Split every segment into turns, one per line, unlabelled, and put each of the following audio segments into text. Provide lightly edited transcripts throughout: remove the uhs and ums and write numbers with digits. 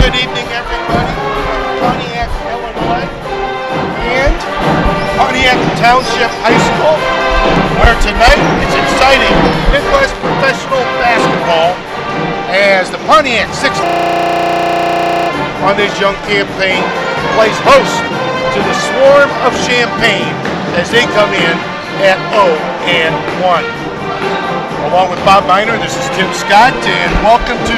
good evening, everybody, from Pontiac, Illinois, and Pontiac Township High School, where tonight it's exciting Midwest professional basketball as the Pontiac 6 on this young campaign plays host to the Swarm of Champaign as they come in at 0-1. Along with Bob Miner, this is Tim Scott, and welcome to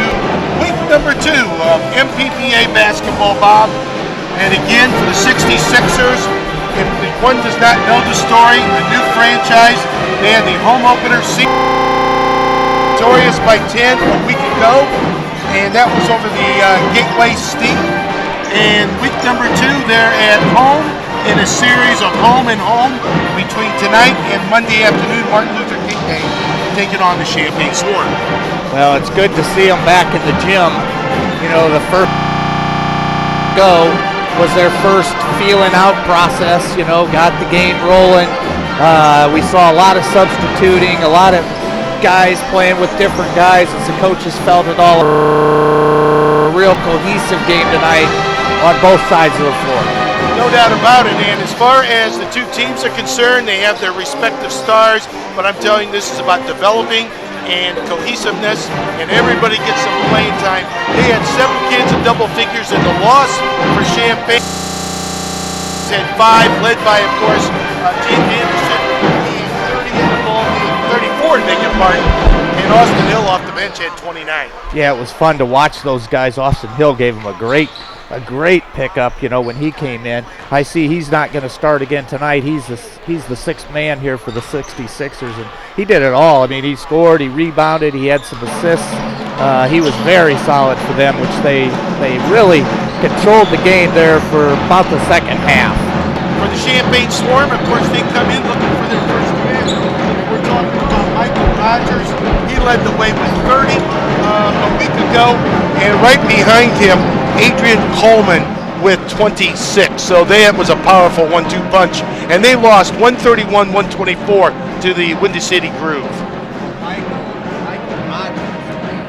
week number 2 of MPPA basketball, Bob. And again, for the 66ers, if one does not know the story, the new franchise, they had the home opener victorious by 10 a week ago, and that was over the Gateway Steam. And week number 2, they're at home in a series of home and home between tonight and Monday afternoon, Martin Luther King Day, taking on the Champaign Swarm.
Well, it's good to see them back in the gym. You know, the first go was their first feeling out process, you know, got the game rolling. We saw a lot of substituting, a lot of guys playing with different guys as the coaches felt it all. A real cohesive game tonight on both sides of the floor.
No doubt about it, and as far as the two teams are concerned, they have their respective stars, but I'm telling you, this is about developing and cohesiveness, and everybody gets some playing time. They had 7 kids in double figures in the loss for Champaign. Had 5, led by, of course, James Anderson, and 34, beg your pardon, and Austin Hill off the bench had 29.
Yeah, it was fun to watch those guys. Austin Hill gave him a great pickup, you know, when he came in. I see he's not going to start again tonight. He's the 6th man here for the 66ers, and he did it all. I mean, he scored, he rebounded, he had some assists. He was very solid for them, which they really controlled the game there for about the second half.
For the Champaign Swarm, of course, they come in looking for their first win. We're talking about Michael Rogers. He led the way with 30 a week ago, and right behind him, Adrian Coleman with 26. So that was a powerful 1-2 punch. And they lost 131-124 to the Windy City Groove.
Michael Rogers,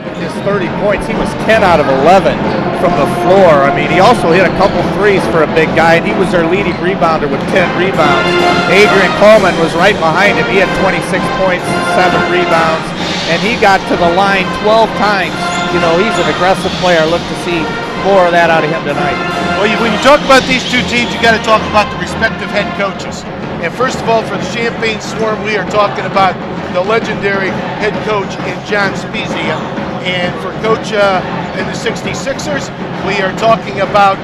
with his 30 points, he was 10 out of 11 from the floor. I mean, he also hit a couple threes for a big guy, and he was their leading rebounder with 10 rebounds. Adrian Coleman was right behind him. He had 26 points, 7 rebounds, and he got to the line 12 times. You know, he's an aggressive player. Look to see more of that out of him tonight.
Well, when you talk about these two teams, you got to talk about the respective head coaches. And first of all, for the Champaign Swarm, we are talking about the legendary head coach in John Spezia. And for coach in the 66ers, we are talking about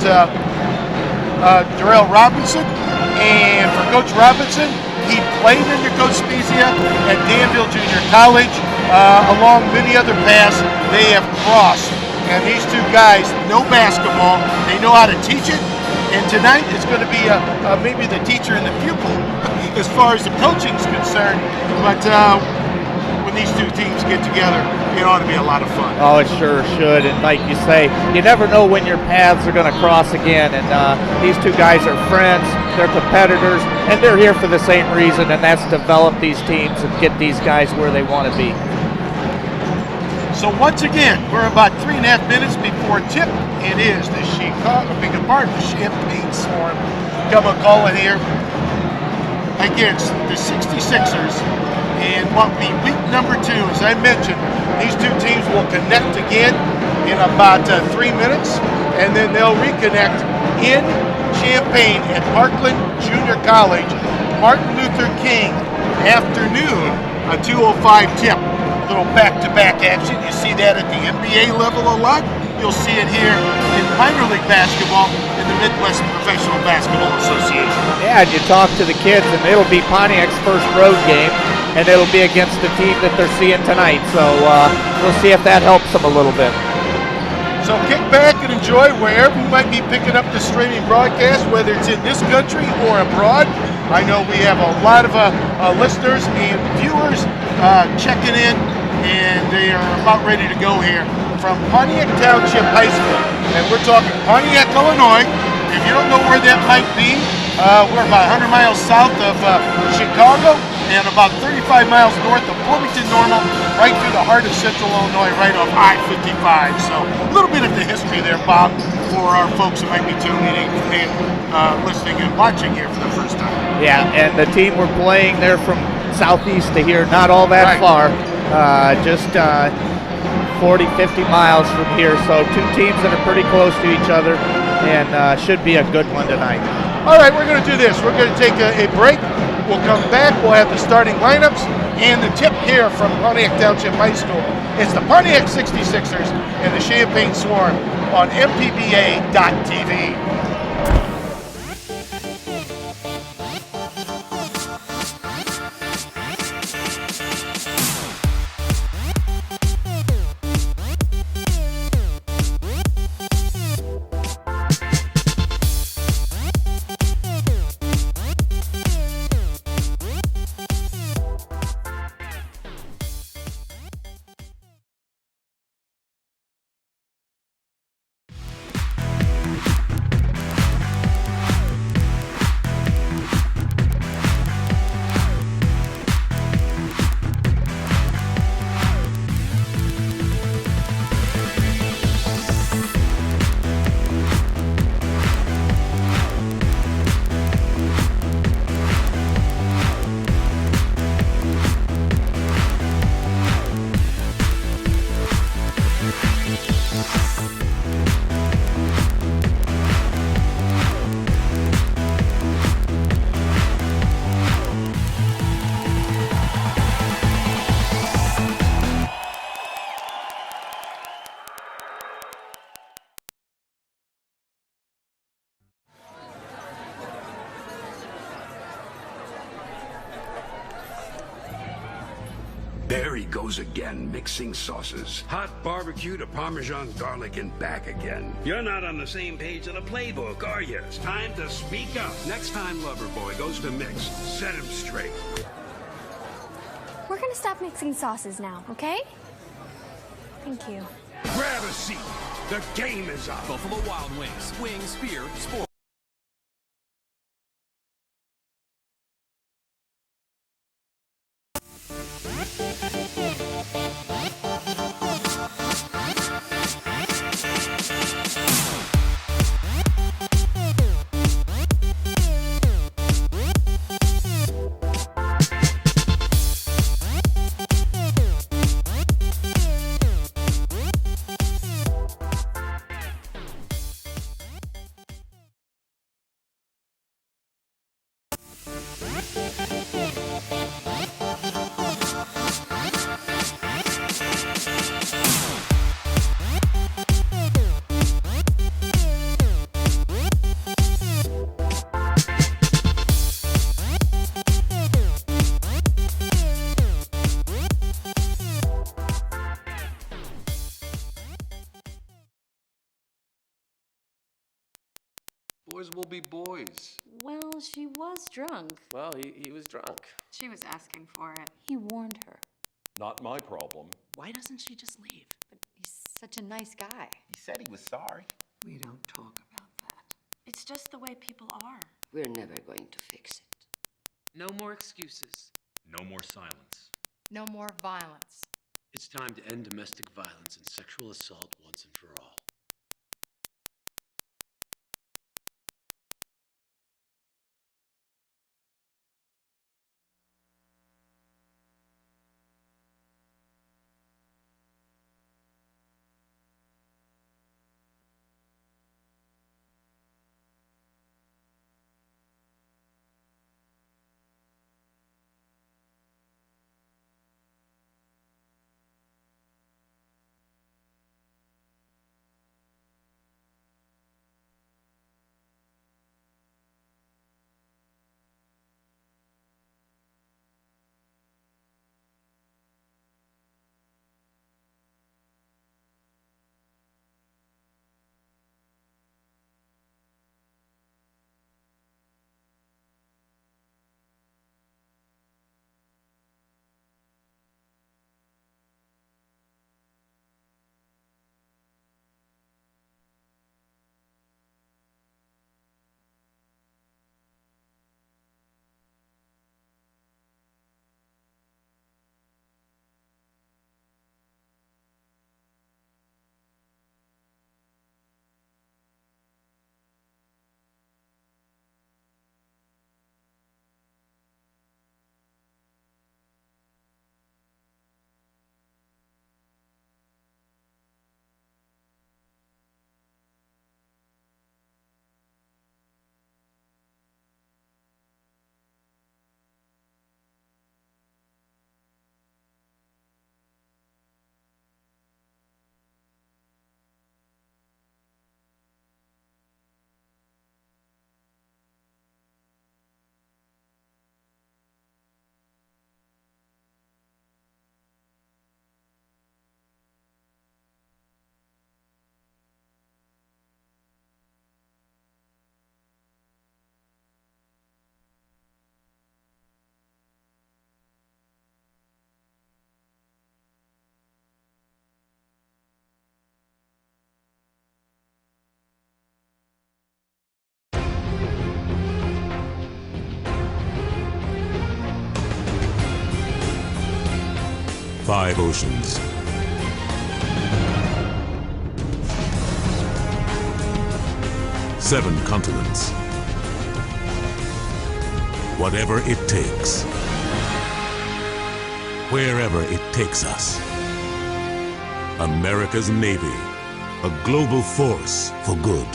Darrell Robinson. And for Coach Robinson, he played under Coach Spezia at Danville Junior College. Along many other paths they have crossed. And these two guys know basketball. They know how to teach it. And tonight it's going to be maybe the teacher and the pupil as far as the coaching is concerned. But when these two teams get together, it ought to be a lot of fun.
Oh, it sure should. And like you say, you never know when your paths are going to cross again. And these two guys are friends. They're competitors. And they're here for the same reason, and that's develop these teams and get these guys where they want to be.
So once again, we're about 3.5 minutes before tip. It is the Champaign Swarm come a calling here against the 66ers in what will be week number 2. As I mentioned, these two teams will connect again in about 3 minutes, and then they'll reconnect in Champaign at Parkland Junior College, Martin Luther King afternoon, a 2:05 tip. Little back-to-back action. You see that at the NBA level a lot. You'll see it here in minor league basketball in the Midwest Professional Basketball Association.
Yeah, and you talk to the kids, and it'll be Pontiac's first road game, and it'll be against the team that they're seeing tonight. So we'll see if that helps them a little bit.
So kick back and enjoy wherever you might be picking up the streaming broadcast, whether it's in this country or abroad. I know we have a lot of listeners and viewers checking in, and they are about ready to go here from Pontiac Township High School. And we're talking Pontiac, Illinois. If you don't know where that might be, we're about 100 miles south of Chicago. and about 35 miles north of Bloomington Normal, right through the heart of central Illinois, right off I-55. So a little bit of the history there, Bob, for our folks who might be tuning in and listening and watching here for the first time.
Yeah, and the team we're playing, they're from southeast to here, not all that far, just 40, 50 miles from here. So two teams that are pretty close to each other, and should be a good one tonight.
All right, we're going to do this. We're going to take a break. We'll come back. We'll have the starting lineups and the tip here from Pontiac Township High School. It's the Pontiac 66ers and the Champaign Swarm on MPBA.TV.
There he goes again, mixing sauces. Hot barbecue to Parmesan garlic and back again. You're not on the same page of the playbook, are you? It's time to speak up. Next time Loverboy goes to mix, set him straight.
We're gonna stop mixing sauces now, okay? Thank you.
Grab a seat. The game is on.
Buffalo Wild Wings. Wings, beer, sport.
Boys will be boys.
Well, she was drunk.
Well, he was drunk.
She was asking for it. He warned her.
Not my problem.
Why doesn't she just leave? But he's such a nice guy.
He said he was sorry.
We don't talk about that. It's just the way people are.
We're never going to fix it.
No more excuses.
No more silence.
No more violence.
It's time to end domestic violence and sexual assault once and for all.
5 oceans. Seven continents. Whatever it takes. Wherever it takes us. America's Navy, a global force for good.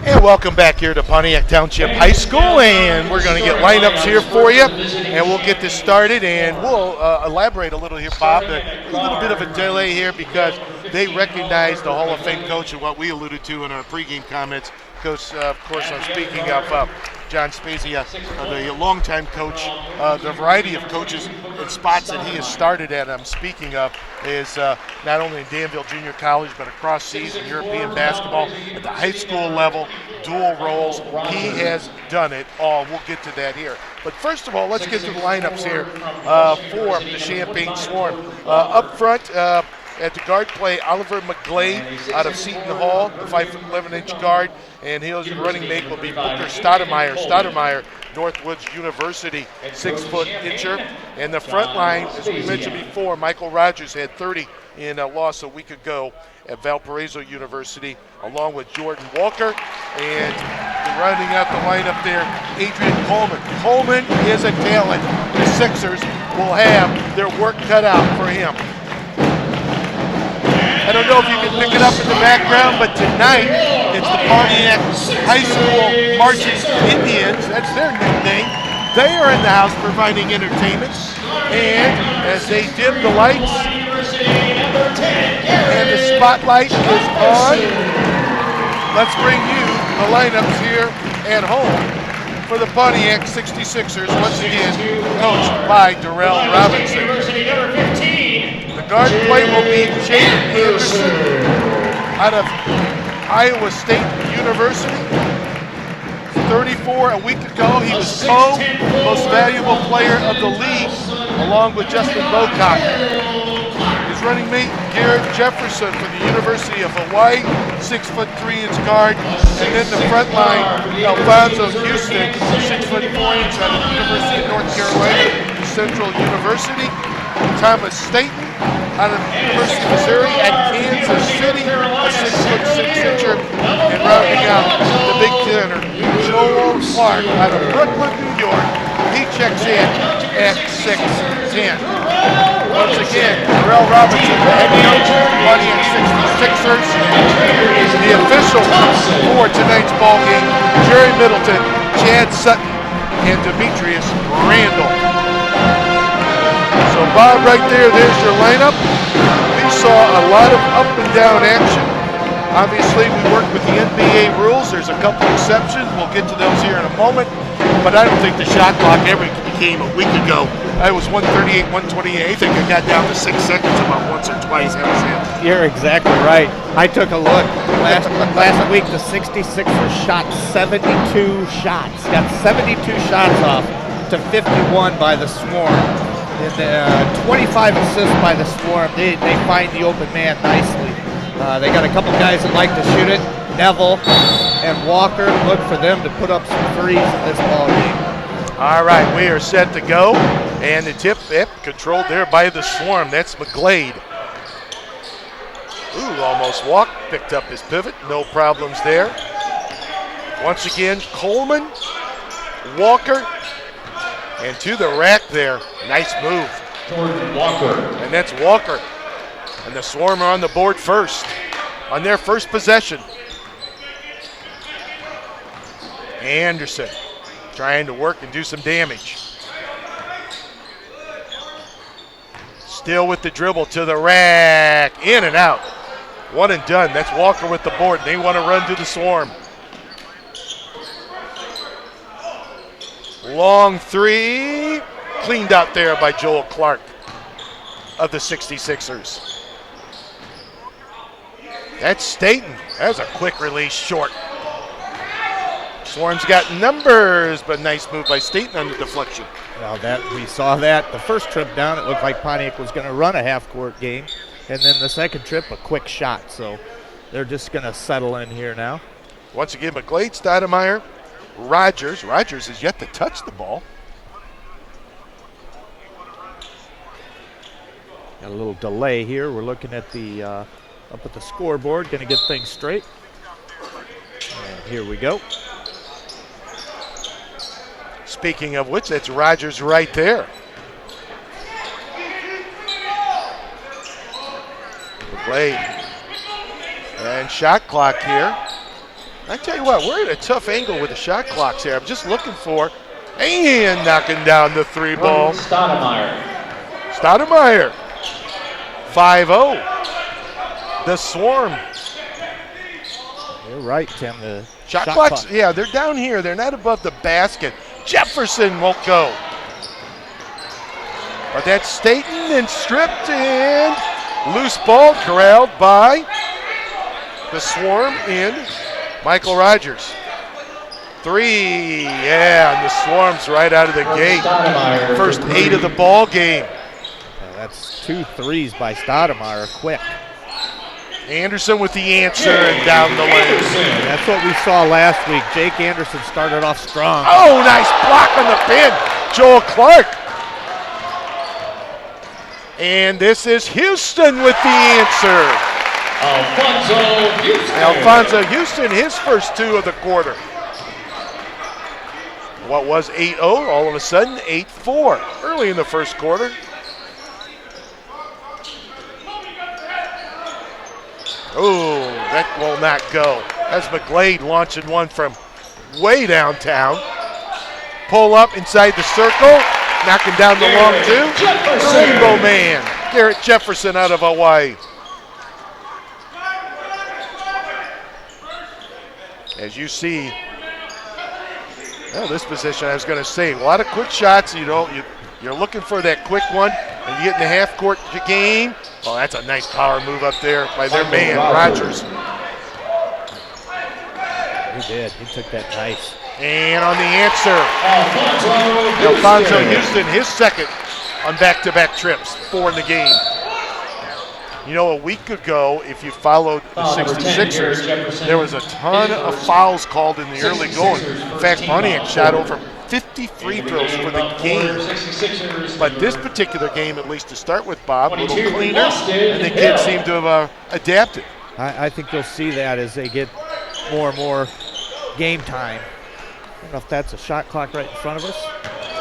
And welcome back here to Pontiac Township High School, and we're going to get lineups here for you, and we'll get this started, and we'll elaborate a little here, Bob. A little bit of a delay here because they recognize the Hall of Fame coach and what we alluded to in our pregame comments. Coach, of course, I'm speaking of John Spezia, the longtime coach. The variety of coaches and spots that he has started at, I'm speaking of, is not only in Danville Junior College, but across seas in European basketball at the high school level, dual roles. He has done it all. We'll get to that here. But first of all, let's get to the lineups here for the Champaign Swarm. Up front, at the guard play, Oliver McGlade out of Seton Hall, the 5'11" guard, and his running mate will be Booker Stoudemire. Stoudemire, Northwoods University, 6'-incher. And the front line, as we mentioned before, Michael Rogers had 30 in a loss a week ago at Valparaiso University, along with Jordan Walker. And rounding out the lineup there, Adrian Coleman. Coleman is a talent. The Sixers will have their work cut out for him. I don't know if you can pick it up in the background, but tonight it's the Pontiac High School Marching Indians. That's their nickname. They are in the house providing entertainment. And as they dim the lights and the spotlight is on, let's bring you the lineups here at home for the Pontiac 66ers, once again coached by Darrell Robinson. The guard play will be Jaden Anderson out of Iowa State University. 34 a week ago. He was most valuable player of the league, along with Justin Bocock. His running mate, Garrett Jefferson from the University of Hawaii, 6'3" guard. And then the front line, Alfonso Houston, 6'4" out of the University of North Carolina, Central University. Thomas Staten out of the University of Missouri at Kansas City, a 6'6"er, and rounding out the Big Tenner, Joel Clark out of Brooklyn, New York. He checks in at 6'10". Once again, Darrell Robinson, the head coach of the Pontiac 66ers. The officials for tonight's ball game, Jerry Middleton, Chad Sutton, and Demetrius Randall. So Bob, right there's your lineup. We saw a lot of up and down action. Obviously, we work with the NBA rules. There's a couple exceptions. We'll get to those here in a moment. But I don't think the shot clock ever became a week ago. I was 138, 128. I think it got down to 6 seconds about once or twice. That was it.
You're exactly right. I took a look. Last week, the 66ers shot 72 shots. Got 72 shots off to 51 by the Swarm. And 25 assists by the Swarm. They find the open man nicely. They got a couple guys that like to shoot it. Neville and Walker. Look for them to put up some threes in this ball game.
All right, we are set to go. And the tip, controlled there by the Swarm. That's McGlade. Ooh, almost walked. Picked up his pivot. No problems there. Once again, Coleman, Walker, and to the rack there. Nice move.
Jordan Walker.
And that's Walker. And the Swarm are on the board first. on their first possession. Anderson trying to work and do some damage. Still with the dribble to the rack, in and out. One and done. That's Walker with the board. They want to run to the Swarm. Long three, cleaned out there by Joel Clark of the 66ers. That's Staten. That was a quick release short. Swarm's got numbers, but nice move by Staten on the deflection.
Well, we saw that the first trip down. It looked like Pontiac was going to run a half-court game, and then the second trip, a quick shot. So they're just going to settle in here now.
Once again, McGlade, Stoudemire, Rogers. Rogers has yet to touch the ball.
Got a little delay here. We're looking at the up at the scoreboard, going to get things straight. And here we go.
Speaking of which, that's Rogers right there. McGlade. And shot clock here. I tell you what, we're at a tough angle with the shot clocks here. I'm just looking for, and knocking down the three ball.
Stoudemire.
5-0. The Swarm.
You're right, Tim. The
Shot clocks, yeah, they're down here. They're not above the basket. Jefferson won't go. But that's Staten and stripped and loose ball corralled by the Swarm and Michael Rogers. Three, yeah, and the Swarm's right out of the gate. First 8 of the ball game.
That's 2 threes by Stoudemire, quick.
Anderson with the answer and down the lane.
That's what we saw last week. Jake Anderson started off strong.
Oh, nice block on the pin. Joel Clark. And this is Houston with the answer. Alfonso Houston, his first 2 of the quarter. What was 8-0, all of a sudden 8-4 early in the first quarter. Oh, that will not go. That's McGlade launching one from way downtown. Pull up inside the circle, knocking down the long 2. Rainbow Man, Garrett Jefferson out of Hawaii. As you see, well, this position, I was going to say, a lot of quick shots. You're looking for that quick one, and you get in the half-court game. Oh, that's a nice power move up there by their man, Rogers.
He did. He took that nice.
And on the answer, Alfonso Houston, his second on back-to-back trips, 4 in the game. You know, a week ago, if you followed the 66ers, there was a ton of fouls called in the early going. In fact, Pontiac shot over 50 free throws for the game. But this particular game, at least to start with, Bob, a little cleaner, and the kids seem to have adapted.
I think you'll see that as they get more and more game time. I don't know if that's a shot clock right in front of us.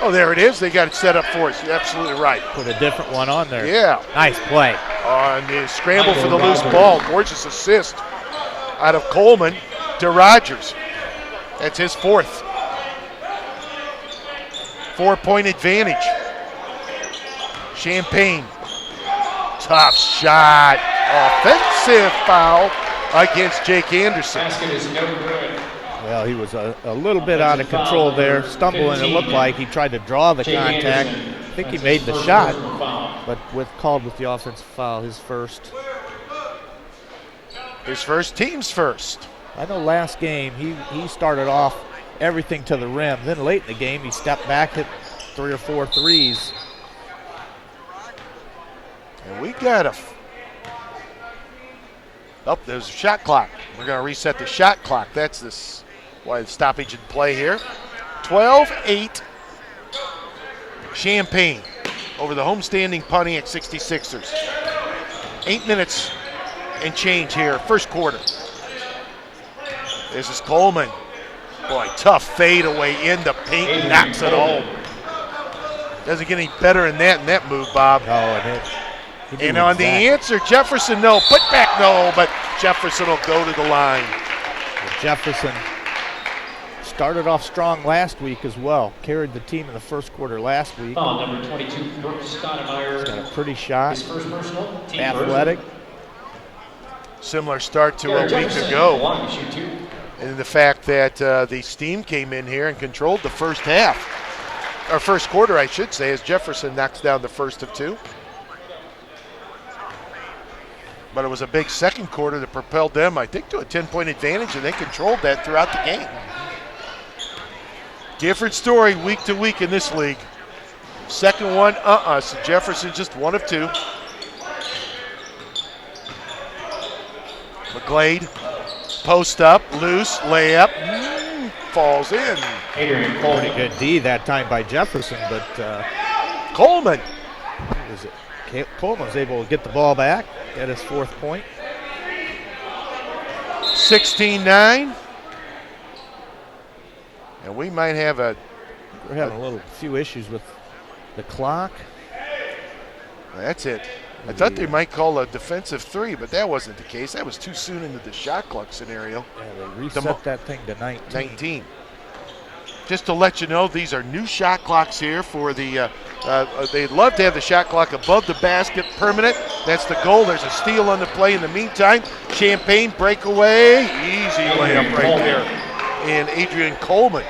Oh, there it is. They got it set up for us. You're absolutely right.
Put a different one on there.
Yeah.
Nice play.
On the scramble for the loose ball. Gorgeous assist out of Coleman to Rogers. That's his 4th. 4-point advantage. Champagne. Tough shot. Offensive foul against Jake Anderson.
Basket is no good.
Well, he was a little bit out of control there, stumbling. It looked like he tried to draw the contact. I think he made the shot, but called with the offensive foul, his first.
His first, team's first.
I know last game he started off everything to the rim. Then late in the game he stepped back, hit 3 or 4 threes.
And we got there's a shot clock. We're going to reset the shot clock. That's why the stoppage in play here. 12-8 Champagne over the homestanding Pontiac 66ers. 8 minutes and change here, first quarter. This is Coleman. Boy, tough fadeaway in the paint and knocks it home. Doesn't get any better than that in that move, Bob.
No,
and on the answer, Jefferson, no. Put back, no. But Jefferson will go to the line.
Jefferson started off strong last week as well. Carried the team in the first quarter last week.
Number 22, Brooks Stoudemire.
Got a pretty shot.
His first personal. Team
Athletic.
Similar start to a week ago. And the fact that the Steam came in here and controlled the first half. Or first quarter, I should say, as Jefferson knocks down the first of two. But it was a big second quarter that propelled them, I think, to a 10-point advantage, and they controlled that throughout the game. Different story week to week in this league. Second one, so Jefferson just one of two. McGlade, post up, loose, layup, falls in.
Pretty good D that time by Jefferson, but
Coleman.
Coleman was able to get the ball back, get his fourth point.
16-9. And we might have
we're having a few issues with the clock.
That's it. I thought they might call a defensive three, but that wasn't the case. That was too soon into the shot clock scenario.
Yeah, they reset that thing to 19.
Just to let you know, these are new shot clocks here for the, they'd love to have the shot clock above the basket permanent. That's the goal. There's a steal on the play in the meantime. Champagne breakaway. Easy layup right there. And Adrian Coleman.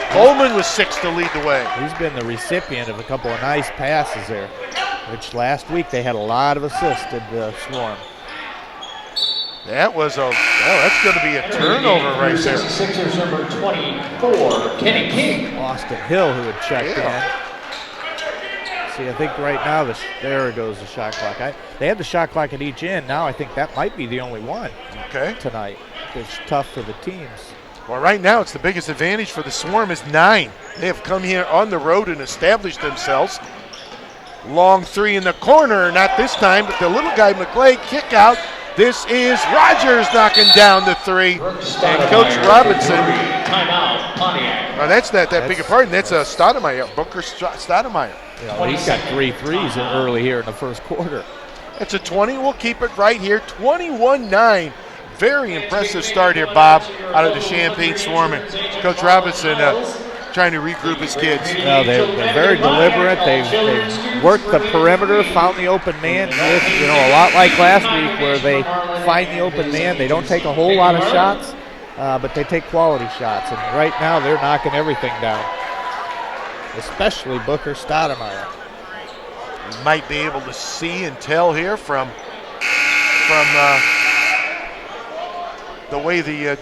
Coleman was 6 to lead the way.
He's been the recipient of a couple of nice passes there, which last week they had a lot of assists at the Swarm.
That was that's going to be a turnover right there.
Sixers number 24, Kenny King.
Austin Hill, who had checked in. See, I think right now, there goes the shot clock. They had the shot clock at each end. Now I think that might be the only one tonight. It's tough for the teams.
Well, right now it's the biggest advantage for the Swarm is 9. They have come here on the road and established themselves. Long three in the corner, not this time, but the little guy McGlade kick out. This is Rogers knocking down the three. And Coach Robinson.
Timeout, Pontiac.
Oh, that's beg your pardon. That's a Stoudemire, Booker Stoudemire.
Yeah, well, he's got 3 threes early here in the first quarter.
It's a 20. We'll keep it right here. 21-9. Very impressive start here, Bob, out of the Champaign Swarm. And Coach Robinson trying to regroup his kids.
No, they're very deliberate. They've worked the perimeter, found the open man. A lot like last week where they find the open man. They don't take a whole lot of shots, but they take quality shots. And right now they're knocking everything down, especially Booker Stoudemire.
You might be able to see and tell here from the way the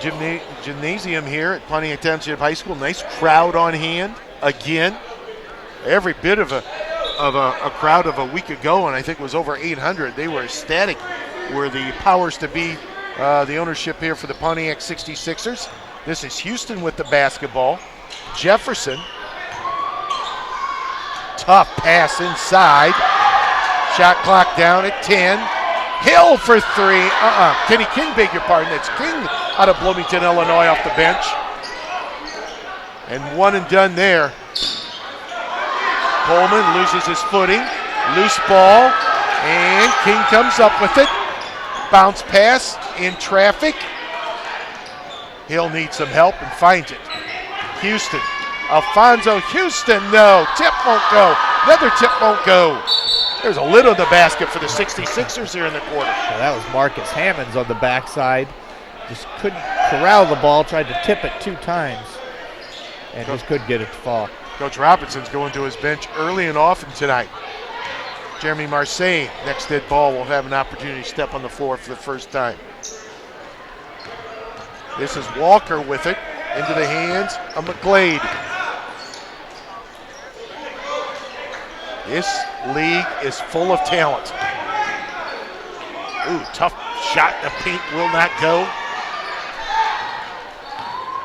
gymnasium here at Pontiac Township High School, nice crowd on hand again. Every bit of a crowd of a week ago, and I think it was over 800. They were ecstatic. Were the powers to be the ownership here for the Pontiac 66ers. This is Houston with the basketball. Jefferson, tough pass inside. Shot clock down at 10. Hill for 3. Kenny King, beg your pardon. It's King out of Bloomington, Illinois, off the bench. And one and done there. Coleman loses his footing. Loose ball. And King comes up with it. Bounce pass in traffic. Hill needs some help and finds it. Houston. Alfonso Houston. No. Tip won't go. Another tip won't go. There's a lid on the basket for the 66ers here in the quarter.
So that was Marcus Hammonds on the backside. Just couldn't corral the ball, tried to tip it 2 times, and just couldn't get it to fall.
Coach Robinson's going to his bench early and often tonight. Jeremy Marseille, next dead ball, will have an opportunity to step on the floor for the first time. This is Walker with it into the hands of McGlade. This league is full of talent. Ooh, tough shot. The paint will not go.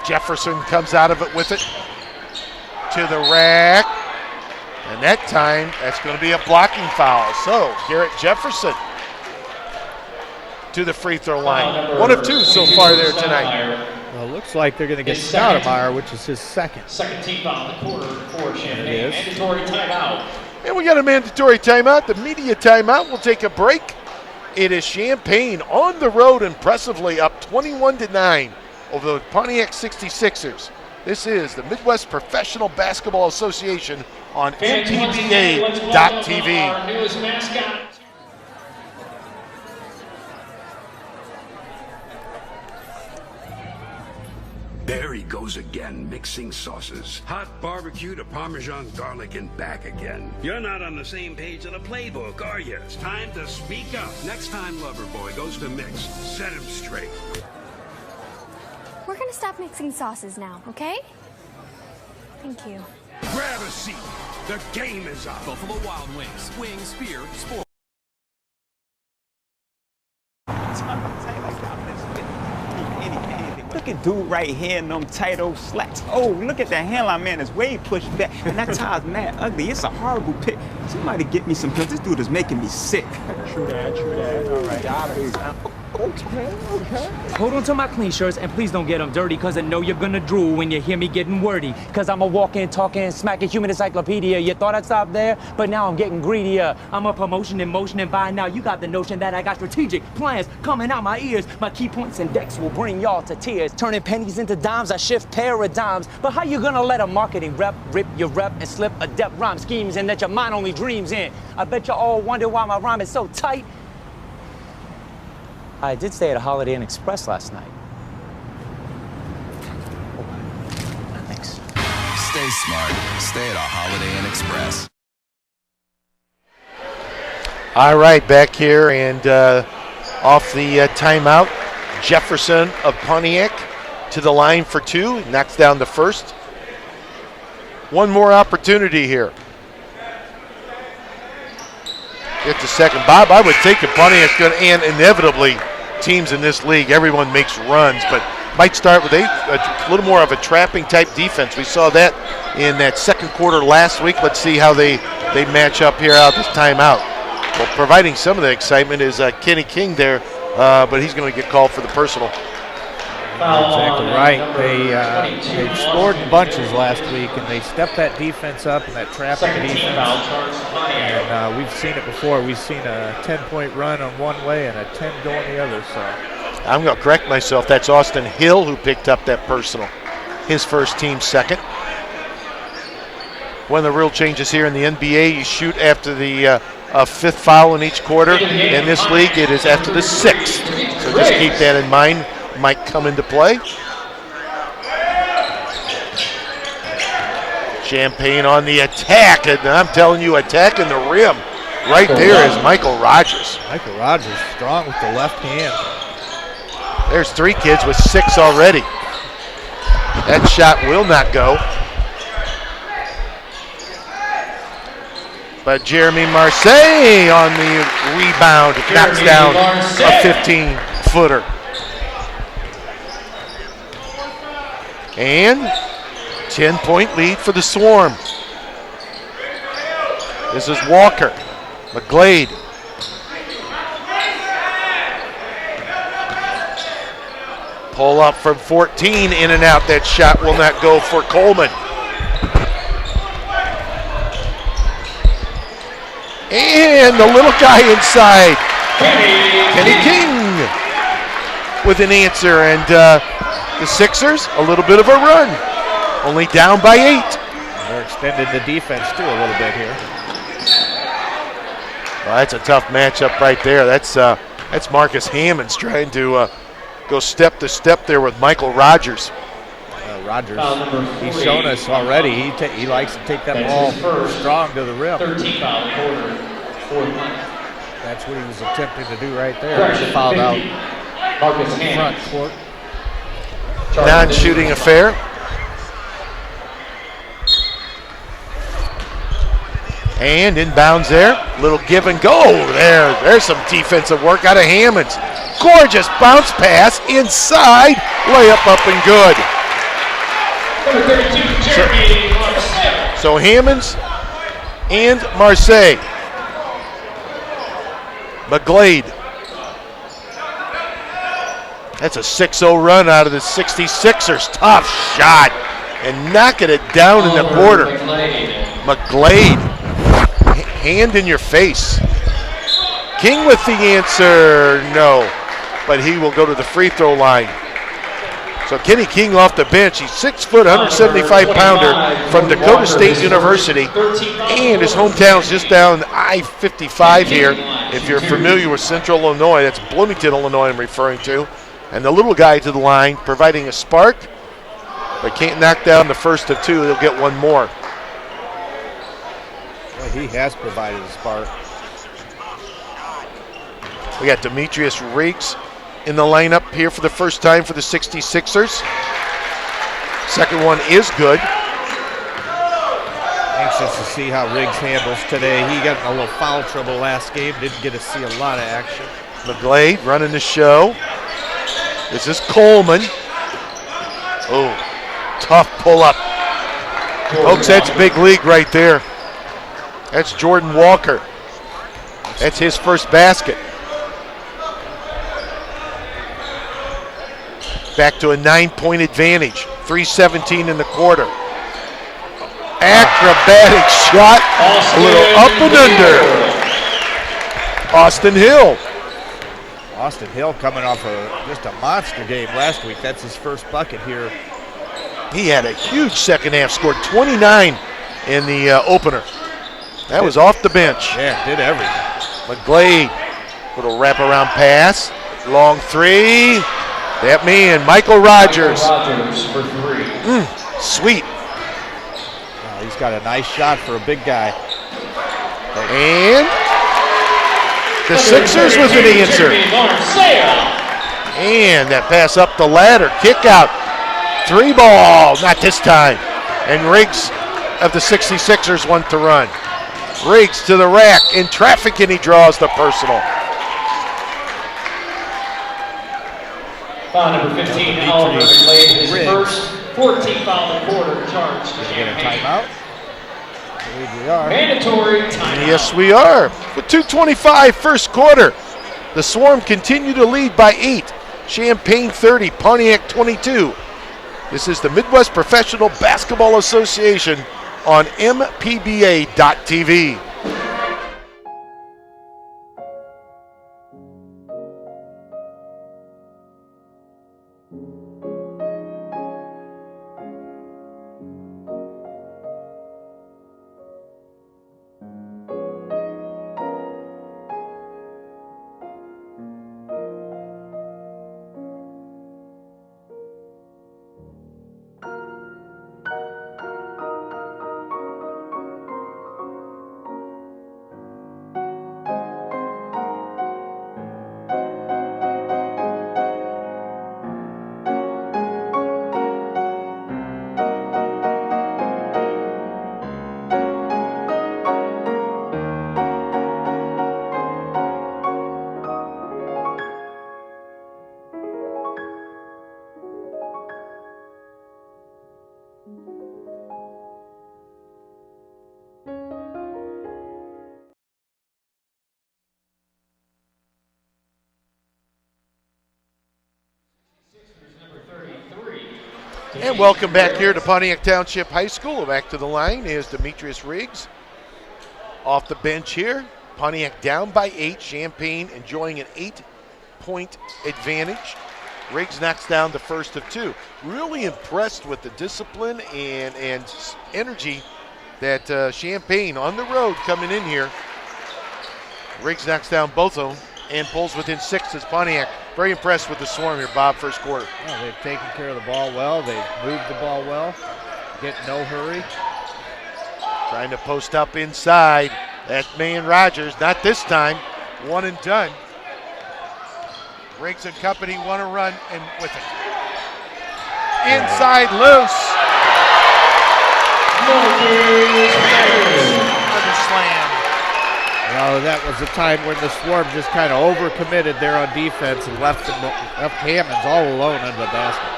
Jefferson comes out of it with it to the rack. And that time, that's going to be a blocking foul. So, Garrett Jefferson to the free throw line. 1 of 2 so far there tonight.
Well, it looks like they're going to get Stoudemire, which is his second.
Second team foul in the quarter for Champaign. Mandatory timeout.
And we got a mandatory timeout, the media timeout. We'll take a break. It is Champaign on the road, impressively up 21-9 over the Pontiac 66ers. This is the Midwest Professional Basketball Association on MPBA.TV.
Our newest mascot.
There he goes again, mixing sauces. Hot barbecue to Parmesan garlic and back again. You're not on the same page of the playbook, are you? It's time to speak up. Next time Loverboy goes to mix, set him straight.
We're gonna stop mixing sauces now, okay? Thank you.
Grab a seat. The game is on.
Buffalo Wild Wings. Wings, beer, sport.
Look at dude right here in them tight old slacks. Oh, look at that hairline, man. It's way pushed back. And that tie's mad ugly. It's a horrible pick. Somebody get me some pills. This dude is making me sick.
True that. All right. Got it. Okay.
Hold on to my clean shirts and please don't get them dirty, cause I know you're gonna drool when you hear me getting wordy. Cause I'm a walking, talking, smacking human encyclopedia. You thought I'd stop there, but now I'm getting greedier. I'm a promotion in motion, and by now you got the notion that I got strategic plans coming out my ears. My key points and decks will bring y'all to tears. Turning pennies into dimes, I shift paradigms. But how you gonna let a marketing rep rip your rep and slip adept rhyme schemes in that your mind only dreams in? I bet you all wonder why my rhyme is so tight. I did stay at a Holiday Inn Express last night. Thanks.
Stay smart. Stay at a Holiday Inn Express.
All right, back here and off the timeout. Jefferson of Pontiac to the line for two. Knocks down the first. One more opportunity here. Get the second. Bob, I would think if Pontiac's going to, and inevitably teams in this league, everyone makes runs, but might start with a little more of a trapping type defense. We saw that in that second quarter last week. Let's see how they match up here out this timeout. Well, providing some of the excitement is Kenny King there, but he's going to get called for the personal.
Exactly right. They scored in bunches last week, and they stepped that defense up and that trapping defense. And we've seen it before. We've seen a 10-point run on one way and a 10 going the other. So
I'm going to correct myself. That's Austin Hill who picked up that personal. His first team second. One of the real changes here in the NBA, you shoot after the fifth foul in each quarter. In this league, it is after the sixth. So just keep that in mind. Might come into play. Champaign on the attack, and I'm telling you, attacking the rim. Right there is Michael Rogers.
Michael Rogers strong with the left hand.
There's three kids with six already. That shot will not go. But Jeremy Marseille on the rebound knocks down a 15-footer. And 10-point lead for the Swarm. This is Walker. McGlade. Pull up from 14, in and out. That shot will not go for Coleman. And the little guy inside. Kenny King with an answer. And the Sixers, a little bit of a run. Only down by 8.
They're extending the defense too a little bit here.
Well, that's a tough matchup right there. That's Marcus Hammonds trying to go step to step there with Michael Rogers.
Rogers, he's shown us already. He likes to take that ball strong to the rim.
13 foul quarter, 4 points.
That's what he was attempting to do right there. He fouled out
Marcus
front court.
Non-shooting affair. And inbounds there. Little give and go. There's some defensive work out of Hammonds. Gorgeous bounce pass inside. Layup up and good.
Number 32, Jeremy Marseille.
So Hammonds and Marseille. McGlade. That's a 6-0 run out of the 66ers. Tough shot. And knocking it down in the quarter. McGlade. Hand in your face. King with the answer, no. But he will go to the free throw line. So Kenny King off the bench. He's 6 foot, 175 pounder from Dakota State University. And his hometown's just down I-55 here. If you're familiar with Central Illinois, that's Bloomington, Illinois I'm referring to. And the little guy to the line providing a spark, but can't knock down the first of two. He'll get one more.
Well, he has provided a spark.
We got Demetrius Riggs in the lineup here for the first time for the 66ers. Second one is good.
Anxious to see how Riggs handles today. He got in a little foul trouble last game. Didn't get to see a lot of action.
McGlade running the show. This is Coleman. Oh, tough pull-up. Folks, that's big league right there. That's Jordan Walker. That's his first basket. Back to a 9-point advantage. 3:17 in the quarter. Acrobatic shot. A little up and under. Austin Hill.
Austin Hill coming off just a monster game last week. That's his first bucket here.
He had a huge second half. Scored 29 in the opener. That was off the bench.
Yeah, did everything.
McGlade. Little wraparound pass. Long three. That man, Michael Rogers.
For three.
Sweet.
Oh, he's got a nice shot for a big guy.
And the Sixers with an answer. And that pass up the ladder. Kick out. 3 ball. Not this time. And Riggs of the 66ers want to run. Riggs to the rack. In traffic, and he draws the personal.
Foul number 15, Oliver McGlade, his first 14th foul in the quarter, charged.
Get a timeout. I believe we are.
Mandatory timeout.
Yes, we are. With 2:25 first quarter, the Swarm continue to lead by 8. Champaign 30, Pontiac 22. This is the Midwest Professional Basketball Association on MPBA.TV. And welcome back here to Pontiac Township High School. Back to the line is Demetrius Riggs. Off the bench here. Pontiac down by 8. Champaign enjoying an 8-point advantage. Riggs knocks down the first of 2. Really impressed with the discipline and energy that Champaign on the road coming in here. Riggs knocks down both of them and pulls within 6 as Pontiac. Very impressed with the Swarm here, Bob, first quarter.
Well, they've taken care of the ball well. They've moved the ball well. Get no hurry.
Trying to post up inside. That man Rogers, not this time. One and done. Riggs and company want to run and with it. Inside loose. On the slam.
Well, that was a time when the Swarm just kind of overcommitted there on defense and left Hammonds all alone under the basket.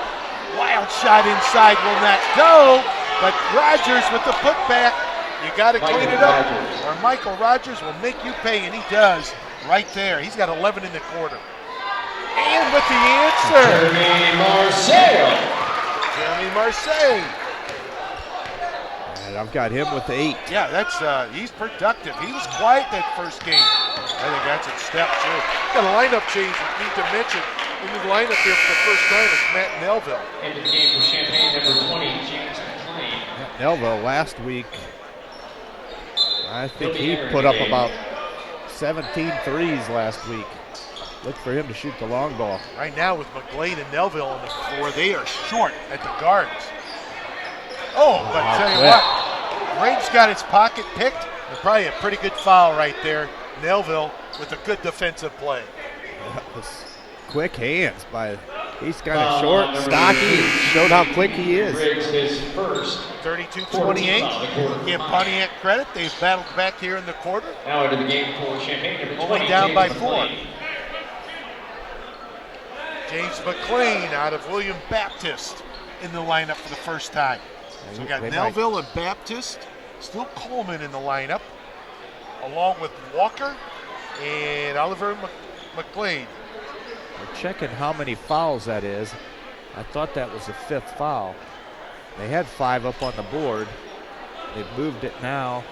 Wild shot inside will not go, but Rogers with the putback. You got to clean it up, or Michael Rogers will make you pay, and he does right there. He's got 11 in the quarter. And with the answer, Jeremy Marseille.
And I've got him with the 8.
Yeah, that's he's productive. He was quiet that first game. I think that's a step too. Got a lineup change we need to mention. In the lineup here for the first time is Matt Nelville.
Into the game for Champaign, number 20, James McGlade.
Matt Nelville last week, I think he put up about 17 threes last week. Look for him to shoot the long ball.
Right now with McGlade and Nelville on the floor, they are short at the guards. Oh, but I tell you what, Graves got his pocket picked, and probably a pretty good foul right there. Nelville with a good defensive play.
Quick hands by, he's kind of short, stocky, showed how quick he is.
32-28. Give Pontiac credit. They've battled back here in the quarter.
Now into the game for Champaign, number 20,
only down by
James
4.
McGlade.
James McLean out of William Baptist in the lineup for the first time. So we got Nelville and Baptist, still Coleman in the lineup, along with Walker and Oliver McGlade.
We're checking how many fouls that is. I thought that was the 5th foul. They had 5 up on the board. They've moved it now.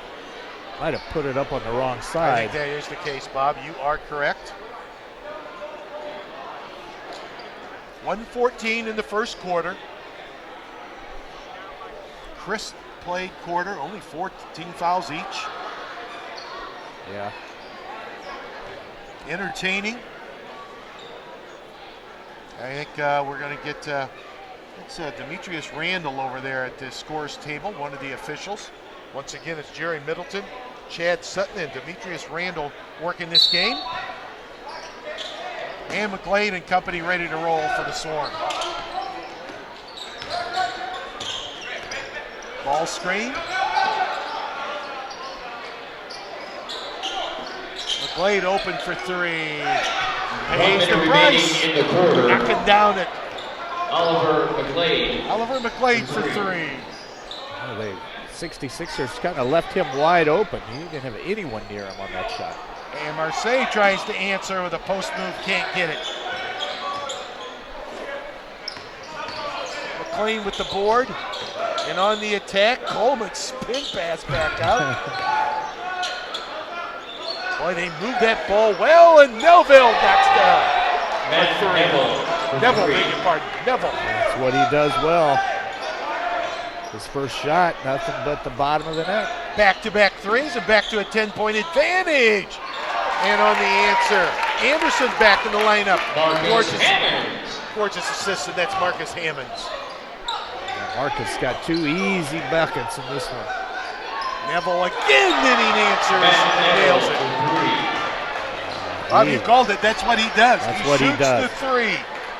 Might have put it up on the wrong side.
I think that is the case, Bob. You are correct. 1:14 in the first quarter. Chris played quarter, only 14 fouls each.
Yeah.
Entertaining. I think we're going to get it's Demetrius Randall over there at the scores table, one of the officials. Once again, it's Jerry Middleton, Chad Sutton, and Demetrius Randall working this game. And McGlade and company ready to roll for the Swarm. Ball screen. McGlade open for 3. Pays the price. Knocking down at
Oliver McGlade.
Oliver McGlade for 3.
Oh, they 66ers kind of left him wide open. He didn't have anyone near him on that shot.
And Marseille tries to answer with a post move, can't get it. McLean with the board. And on the attack, Coleman spin pass back out. Boy, they moved that ball well, and Neville knocks down. Neville, beg your pardon. Neville.
That's what he does well. His first shot, nothing but the bottom of the net.
Back-to-back threes and back to a 10-point advantage. And on the answer, Anderson back in the lineup. Gorgeous assist, and that's Marcus Hammonds.
Marcus got 2 easy buckets in this one.
Neville again hitting answers and nails it. Bob, you called it. That's what he does.
That's what he does.
Shoots the 3.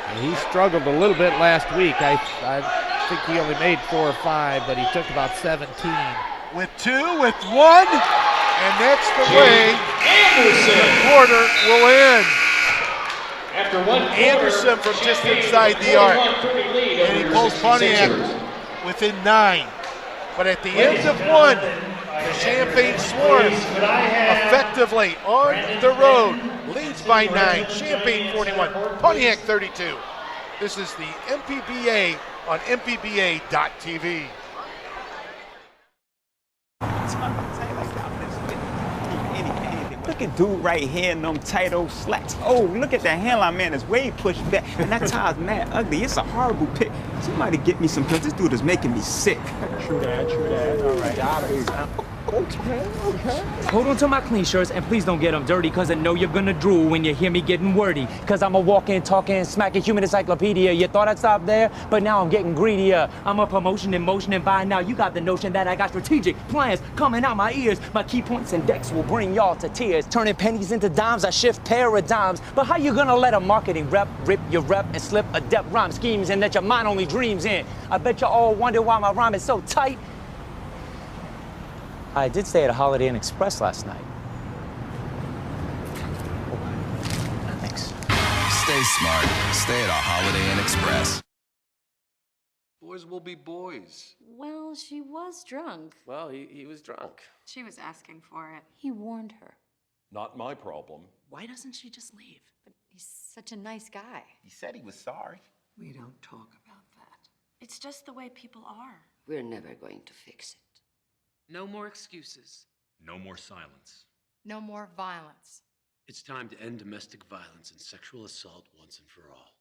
And he struggled a little bit last week. I think he only made 4 or 5, but he took about 17.
With 2, with 1, and that's the way the quarter will end.
After 1
Anderson from just inside the arc, and he pulls Pontiac within 9. But at the end of 1, the Champaign Swarm effectively on the road leads by 9. Champaign 41, Pontiac 32. This is the MPBA on MPBA.tv.
Look at dude right here in them tight old slacks. Oh, look at that hairline, man. It's way pushed back. And that tie's mad ugly. It's a horrible pick. Somebody get me some pills. This dude is making me sick.
True that. All right, out of here. Okay.
Hold on to my clean shirts and please don't get them dirty, cause I know you're gonna drool when you hear me getting wordy. Cause I'm a walking, talking, smacking human encyclopedia. You thought I'd stop there, but now I'm getting greedier. I'm a promotion in motion, and by now you got the notion that I got strategic plans coming out my ears. My key points and decks will bring y'all to tears. Turning pennies into dimes, I shift paradigms. But how you gonna let a marketing rep rip your rep and slip adept rhyme schemes in that your mind only dreams in? I bet you all wonder why my rhyme is so tight. I did stay at a Holiday Inn Express last night. Thanks.
Stay smart. Stay at a Holiday Inn Express.
Boys will be boys.
Well, she was drunk.
Well, he was drunk.
She was asking for it.
He warned her.
Not my problem.
Why doesn't she just leave? But he's such a nice guy.
He said he was sorry.
We don't talk about that. It's just the way people are.
We're never going to fix it.
No more excuses.
No more silence.
No more violence.
It's time to end domestic violence and sexual assault once and for all.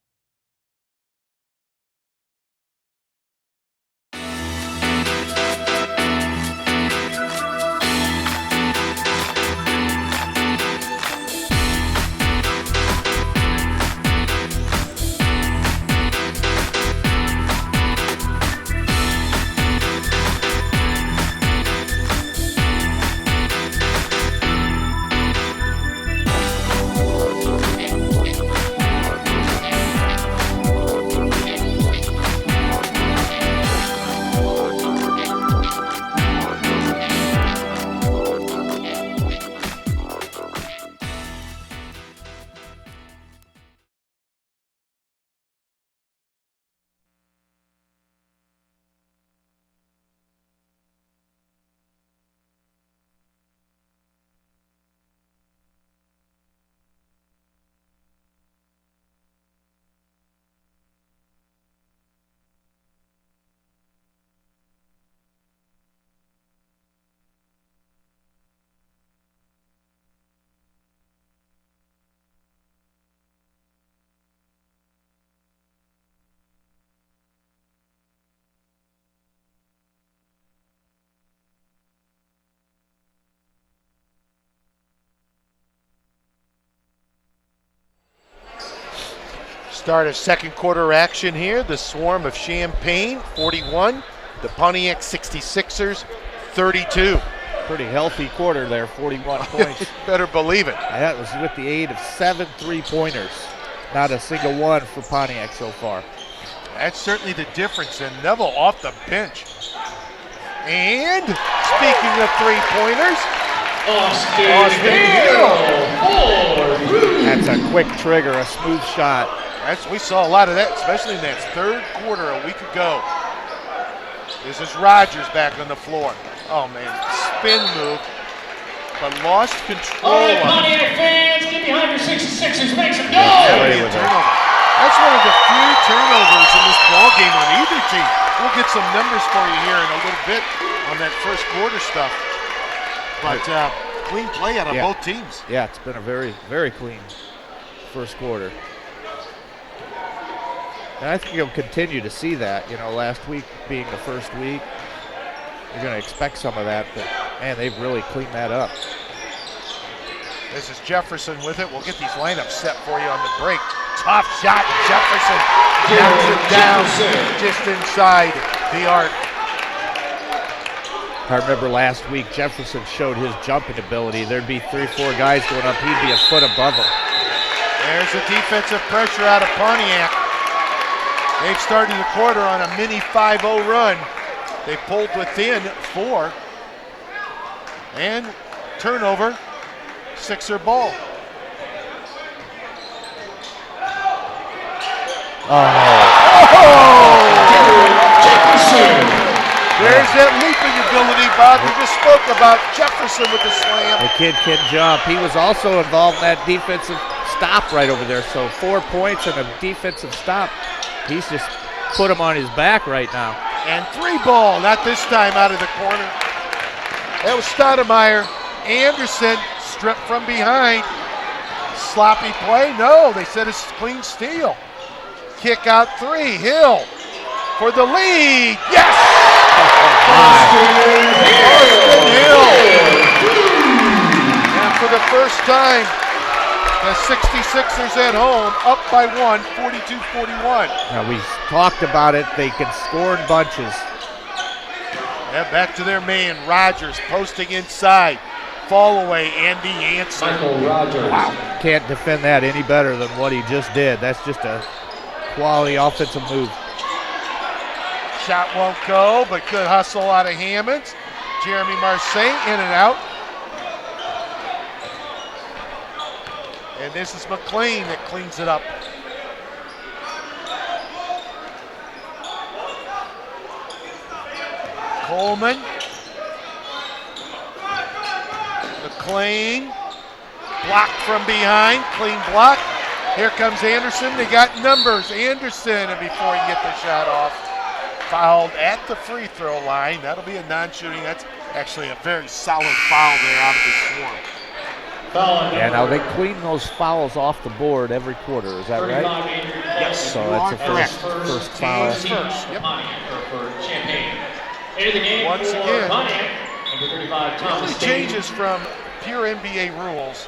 Start of second quarter action here. The Swarm of Champaign, 41. The Pontiac 66ers, 32.
Pretty healthy quarter there, 41 points.
Better believe it.
And that was with the aid of 7 3-pointers. Not a single one for Pontiac so far.
That's certainly the difference. And Neville off the bench. And speaking of 3-pointers, Austin Hill.
That's a quick trigger, a smooth shot.
We saw a lot of that, especially in that third quarter a week ago. This is Rogers back on the floor. Oh man, spin move, but lost control.
All right, Pontiac fans, get behind your 66ers, make some noise!
That's one of the few turnovers in this ball game on either team. We'll get some numbers for you here in a little bit on that first quarter stuff. But clean play out of both teams.
Yeah, it's been a very, very clean first quarter. And I think you'll continue to see that. You know, last week being the first week, you're going to expect some of that, but man, they've really cleaned that up.
This is Jefferson with it. We'll get these lineups set for you on the break. Tough shot, Jefferson knocks it down just inside the arc.
I remember last week Jefferson showed his jumping ability. There'd be 3 or 4 guys going up. He'd be a foot above them.
There's the defensive pressure out of Pontiac. They've started the quarter on a mini 5-0 run. They pulled within 4. And turnover, Sixer ball. There's that leaping ability, Bob. You just spoke about Jefferson with the slam.
The kid can jump. He was also involved in that defensive stop right over there. So 4 points and a defensive stop. He's just put him on his back right now.
And 3 ball, not this time out of the corner. That was Stoudemire. Anderson stripped from behind. Sloppy play? No, they said it's clean steal. Kick out 3, Hill for the lead. Yes! Austin Hill. And for the first time, the 66ers at home, up by 1, 42-41.
Now we talked about it. They can score in bunches.
Yeah, back to their man, Rogers, posting inside. Fall away, Andy Anson.
Michael Rogers.
Wow, can't defend that any better than what he just did. That's just a quality offensive move.
Shot won't go, but good hustle out of Hammonds. Jeremy Marseille in and out. And this is McLean that cleans it up. Coleman. McLean. Blocked from behind. Clean block. Here comes Anderson. They got numbers. Anderson, and before he can get the shot off, fouled at the free throw line. That'll be a non-shooting. That's actually a very solid foul there out of the Swarm.
Yeah, now they clean those fouls off the board every quarter. Is that right?
Yes.
So that's the first foul.
First. Yep.
Once
again,
number 35,
the only changes from pure NBA rules,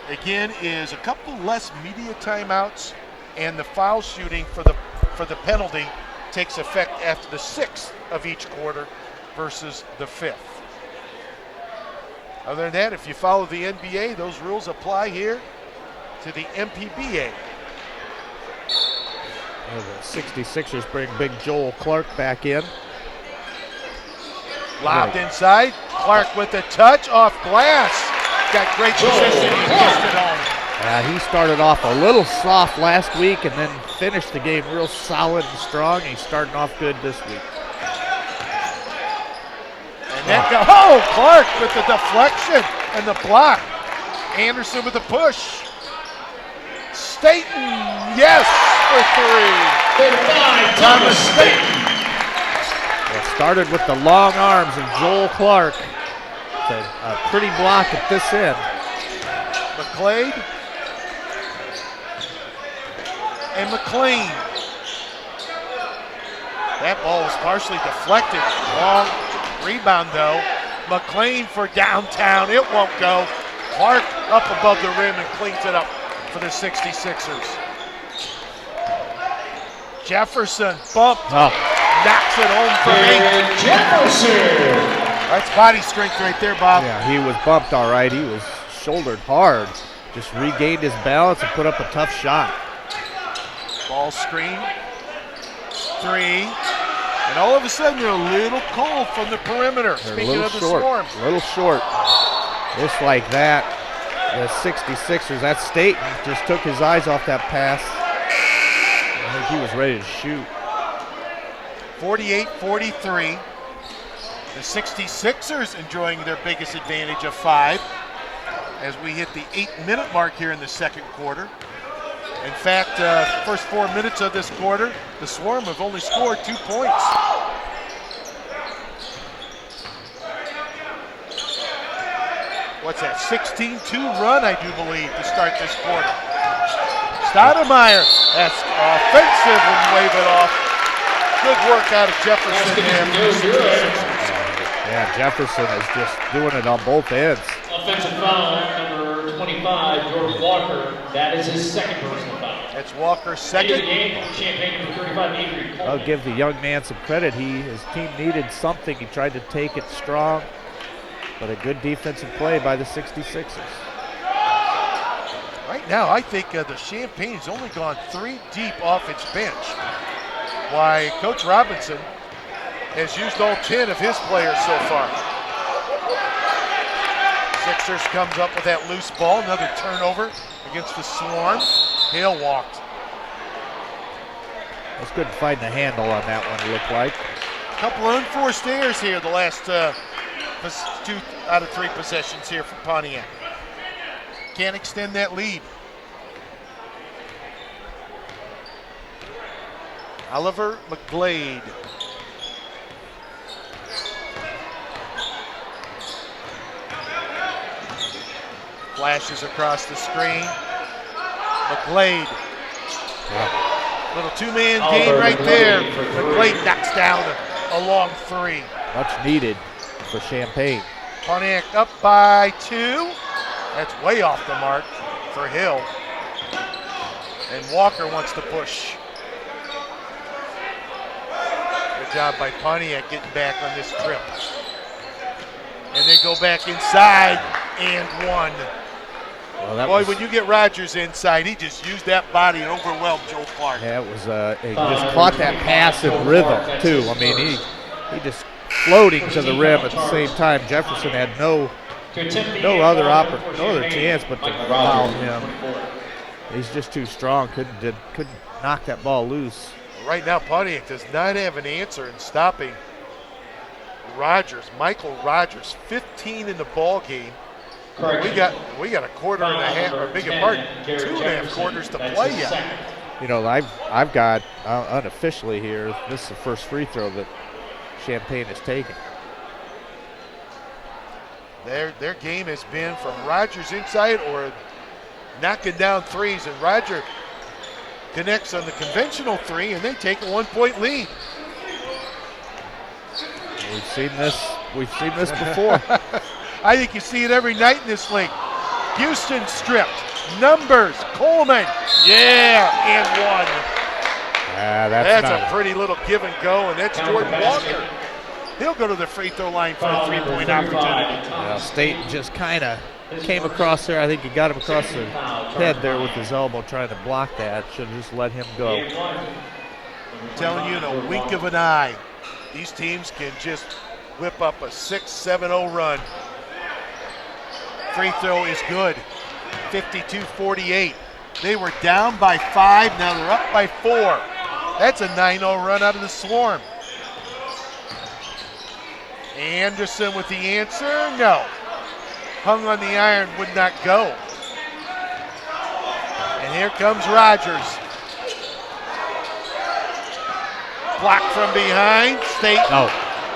again, is a couple less media timeouts, and the foul shooting for the penalty takes effect after the 6th of each quarter versus the 5th. Other than that, if you follow the NBA, those rules apply here to the MPBA.
The 66ers bring big Joel Clark back in.
Lobbed inside. Clark with a touch off glass. Got great position. He kissed it home.
He started off a little soft last week and then finished the game real solid and strong. He's starting off good this week.
Clark with the deflection and the block. Anderson with the push. Staten, yes, for 3. Thomas Staten.
It started with the long arms of Joel Clark. It's a pretty block at this end.
McGlade and McLean. That ball was partially deflected. Long rebound though. McLean for downtown. It won't go. Clark up above the rim and cleans it up for the 66ers. Jefferson bumped. Knocks it home for 8.
Jefferson.
That's body strength right there, Bob.
Yeah, he was bumped all right. He was shouldered hard. Just regained his balance and put up a tough shot.
Ball screen. 3. And all of a sudden, they're a little cold from the perimeter.
They're
Speaking of the Swarm.
A little short. Just like that, the 66ers, that Staten just took his eyes off that pass. I think he was ready to shoot.
48-43. The 66ers enjoying their biggest advantage of 5 as we hit the 8-minute mark here in the second quarter. In fact, first 4 minutes of this quarter, the Swarm have only scored 2 points. What's that, 16-2 run, I do believe, to start this quarter. Stoudemire, that's offensive and wave it off. Good work out of Jefferson there.
Yeah, Jefferson is just doing it on both ends.
Offensive foul, number 25, George Walker. That is his second personal foul.
That's Walker's second.
Champagne number 35, Avery Coleman.
I'll give the young man some credit. His team needed something. He tried to take it strong, but a good defensive play by the 66ers.
Right now, I think the Champagne's only gone 3 deep off its bench. Why, Coach Robinson has used all 10 of his players so far. Sixers comes up with that loose ball, another turnover against the Swarm. Hale walked.
That's good finding the handle on that one, it looked like.
A couple of unforced errors here the last 2 out of 3 possessions here for Pontiac. Can't extend that lead. Oliver McGlade. Flashes across the screen. McGlade. Little 2-man game right there. McGlade knocks down a long 3.
Much needed for Champagne.
Pontiac up by 2. That's way off the mark for Hill. And Walker wants to push. Good job by Pontiac getting back on this trip. And they go back inside and 1.
Well,
boy, when you get Rodgers inside, he just used that body and overwhelmed Joe Clark.
Yeah, it was. He just caught that pass in rhythm too. I mean, he just floating to the rim at the same time. Jefferson had no other chance but to foul him. He's just too strong. Couldn't knock that ball loose.
Right now, Pontiac does not have an answer in stopping Rodgers. Michael Rodgers, 15 in the ball game. We got a quarter and a half, or big part, 2.5 quarters to play yet.
You know, I've got unofficially here. This is the first free throw that Champagne has taken.
Their game has been from Rogers inside or knocking down threes, and Roger connects on the conventional three, and they take a 1-point lead.
We've seen this before.
I think you see it every night in this league. Houston stripped. Numbers. Coleman. Yeah, and one. That's a pretty little give and go, and that's Jordan Walker. He'll go to the free throw line for a 3-point opportunity.
Well, State just kind of came across there. I think he got him across the head there with his elbow trying to block that. Should have just let him go.
I'm telling you, in a wink of an eye, these teams can just whip up a 6-7-0 run. Free throw is good. 52-48. They were down by 5, now they're up by 4. That's a 9-0 run out of the Swarm. Anderson with the answer, no. Hung on the iron, would not go. And here comes Rogers. Blocked from behind, State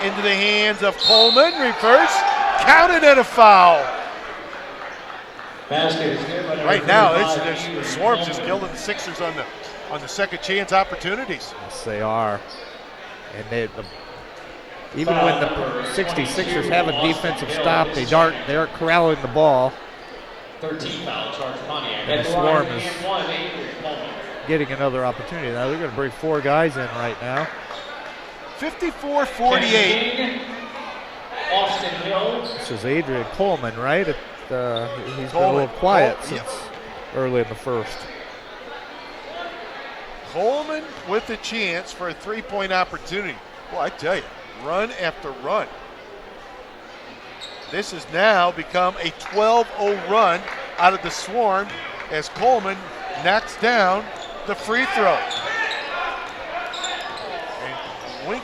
into the hands of Coleman, reverse, counted and a foul. Right now, the Swarm's just killing the Sixers on the second chance opportunities.
Yes, they are. And even when the 66ers have a defensive stop, they aren't corralling the ball.
13 foul charge Pontiac.
And the Swarm is getting another opportunity. Now they're going to bring 4 guys in right now.
54-48.
Austin Hill.
This is Adrian Coleman, right? He's been a little quiet since early in the first.
Coleman with a chance for a 3-point opportunity. Well, I tell you, run after run. This has now become a 12-0 run out of the Swarm as Coleman knocks down the free throw. And Wink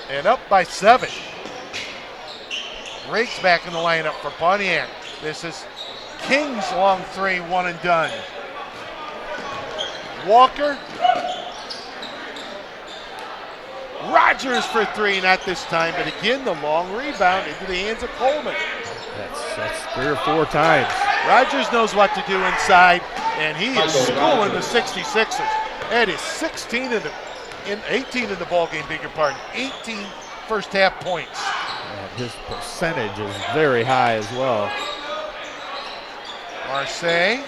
and up by 7. Riggs back in the lineup for Pontiac. This is King's long 3, one and done. Walker. Rogers for 3, not this time, but again the long rebound into the hands of Coleman.
That's 3 or 4 times.
Rogers knows what to do inside, and he is schooling the 66ers. That is 18 in the ball game, beg your pardon. 18 first half points.
And his percentage is very high as well.
Marseille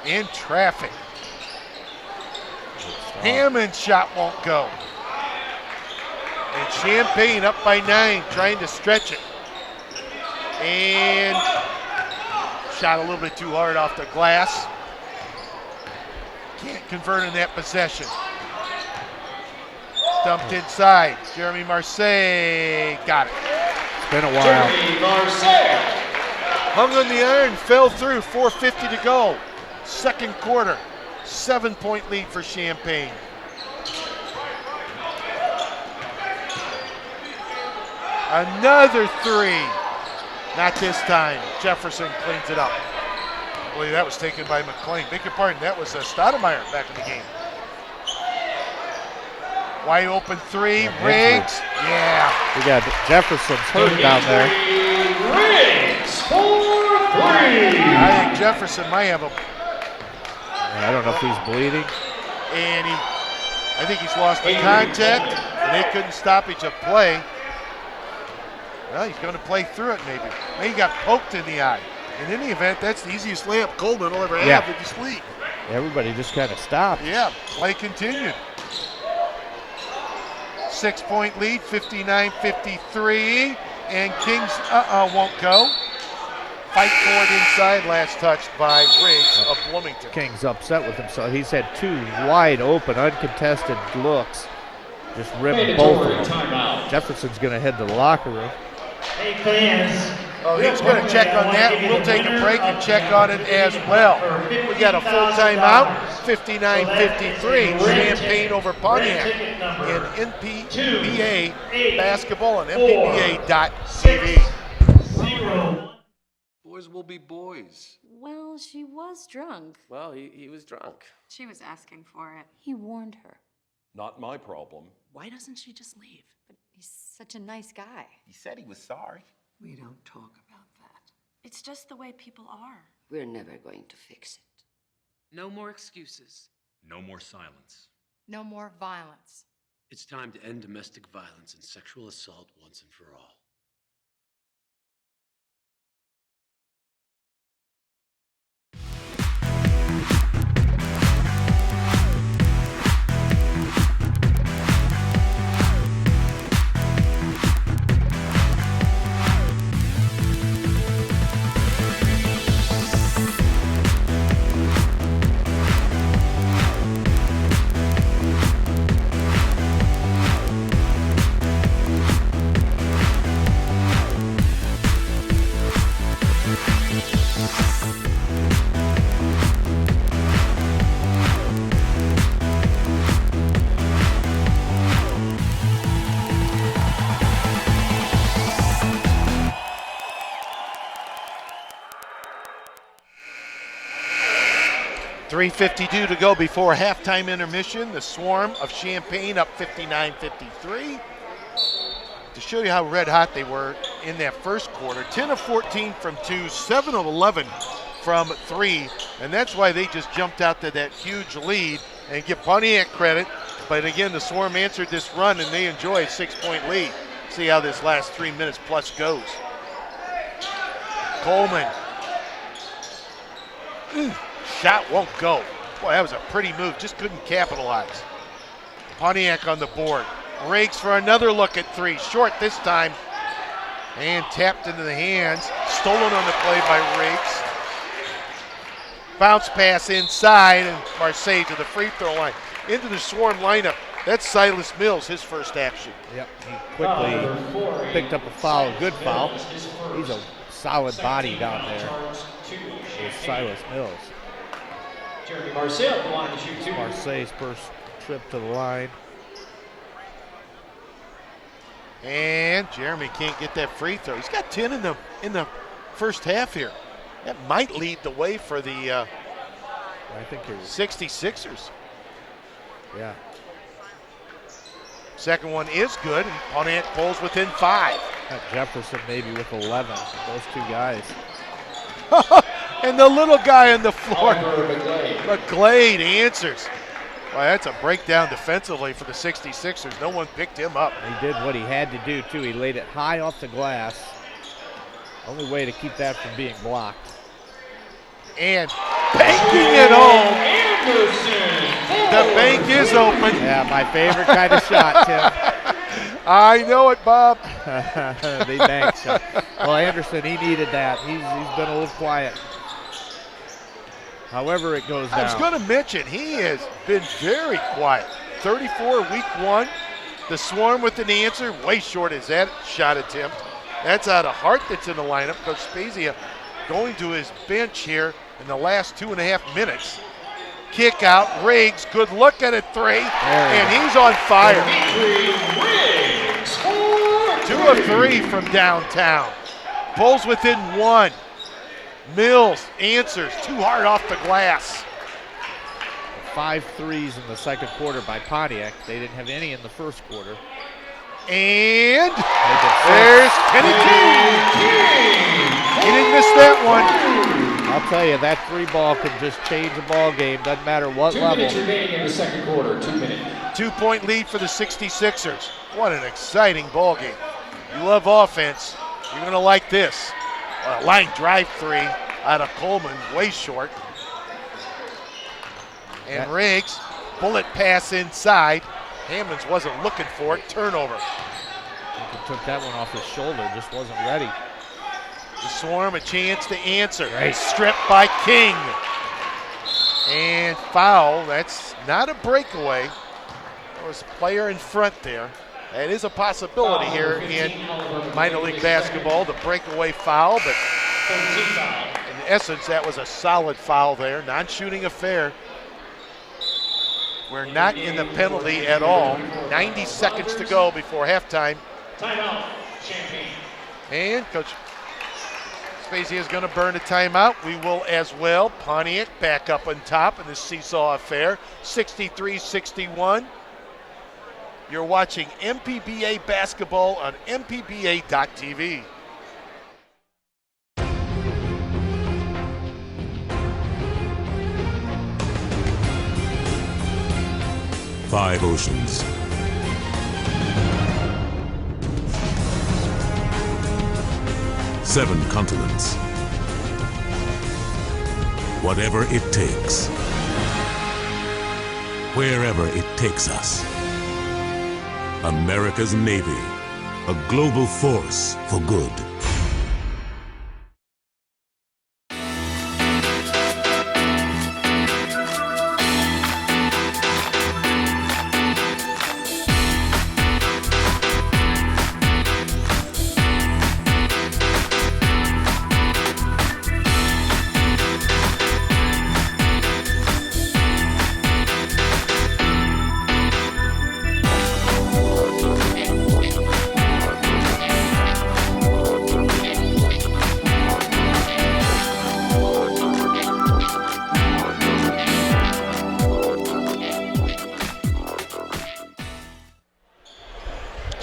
in traffic. Hammond's shot won't go. And Champagne up by 9, trying to stretch it. And shot a little bit too hard off the glass. Can't convert in that possession. Dumped inside. Jeremy Marseille got it.
It's been a while.
Jeremy Marseille.
Hung on the iron, fell through, 4:50 to go. Second quarter, 7-point lead for Champagne. Another 3. Not this time. Jefferson cleans it up. I believe that was taken by McGlade. Beg your pardon, that was Stoudemire back in the game. Wide open 3, Riggs. Yeah.
We got Jefferson's hurt down there.
Riggs for 3.
I think Jefferson might have a...
I don't know if he's bleeding.
And I think he's lost the contact, and they couldn't stoppage of play. Well, he's going to play through it maybe. Maybe he got poked in the eye. In any event, that's the easiest layup Coleman will ever have in this league.
Everybody just kind of stopped.
Yeah, play continued. 6-point lead, 59-53. And Kings won't go. Fight for it inside, last touched by Riggs of Bloomington.
King's upset with himself. He's had 2 wide open, uncontested looks. Just ripping both of them. Jefferson's going to head to the locker room.
Hey fans.
Oh, he's going to check on that. We'll take a break and check on it as well. We got a full timeout, 59-53, Champagne over Pontiac in NPBA basketball on mpba.tv.
Boys will be boys.
Well, she was drunk.
Well, he was drunk.
She was asking for it.
He warned her.
Not my problem.
Why doesn't she just leave? But he's such a nice guy.
He said he was sorry.
We don't talk about that.
It's just the way people are.
We're never going to fix it.
No more excuses.
No more silence.
No more violence.
It's time to end domestic violence and sexual assault once and for all.
.352 to go before halftime intermission. The Swarm of Champaign up 59-53. To show you how red hot they were in that first quarter, 10 of 14 from 2, 7 of 11 from 3, and that's why they just jumped out to that huge lead. And give Pontiac credit, but again, the Swarm answered this run and they enjoy a 6-point lead. See how this last 3 minutes plus goes. Coleman. Shot won't go. Boy, that was a pretty move, just couldn't capitalize. Pontiac on the board. Riggs for another look at 3, short this time. And tapped into the hands, stolen on the play by Riggs. Bounce pass inside, and Marseille to the free throw line. Into the Swarm lineup. That's Silas Mills, his first action.
Yep, he quickly picked up a foul, good foul. He's a solid body down there. It's Silas Mills.
Jeremy Marseille at the line to shoot 2.
Marseille's first trip to the line.
And Jeremy can't get that free throw. He's got 10 in the first half here. That might lead the way for the
I think
66ers.
Yeah.
Second one is good, and Pontiac pulls within 5.
Got Jefferson maybe with 11, those two guys.
And the little guy on the floor, McGlade answers. Well, that's a breakdown defensively for the 66ers. No one picked him up.
He did what he had to do, too. He laid it high off the glass. Only way to keep that from being blocked.
And banking it home. The bank is open.
Yeah, my favorite kind of shot, Tim.
I know it, Bob.
They bank shot. Well, Anderson, he needed that. He's been a little quiet. However it goes down.
I was going to mention, he has been very quiet. 34 week 1. The Swarm with an answer. Way short is that shot attempt. That's out of Hart that's in the lineup. Coach Spezia going to his bench here in the last 2.5 minutes. Kick out, Riggs, good look at a 3, and he's on fire. 2 of 3 from downtown. Pulls within 1. Mills answers, too hard off the glass.
5 threes in the second quarter by Pontiac. They didn't have any in the first quarter.
And there's Kenny King. He didn't miss that one.
I'll tell you, that 3 ball can just change a ball game. Doesn't matter what
2
level.
2 minutes remaining in the second quarter. 2 minutes.
2-point lead for the 66ers. What an exciting ball game. You love offense, you're going to like this. A line drive 3 out of Coleman, way short. And Riggs, bullet pass inside. Hammonds wasn't looking for it, turnover.
He took that one off his shoulder, just wasn't ready.
The Swarm a chance to answer. Right. Stripped by King. And foul, that's not a breakaway. There was a player in front there. That is a possibility here in minor league basketball, the breakaway foul, but in essence, that was a solid foul there. Non-shooting affair. We're not in the penalty at all. 90 seconds to go before halftime.
Timeout, Champaign.
And Coach Spezia is going to burn a timeout. We will as well. Pontiac back up on top in the seesaw affair, 63-61. You're watching MPBA basketball on MPBA.tv.
5 oceans. 7 continents. Whatever it takes. Wherever it takes us. America's Navy, a global force for good.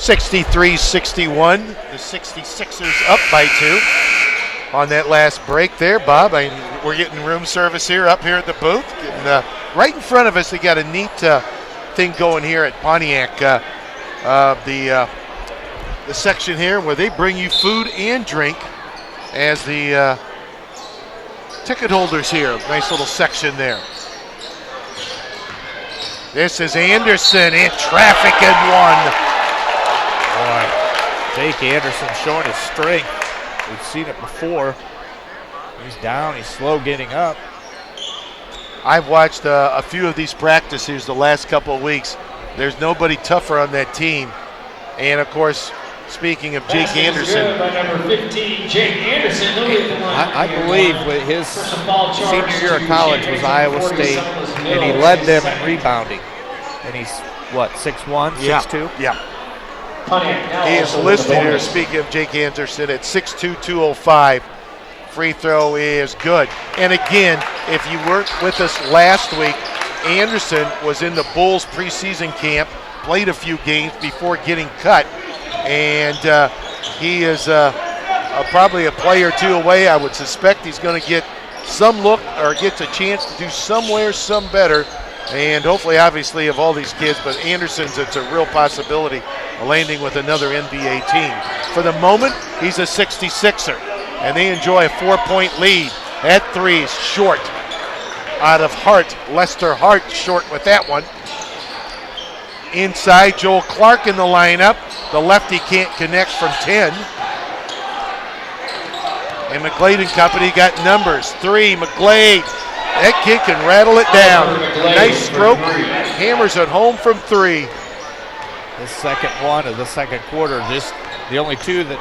'63-61. The 66ers up by 2 on that last break there, Bob. We're getting room service here up here at the booth. Getting, right in front of us, they got a neat thing going here at Pontiac. The section here where they bring you food and drink as the ticket holders here. Nice little section there. This is Anderson in traffic and 1.
Boy, Jake Anderson showing his strength. We've seen it before. He's down, he's slow getting up.
I've watched a few of these practices the last couple of weeks. There's nobody tougher on that team. And of course, speaking of Jake Anderson.
By number 15, Jake Anderson.
I believe with his senior year of college was Iowa State, and he led them in rebounding. And he's, what, 6'1", 6'2"?
Yeah. He is listed here, speaking of Jake Anderson, at 6'2", 205. Free throw is good. And again, if you weren't with us last week, Anderson was in the Bulls preseason camp, played a few games before getting cut. And he is probably a play or two away. I would suspect he's going to get some look or gets a chance to do somewhere, some better. And hopefully, obviously, of all these kids, but Anderson's, it's a real possibility of landing with another NBA team. For the moment, he's a 66er, and they enjoy a 4-point lead at 3s, short. Out of Hart, Lester Hart short with that one. Inside, Joel Clark in the lineup. The lefty can't connect from 10. And McGlade and company got numbers. 3, McGlade. That kid can rattle it down. Nice stroke. Hammers it home from 3.
The second one of the second quarter, just the only 2 that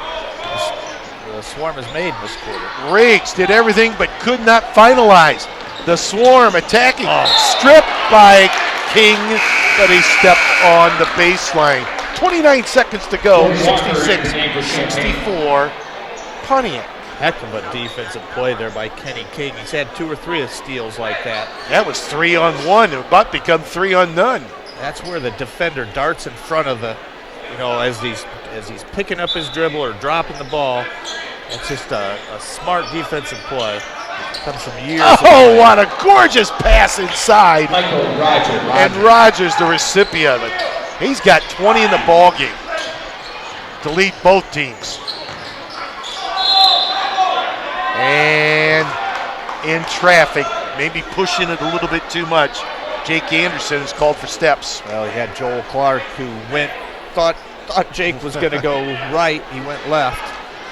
the Swarm has made this quarter.
Riggs did everything but could not finalize. The Swarm attacking. Stripped by King, but he stepped on the baseline. 29 seconds to go. 66-64. Pontiac.
Heck of a defensive play there by Kenny King. He's had 2 or 3 of steals like that.
That was 3-on-1. It about to become 3-on-none.
That's where the defender darts in front of the, as he's picking up his dribble or dropping the ball. It's just a smart defensive play. Comes from years.
Oh, what a gorgeous pass inside.
Michael Rogers.
And Rogers, the recipient of it. He's got 20 in the ball game to lead both teams. And in traffic, maybe pushing it a little bit too much. Jake Anderson is called for steps.
Well, he had Joel Clark who thought Jake was going to go right. He went left.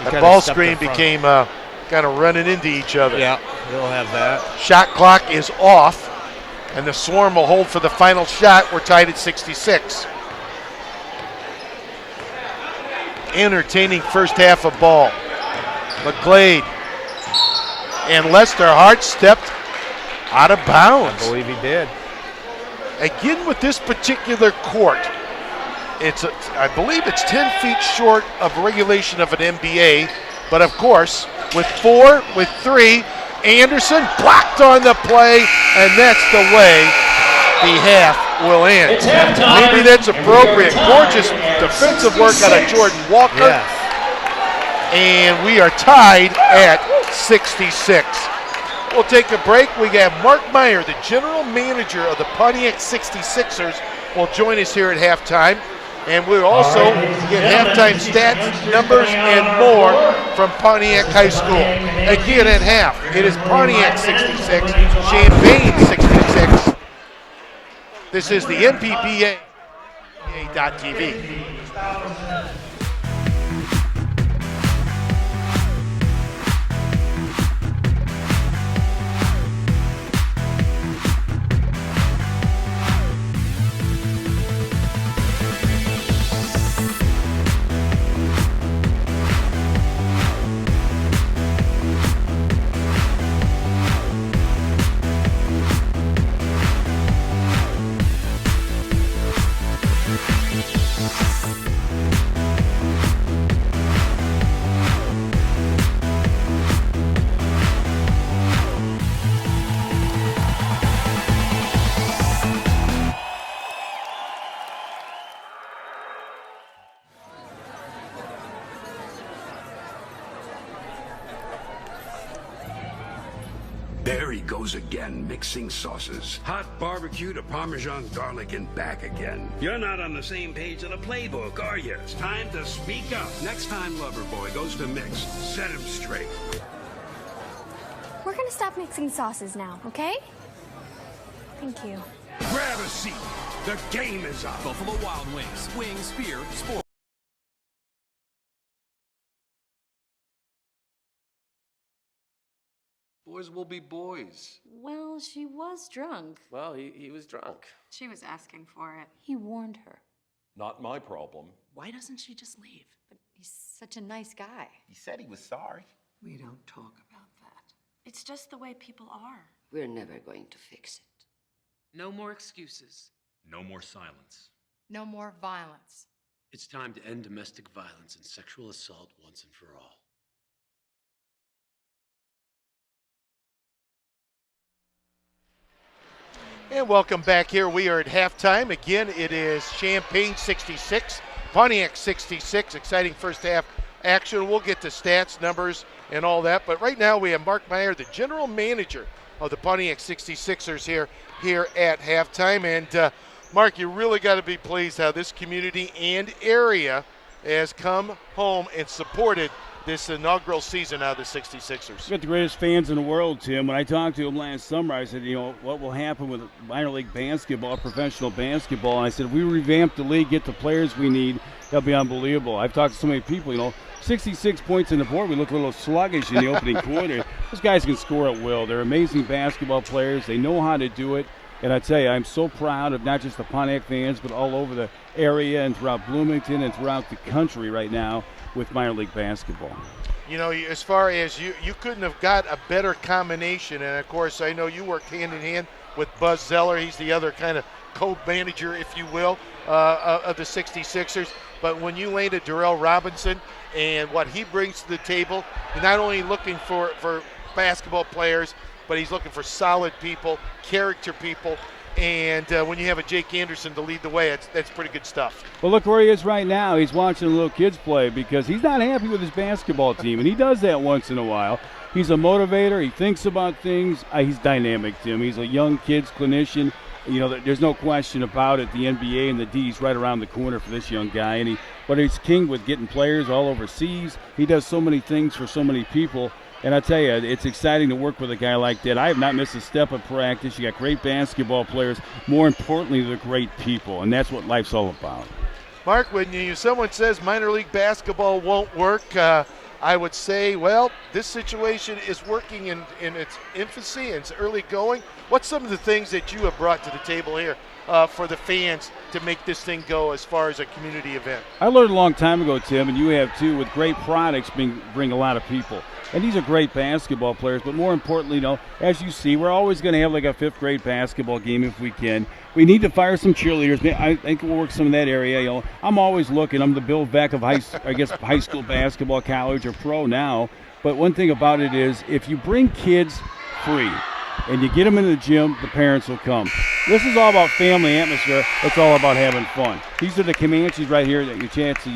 The ball screen became kind of running into each other.
Yeah, he'll have that.
Shot clock is off, and the Swarm will hold for the final shot. We're tied at 66. Entertaining first half of ball. McGlade and Lester Hart stepped out of bounds.
I believe he did.
Again, with this particular court, I believe it's 10 feet short of regulation of an NBA, but of course, with 4, with 3, Anderson blocked on the play, and that's the way the half will end.
It's halftime.
Maybe that's appropriate. Gorgeous defensive work out of Jordan Walker.
Yes.
And we are tied at 66. We'll take a break. We have Mark Meyer, the general manager of the Pontiac 66ers, will join us here at halftime. And we'll also get halftime stats, numbers, and more from Pontiac High School. Again at half, it is Pontiac 66, Champaign 66. This is the MPBA.TV.
There he goes again, mixing sauces. Hot barbecue to Parmesan garlic and back again. You're not on the same page of the playbook, are you? It's time to speak up. Next time Loverboy goes to mix, set him straight.
We're gonna stop mixing sauces now, okay? Thank you.
Grab a seat. The game is on.
Buffalo Wild Wings. Wings, beer, sport.
Boys will be boys.
Well, she was drunk.
Well, he was drunk.
She was asking for it.
He warned her.
Not my problem.
Why doesn't she just leave? But he's such a nice guy.
He said he was sorry.
We don't talk about that.
It's just the way people are.
We're never going to fix it.
No more excuses.
No more silence.
No more violence.
It's time to end domestic violence and sexual assault once and for all.
And welcome back here. We are at halftime. Again, it is Champaign 66, Pontiac 66. Exciting first half action. We'll get to stats, numbers, and all that. But right now we have Mark Meyer, the general manager of the Pontiac 66ers here at halftime. And Mark, you really got to be pleased how this community and area has come home and supported this inaugural season out of the 66ers.
We've got the greatest fans in the world, Tim. When I talked to him last summer, I said, what will happen with minor league basketball, professional basketball? And I said, if we revamp the league, get the players we need, that'll be unbelievable. I've talked to so many people, 66 points on the board. We look a little sluggish in the opening quarter. Those guys can score at will. They're amazing basketball players. They know how to do it. And I tell you, I'm so proud of not just the Pontiac fans, but all over the area and throughout Bloomington and throughout the country right now with minor league basketball.
As far as you couldn't have got a better combination. And, of course, I know you worked hand-in-hand with Buzz Zeller. He's the other kind of co-manager, if you will, of the 66ers. But when you landed Darrell Robinson and what he brings to the table, you're not only looking for basketball players, but he's looking for solid people, character people. And when you have a Jake Anderson to lead the way, that's pretty good stuff.
Well, look where he is right now. He's watching the little kids play because he's not happy with his basketball team, and he does that once in a while. He's a motivator. He thinks about things. He's dynamic, Tim. He's a young kids clinician. There's no question about it. The NBA and the D's right around the corner for this young guy. And he's king with getting players all overseas. He does so many things for so many people. And I tell you, it's exciting to work with a guy like that. I have not missed a step of practice. You got great basketball players. More importantly, they're great people, and that's what life's all about.
Mark, when someone says minor league basketball won't work, I would say, well, this situation is working in its infancy and its early going. What's some of the things that you have brought to the table here for the fans to make this thing go as far as a community event?
I learned a long time ago, Tim, and you have too, with great products bring a lot of people. And these are great basketball players, but more importantly, as you see, we're always going to have like a fifth-grade basketball game if we can. We need to fire some cheerleaders. I think we'll work some in that area. I'm always looking. I'm the Bill Beck of high school basketball, college, or pro now. But one thing about it is if you bring kids free, and you get them in the gym, the parents will come. This is all about family atmosphere. It's all about having fun. These are the Comanches right here that you chance to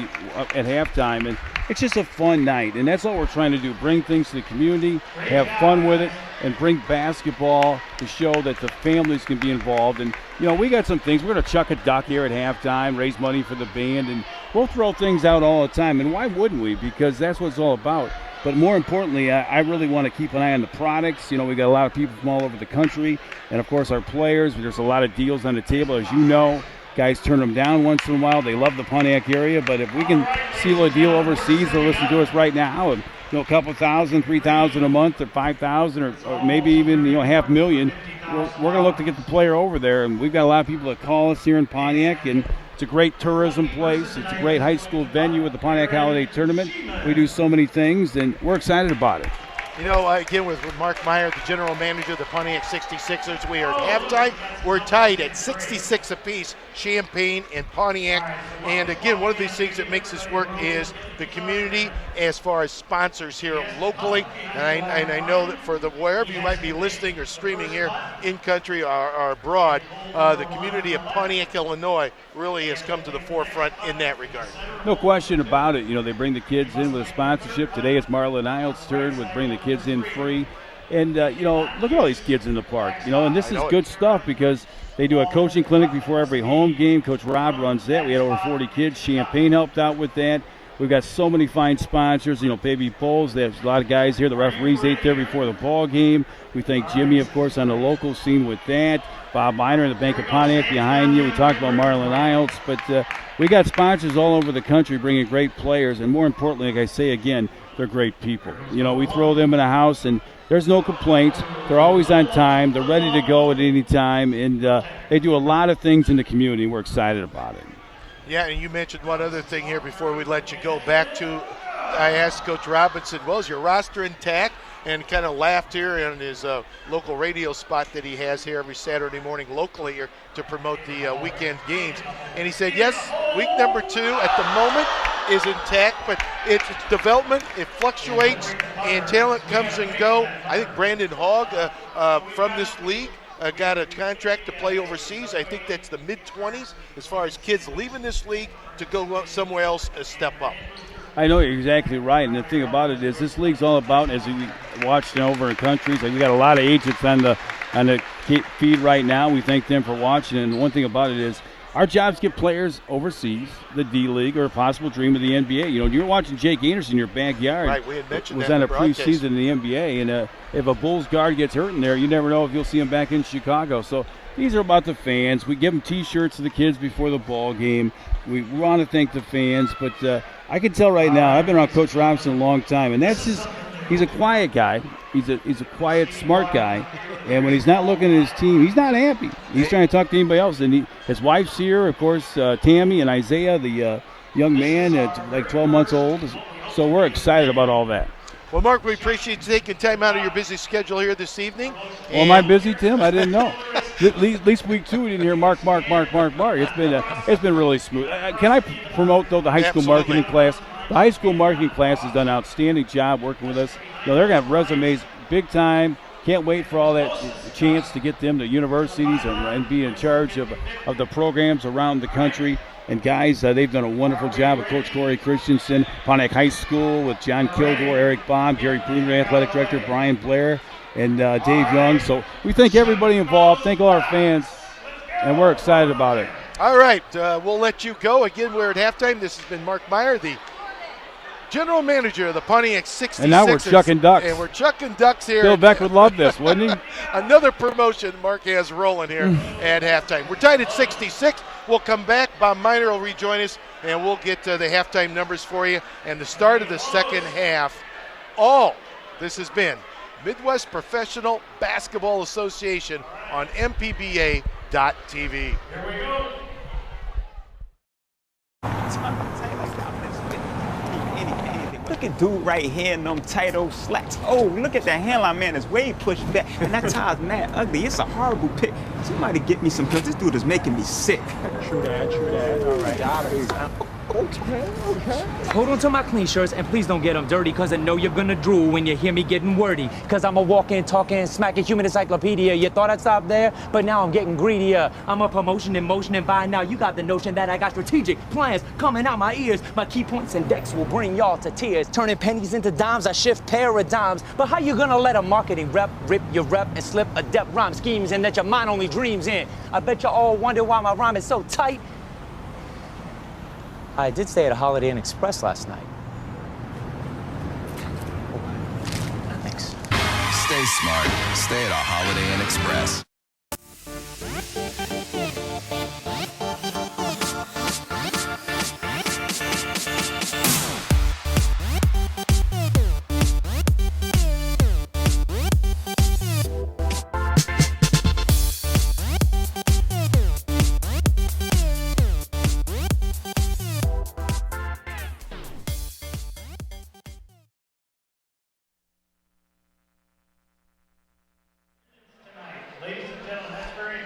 at halftime, and it's just a fun night, and that's what we're trying to do, bring things to the community, have fun with it, and bring basketball to show that the families can be involved. And, you know, we got some things. We're going to chuck a duck here at halftime, raise money for the band, and we'll throw things out all the time. And why wouldn't we? Because that's what it's all about. But more importantly, I really want to keep an eye on the products. You know, we got a lot of people from all over the country, and, of course, our players. There's a lot of deals on the table, as you know. Guys turn them down once in a while. They love the Pontiac area, but if we can seal a deal overseas, they'll listen to us right now. And, you know, a couple thousand, 3,000 a month, or 5,000, or maybe even, you know, $500,000. We're going to look to get the player over there, and we've got a lot of people that call us here in Pontiac, and it's a great tourism place. It's a great high school venue with the Pontiac Holiday Tournament. We do so many things, and we're excited about it.
You know, again, with Mark Meyer, the general manager of the Pontiac 66ers, we are at halftime. We're tied at 66 apiece, Champaign and Pontiac. And again, one of these things that makes this work is the community as far as sponsors here locally. And I know that for the wherever you might be listening or streaming here in country or abroad, the community of Pontiac, Illinois really has come to the forefront in that regard.
No question about it. You know, they bring the kids in with a sponsorship. Today it's Marlon Isles' turn with bring the kids in free. And, you know, look at all these kids in the park. You know, and this is good stuff because they do a coaching clinic before every home game. Coach Rob runs that. We had over 40 kids. Champaign helped out with that. We've got so many fine sponsors, you know, Baby Poles. There's a lot of guys here. The referees ate there before the ball game. We thank Jimmy, of course, on the local scene with that. Bob Miner and the Bank of Pontiac behind you. We talked about Marlon Isles. But we got sponsors all over the country bringing great players. And more importantly, like I say again, they're great people. You know, we throw them in a house and there's no complaints. They're always on time. They're ready to go at any time. And they do a lot of things in the community. We're excited about it.
Yeah, and you mentioned one other thing here before we let you go. Back to, I asked Coach Robinson, well, is your roster intact? And kind of laughed here in his local radio spot that he has here every Saturday morning locally here to promote the weekend games. And he said, yes, week number 2 at the moment is intact, but it's development, it fluctuates, and talent comes and go. I think Brandon Hogg from this league got a contract to play overseas. I think that's the mid-20s as far as kids leaving this league to go somewhere else a step up.
I know you're exactly right, and the thing about it is this league's all about, as we watched over in countries, like we got a lot of agents on the feed right now. We thank them for watching, and one thing about it is our jobs get players overseas, the D-League, or a possible dream of the NBA. You know, you're watching Jake Anderson in your backyard.
Right, we had mentioned
was
that
on
in
a
the broadcast.
preseason in the NBA, and if a Bulls guard gets hurt in there, you never know if you'll see him back in Chicago. So these are about the fans. We give them T-shirts to the kids before the ball game. We want to thank the fans, but I can tell right now, I've been around Coach Robinson a long time, and that's just, he's a quiet guy. He's a quiet, smart guy, and when he's not looking at his team, he's not happy. He's trying to talk to anybody else, and his wife's here, of course, Tammy and Isaiah, the young man, like 12 months old. So we're excited about all that.
Well, Mark, we appreciate you taking time out of your busy schedule here this evening.
Well, am I busy, Tim? I didn't know. At least week 2 we didn't hear Mark. It's been really smooth. Can I promote, though, the high school marketing class? The high school marketing class has done an outstanding job working with us. You know, they're going to have resumes big time. Can't wait for all that chance to get them to universities and be in charge of the programs around the country. And guys, they've done a wonderful job with Coach Corey Christensen, Pontiac High School with John Kilgore, Eric Baum, Gary Bruner, Athletic Director, Brian Blair, and Dave Young. So we thank everybody involved, thank all our fans, and we're excited about it.
All right, we'll let you go. Again, we're at halftime. This has been Mark Meyer, the general manager of the Pontiac 66ers.
And now we're chucking ducks.
And we're chucking ducks here.
Bill Beck would love this, wouldn't he?
Another promotion Mark has rolling here at halftime. We're tied at 66. We'll come back. Bob Miner will rejoin us, and we'll get the halftime numbers for you and the start of the second half. This has been Midwest Professional Basketball Association on MPBA.TV.
Here we go. Look at dude right here in them tight old slacks. Oh, look at that hairline, man. It's way pushed back. And that tie's mad ugly. It's a horrible pick. Somebody get me some, because this dude is making me sick.
True that. All right. Got it.
Okay. Hold on to my clean shirts and please don't get them dirty, cause I know you're gonna drool when you hear me getting wordy. Cause I'm a walking, talking, smacking human encyclopedia. You thought I'd stop there, but now I'm getting greedier. I'm a promotion in motion, and by now you got the notion that I got strategic plans coming out my ears. My key points and decks will bring y'all to tears. Turning pennies into dimes, I shift paradigms. But how you gonna let a marketing rep rip your rep and slip adept rhyme schemes in that your mind only dreams in? I bet you all wonder why my rhyme is so tight. I did stay at a Holiday Inn Express last night. Thanks.
Stay smart. Stay at a Holiday Inn Express.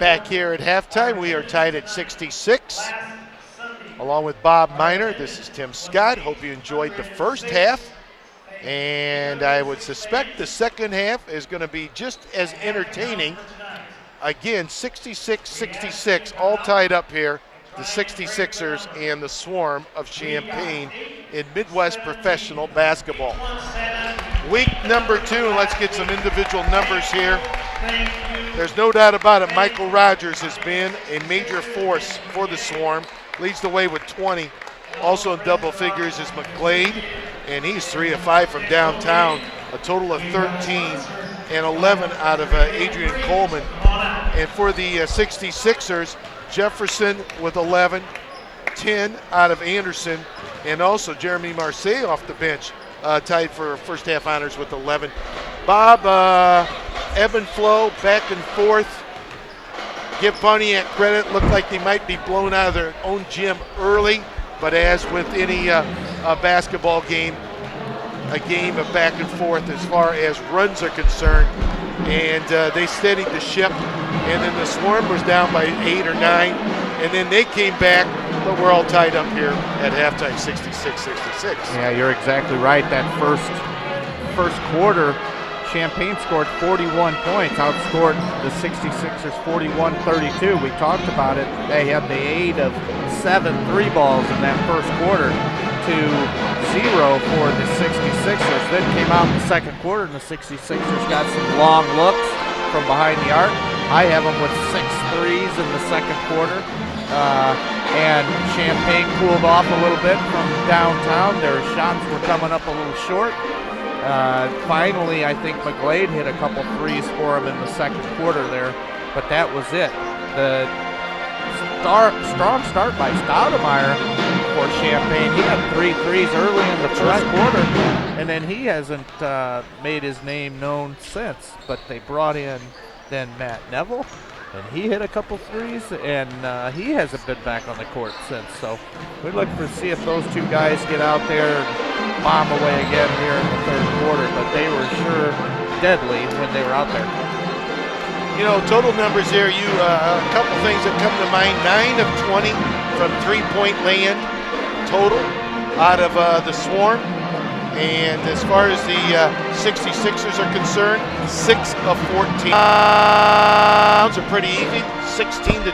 Back here at halftime, we are tied at 66. Along with Bob Miner, this is Tim Scott. Hope you enjoyed the first half. And I would suspect the second half is going to be just as entertaining. Again, 66-66, all tied up here. The 66ers and the Swarm of Champaign in Midwest professional basketball. Week number 2, and let's get some individual numbers here. There's no doubt about it, Michael Rogers has been a major force for the Swarm. Leads the way with 20. Also in double figures is McGlade, and he's 3 of 5 from downtown. A total of 13 and 11 out of Adrian Coleman. And for the 66ers, Jefferson with 11, 10 out of Anderson, and also Jeremy Marseille off the bench, tied for first half honors with 11. Bob, ebb and flow, back and forth. Give Pontiac credit. Looked like they might be blown out of their own gym early, but as with any basketball game, a game of back and forth as far as runs are concerned. And they steadied the ship, and then the Swarm was down by 8 or 9, and then they came back, but we're all tied up here at halftime, 66-66.
Yeah, you're exactly right. That first quarter, Champaign scored 41 points, outscored the 66ers 41-32. We talked about it. They had the aid of 7 3-balls in that first quarter to 0 for the 66ers. Then came out in the second quarter, and the 66ers got some long looks from behind the arc. I have them with 6 threes in the second quarter. And Champaign cooled off a little bit from downtown. Their shots were coming up a little short. Finally, I think McGlade hit a couple threes for him in the second quarter there, but that was it. The strong start by Stoudemire for Champaign. He had 3 threes early in the first quarter, and then he hasn't made his name known since. But they brought in then Matt Neville, and he hit a couple threes, and he hasn't been back on the court since. So we look to see if those two guys get out there and bomb away again here in the third quarter. But they were sure deadly when they were out there.
You know, total numbers here, a couple things that come to mind. 9 of 20 from three-point land total out of the Swarm. And as far as the 66ers are concerned, 6 of 14. Rounds are pretty even, 16-12.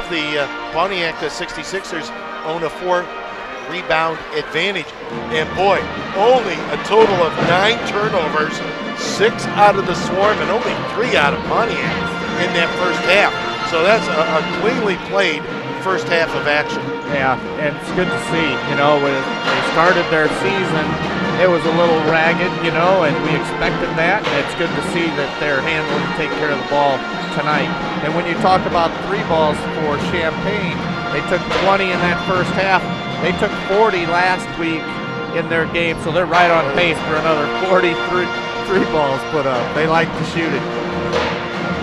The Pontiac 66ers own a 4-rebound advantage. And boy, only a total of 9 turnovers, 6 out of the Swarm and only 3 out of Pontiac in that first half. So that's a cleanly played first half of action.
Yeah, and it's good to see. You know, when they started their season, it was a little ragged, you know, and we expected that. It's good to see that they're handling and taking care of the ball tonight. And when you talk about 3-balls for Champaign, they took 20 in that first half. They took 40 last week in their game, so they're right on pace for another 43 balls put up. They like to shoot it.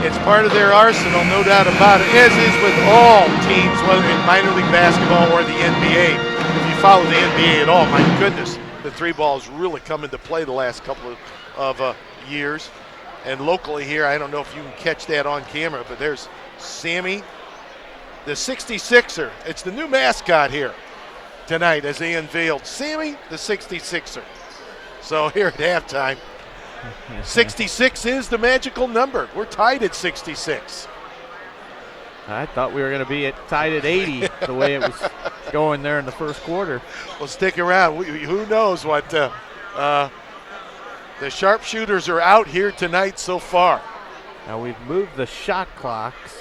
It's part of their arsenal, no doubt about it, as is with all teams, whether in minor league basketball or the NBA. If you follow the NBA at all, my goodness, the 3-ball's really come into play the last couple of years. And locally here, I don't know if you can catch that on camera, but there's Sammy, the 66er. It's the new mascot here. tonight as they unveiled Sammy the 66er. So here at halftime, 66 is the magical number. We're tied at 66.
I thought we were going to be tied at 80 the way it was going there in the first quarter.
Well, stick around. Who knows what the sharpshooters are out here tonight so far.
Now we've moved the shot clocks.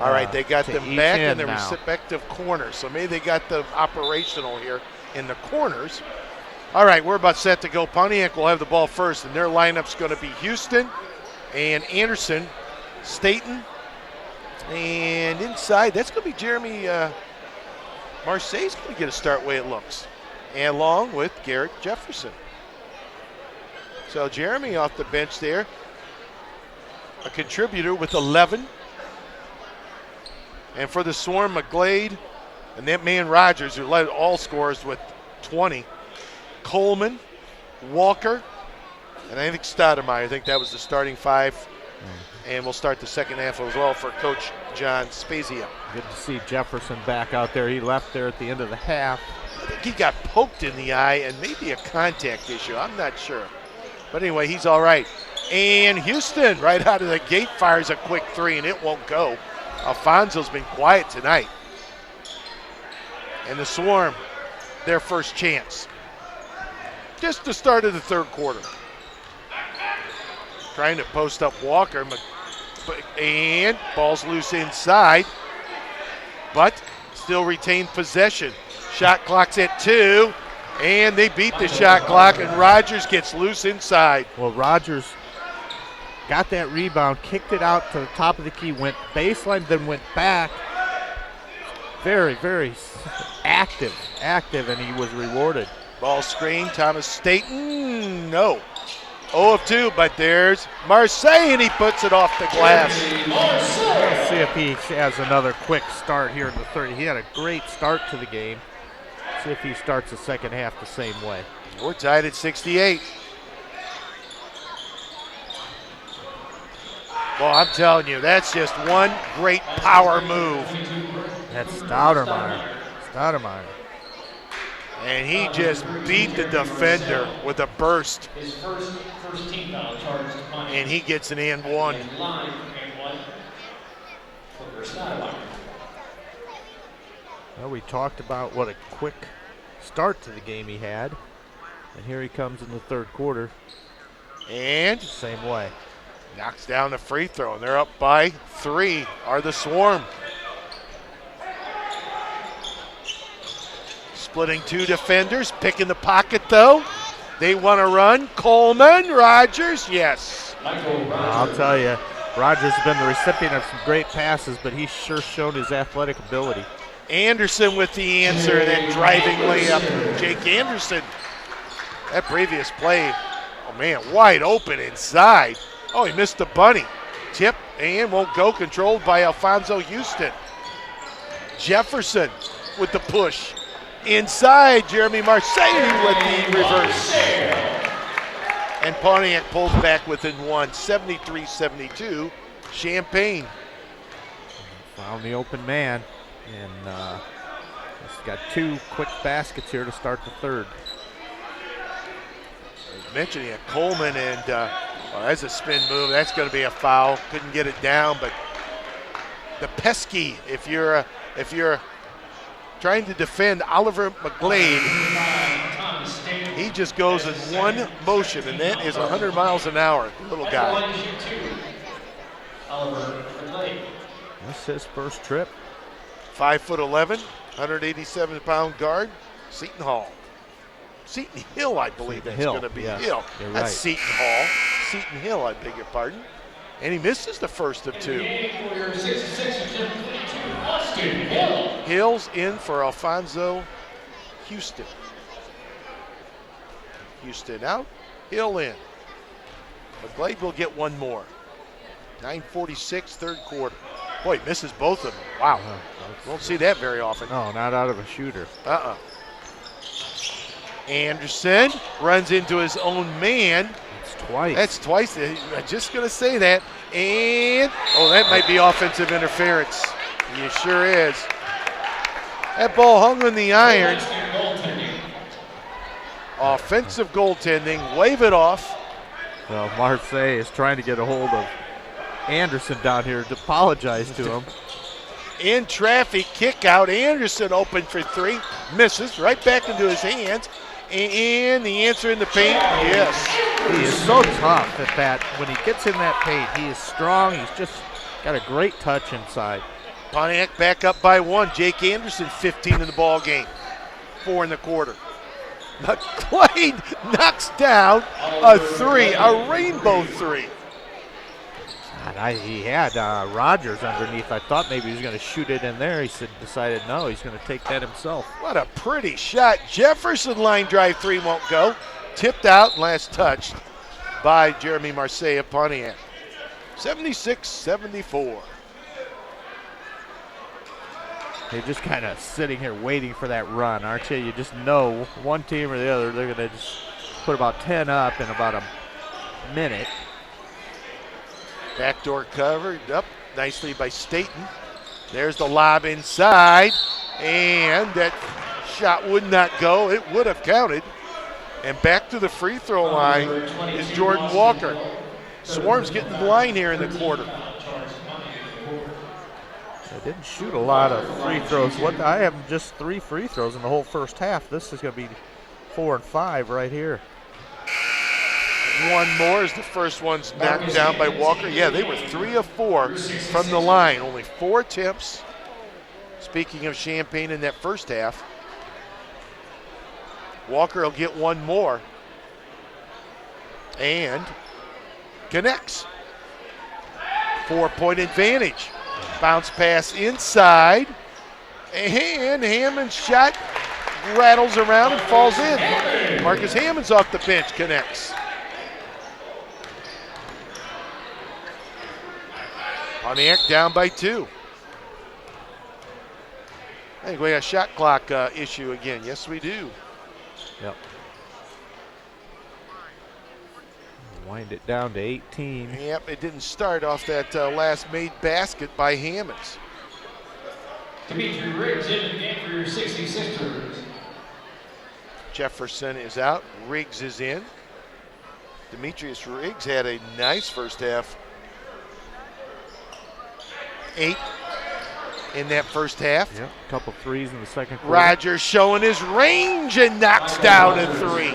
All right, they got them back in their
now.
respective corners. So maybe they got the operational here in the corners. All right, we're about set to go. Pontiac will have the ball first, and their lineup's going to be Houston and Anderson, Staten, and inside, that's going to be Jeremy Marseille's going to get a start way it looks, and along with Garrett Jefferson. So Jeremy off the bench there, a contributor with 11. And for the Swarm, McGlade and that man Rogers, who led all scorers with 20. Coleman, Walker, and I think Stoudemire. I think that was the starting five. And we'll start the second half as well for Coach John Spezia.
Good to see Jefferson back out there. He left there at the end of the half.
I think he got poked in the eye and maybe a contact issue. I'm not sure. But anyway, he's all right. And Houston, right out of the gate, fires a quick three, and it won't go. Alfonso's been quiet tonight. And the Swarm, their first chance. Just the start of the third quarter. Trying to post up Walker, and ball's loose inside, but still retain possession. Shot clock's at 2, and they beat the shot clock, and Rogers gets loose inside.
Well, Rogers got that rebound, kicked it out to the top of the key, went baseline, then went back. Very, very active, and he was rewarded.
Ball screen, Thomas Staten, no. 0 of 2, but there's Marseille, and he puts it off the glass.
Let's see if he has another quick start here in the third. He had a great start to the game. See if he starts the second half the same way.
We're tied at 68. Well, I'm telling you, that's just one great power move.
That's Stoudemire.
And he just beat the defender with a burst.
His first team foul charged to Pontiac.
And he gets an and one.
And line and one for Stoudemire.
Well, we talked about what a quick start to the game he had. And here he comes in the third quarter.
And
same way.
Knocks down the free throw, and they're up by 3, are the Swarm. Splitting 2 defenders, picking the pocket though. They want to run. Coleman, Rogers, yes.
I'll tell you, Rogers has been the recipient of some great passes, but he's sure shown his athletic ability.
Anderson with the answer, and then driving layup. Jake Anderson. That previous play, oh man, wide open inside. Oh, he missed the bunny. Tip and won't go, controlled by Alfonso Houston. Jefferson with the push. Inside, Jeremy Marseille with the reverse. And Pontiac pulls back within 1, 73-72. Champaign.
Found the open man, and he's got 2 quick baskets here to start the third.
As mentioned, he had Coleman, and well, that's a spin move. That's going to be a foul. Couldn't get it down, but the pesky, if you're trying to defend Oliver McGlade, he just goes in one motion, and that is 100 miles an hour, little guy.
That's his first trip.
5'11", 187-pound guard, Seton Hall. Seton Hill, I believe that's going to be Hill.
You're
that's
right.
Seton Hall. Seton Hill, I beg your pardon. And he misses the first of 2. Hill's in for Alfonso Houston. Houston out, Hill in. McGlade will get one more. 9:46, third quarter. Boy, he misses both of them. Wow. Won't see that very often.
No, not out of a shooter.
Anderson runs into his own man.
Twice.
That's twice. I'm just going to say that. And, oh, that might be offensive interference. It sure is. That ball hung on the iron. Offensive goaltending. Wave it off.
Well, Marseille is trying to get a hold of Anderson down here to apologize to him.
In traffic, kick out. Anderson open for three. Misses right back into his hands. And the answer in the paint, yes.
He is so tough at that. When he gets in that paint, he is strong. He's just got a great touch inside.
Pontiac back up by one. Jake Anderson, 15 in the ball game. 4 in the quarter. McGlade knocks down a three, a rainbow three.
God, he had Rogers underneath. I thought maybe he was going to shoot it in there. He decided no, he's going to take that himself.
What a pretty shot. Jefferson line drive three won't go. Tipped out, last touched by Jeremy Marseille of Pontiac. 76-74.
They're just kind of sitting here waiting for that run, aren't you? You just know one team or the other, they're going to just put about 10 up in about a minute.
Backdoor covered up nicely by Staten. There's the lob inside, and that shot would not go. It would have counted. And back to the free throw line is Jordan Walker. Swarm's getting the line here in the quarter.
They didn't shoot a lot of free throws. I have just 3 free throws in the whole first half. This is going to be 4 and 5 right here.
One more as the first one's knocked down by Walker. Yeah, they were 3 of 4 from the line. Only 4 attempts. Speaking of Champaign in that first half. Walker will get one more. And connects. 4-point advantage. Bounce pass inside. And Hammond's shot rattles around and falls in. Marcus Hammond's off the bench, connects. Pontiac down by 2. I think we got a shot clock issue again. Yes, we do.
Yep. Wind it down to 18.
Yep, it didn't start off that last made basket by Hammonds.
Dimitri Riggs in the game for your 66ers.
Jefferson is out. Riggs is in. Demetrius Riggs had a nice first half. 8 in that first half.
Yep, a couple threes in the second quarter.
Rogers showing his range and knocks down a 3.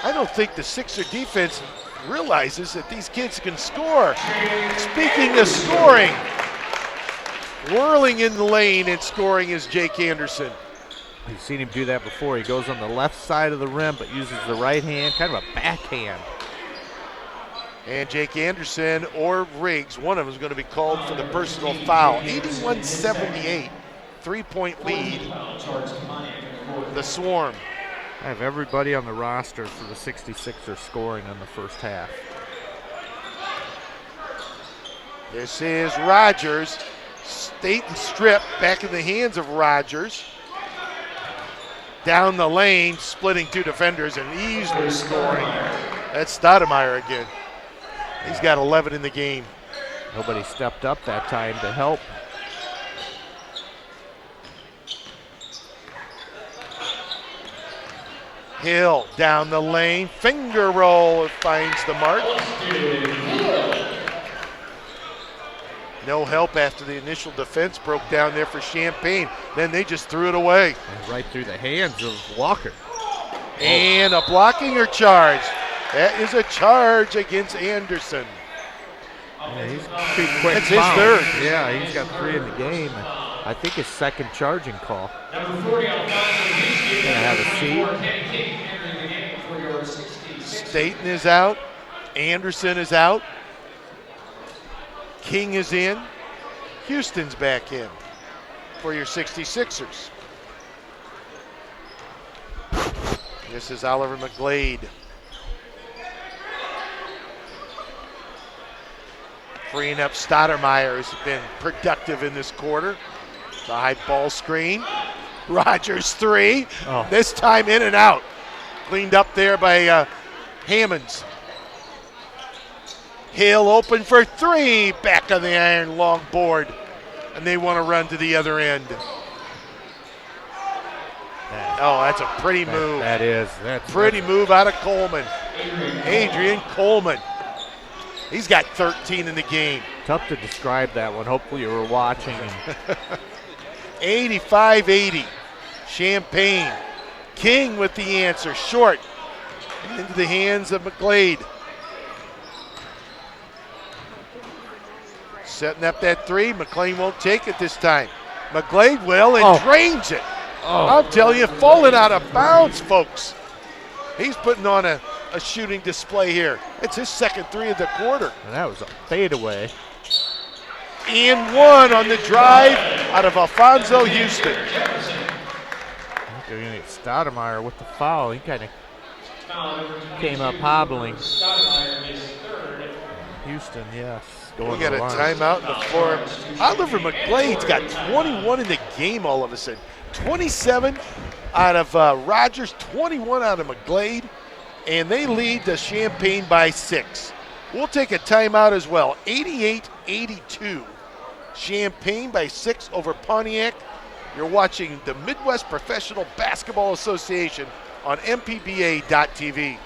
I don't think the Sixer defense realizes that these kids can score. Speaking of scoring, whirling in the lane and scoring is Jake Anderson.
You've seen him do that before. He goes on the left side of the rim but uses the right hand, kind of a backhand.
And Jake Anderson or Riggs, one of them is going to be called for the personal foul. 81-78, 3-point lead. The Swarm.
I have everybody on the roster for the 66ers scoring in the first half.
This is Rogers. Staten strip back in the hands of Rogers. Down the lane, splitting 2 defenders and easily scoring. That's Stoudemire again. He's got 11 in the game.
Nobody stepped up that time to help.
Hill down the lane, finger roll, finds the mark. No help after the initial defense broke down there for Champaign. Then they just threw it away.
And right through the hands of Walker.
And a blocking or charge. That is a charge against Anderson.
Yeah, he's pretty quick.
That's his third.
Yeah, he's got 3 in the game. I think his second charging call.
Number 40 on
Gonna have a seat.
Staten is out. Anderson is out. King is in. Houston's back in for your 66ers. This is Oliver McGlade. Freeing up Stoudemire, who's been productive in this quarter. The high ball screen. Rogers 3.
Oh.
This time in and out. Cleaned up there by Hammonds. Hill open for 3. Back on the iron, long board. and they want to run to the other end. Oh, that's a pretty move.
That's
pretty move out of Coleman. Adrian Coleman. He's got 13 in the game.
Tough to describe that one. Hopefully you were watching.
85-80. Champaign. King with the answer. Short. Into the hands of McGlade. Setting up that three. McLean won't take it this time. McGlade will and drains it. I'm telling you, falling out of bounds, folks. He's putting on a shooting display here. It's his second three of the quarter.
And that was a fadeaway.
And one on the drive out of Alfonso Houston.
They're going to get Stoudemire with the foul. He kind of came up hobbling. Houston, yes.
We got a timeout in the floor. Oliver McGlade's got 21 in the game all of a sudden. 27 out of Rogers, 21 out of McGlade, and they lead the Champaign by 6. We'll take a timeout as well. 88-82. Champaign by 6 over Pontiac. You're watching the Midwest Professional Basketball Association on mpba.tv.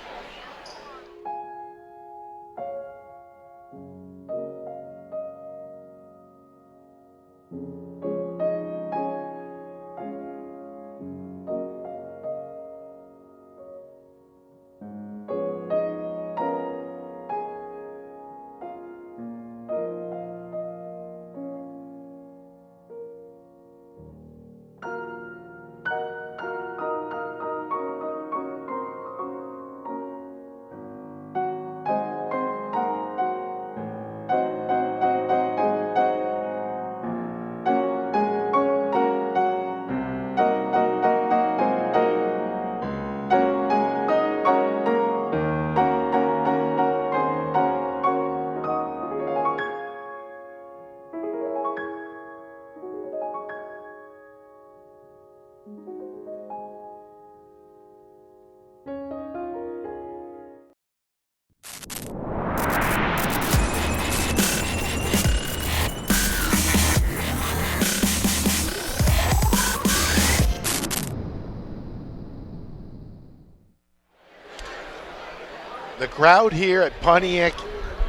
The crowd here at Pontiac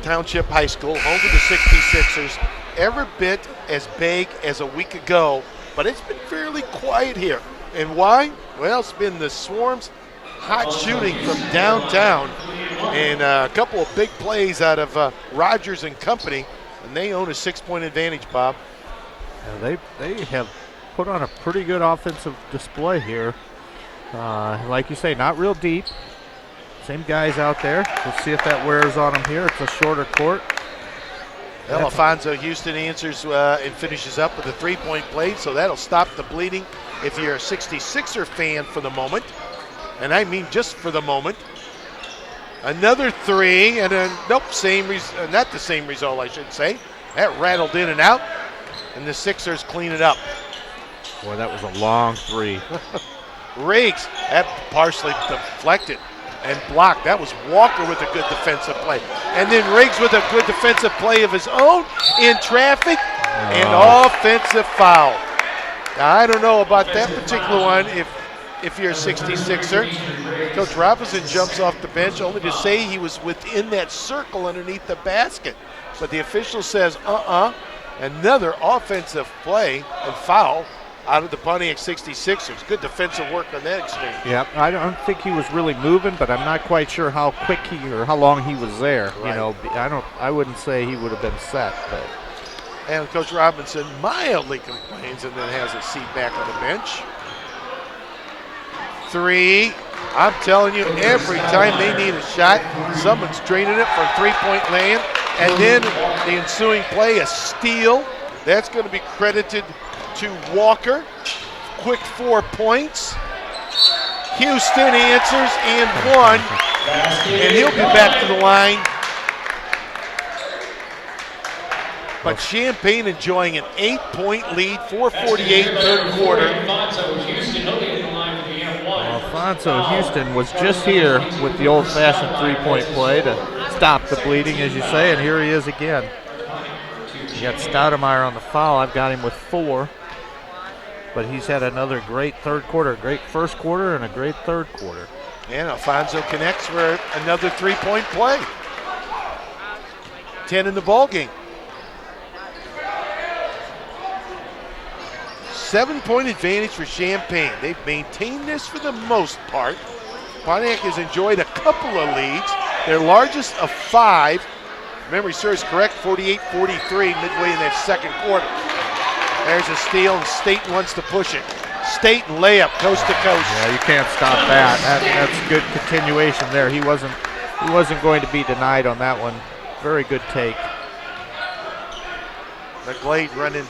Township High School, home to the 66ers, every bit as big as a week ago, but it's been fairly quiet here. And why? Well, it's been the Swarms' hot shooting from downtown and a couple of big plays out of Rogers and company, and they own a 6-point advantage, Bob.
Yeah, they have put on a pretty good offensive display here. Like you say, not real deep. Same guys out there. We'll see if that wears on them here. It's a shorter court.
Well, Alfonso Houston answers and finishes up with a 3-point play, so that'll stop the bleeding if you're a 66er fan for the moment. And I mean just for the moment. Another three, and then, nope, not the same result, I should say. That rattled in and out, and the Sixers clean it up.
Boy, that was a long three.
Riggs, that partially deflected and blocked. That was Walker with a good defensive play. And then Riggs with a good defensive play of his own in traffic and offensive foul. Now, I don't know about that particular one if you're a 66er. Coach Robinson jumps off the bench only to say he was within that circle underneath the basket. But the official says, another offensive play and foul out of the Pontiac 66ers. Good defensive work on that exchange.
Yeah, I don't think he was really moving, but I'm not quite sure how quick or how long he was there.
Right.
You know, I wouldn't say he would have been set, but.
And Coach Robinson mildly complains and then has a seat back on the bench. Three. I'm telling you, every time they need a shot, someone's draining it from three-point land. And then the ensuing play, a steal. That's going to be credited to Walker. Quick 4 points. Houston answers and one. And he'll be back to the line. But Champaign enjoying an 8-point lead, 4:48 third quarter.
Alfonso Houston was just here with the old-fashioned three-point play to stop the bleeding, as you say, and here he is again. You got Stoudemire on the foul. I've got him with 4. But he's had another great third quarter, a great first quarter, and a great third quarter.
And Alfonso connects for another 3-point play. 10 in the ball game. 7-point advantage for Champaign. They've maintained this for the most part. Pontiac has enjoyed a couple of leads, their largest of 5. If memory serves correct, 48-43 midway in that second quarter. There's a steal, and Staten wants to push it. Staten layup, coast to coast.
Yeah, you can't stop that. That's good continuation there. He wasn't going to be denied on that one. Very good take.
McGlade running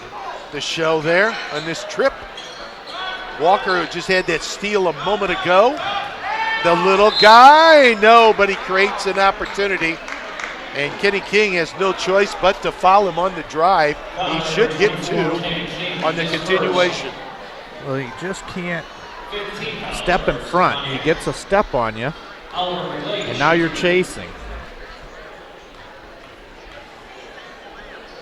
the show there on this trip. Walker, who just had that steal a moment ago. The little guy, no, but he creates an opportunity. And Kenny King has no choice but to foul him on the drive. He should get 2 on the continuation.
Well, you just can't step in front. He gets a step on you, and now you're chasing.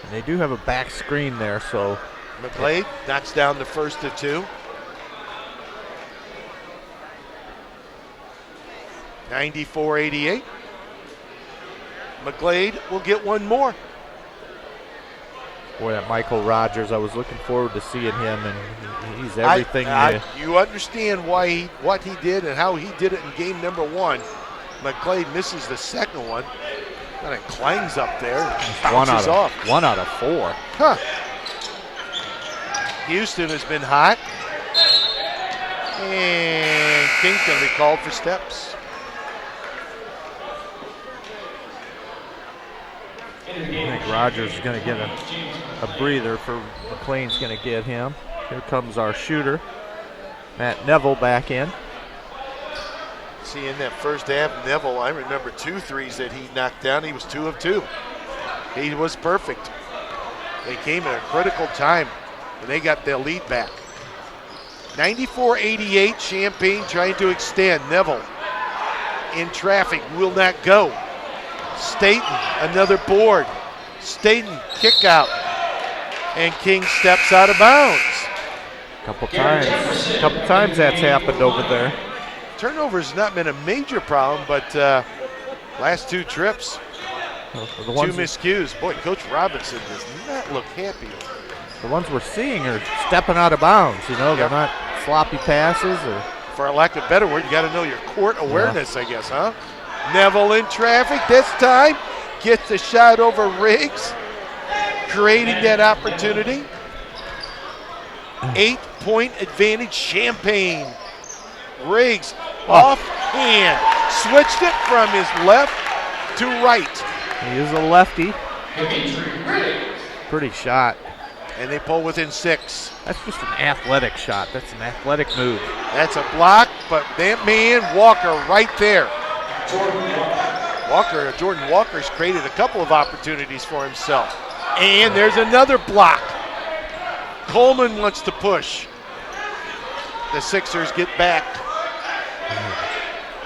And they do have a back screen there, so.
McGlade knocks down the first of 2. 94-88. McGlade will get one more.
Boy, that Michael Rogers, I was looking forward to seeing him, and he's everything.
You understand what he did and how he did it in game number 1. McGlade misses the second one. Kind of clangs up there. Bounces off.
1 out of 4.
Huh. Houston has been hot. And King's going to be called for steps.
I think Rogers is going to get a breather for McLean's going to get him. Here comes our shooter, Matt Neville, back in.
See, in that first half, Neville, I remember 2 threes that he knocked down. He was 2 of 2. He was perfect. They came at a critical time, and they got their lead back. 94-88, Champaign trying to extend. Neville in traffic, will not go. Staten, another board. Staten, kick out. And King steps out of bounds.
Couple times that's happened over there.
Turnovers has not been a major problem, but last 2 trips, 2 miscues. Boy, Coach Robinson does not look happy.
The ones we're seeing are stepping out of bounds. You know, they're not sloppy passes. Or,
for a lack of a better word, you got to know your court awareness, I guess, huh? Neville in traffic this time. Gets the shot over Riggs, creating that opportunity. 8-point advantage, Champaign. Riggs off hand, switched it from his left to right.
He is a lefty. Pretty shot.
And they pull within 6.
That's just an athletic shot. That's an athletic move.
That's a block, but that man, Walker, right there. Jordan Walker's created a couple of opportunities for himself. And there's another block. Coleman wants to push. The Sixers get back.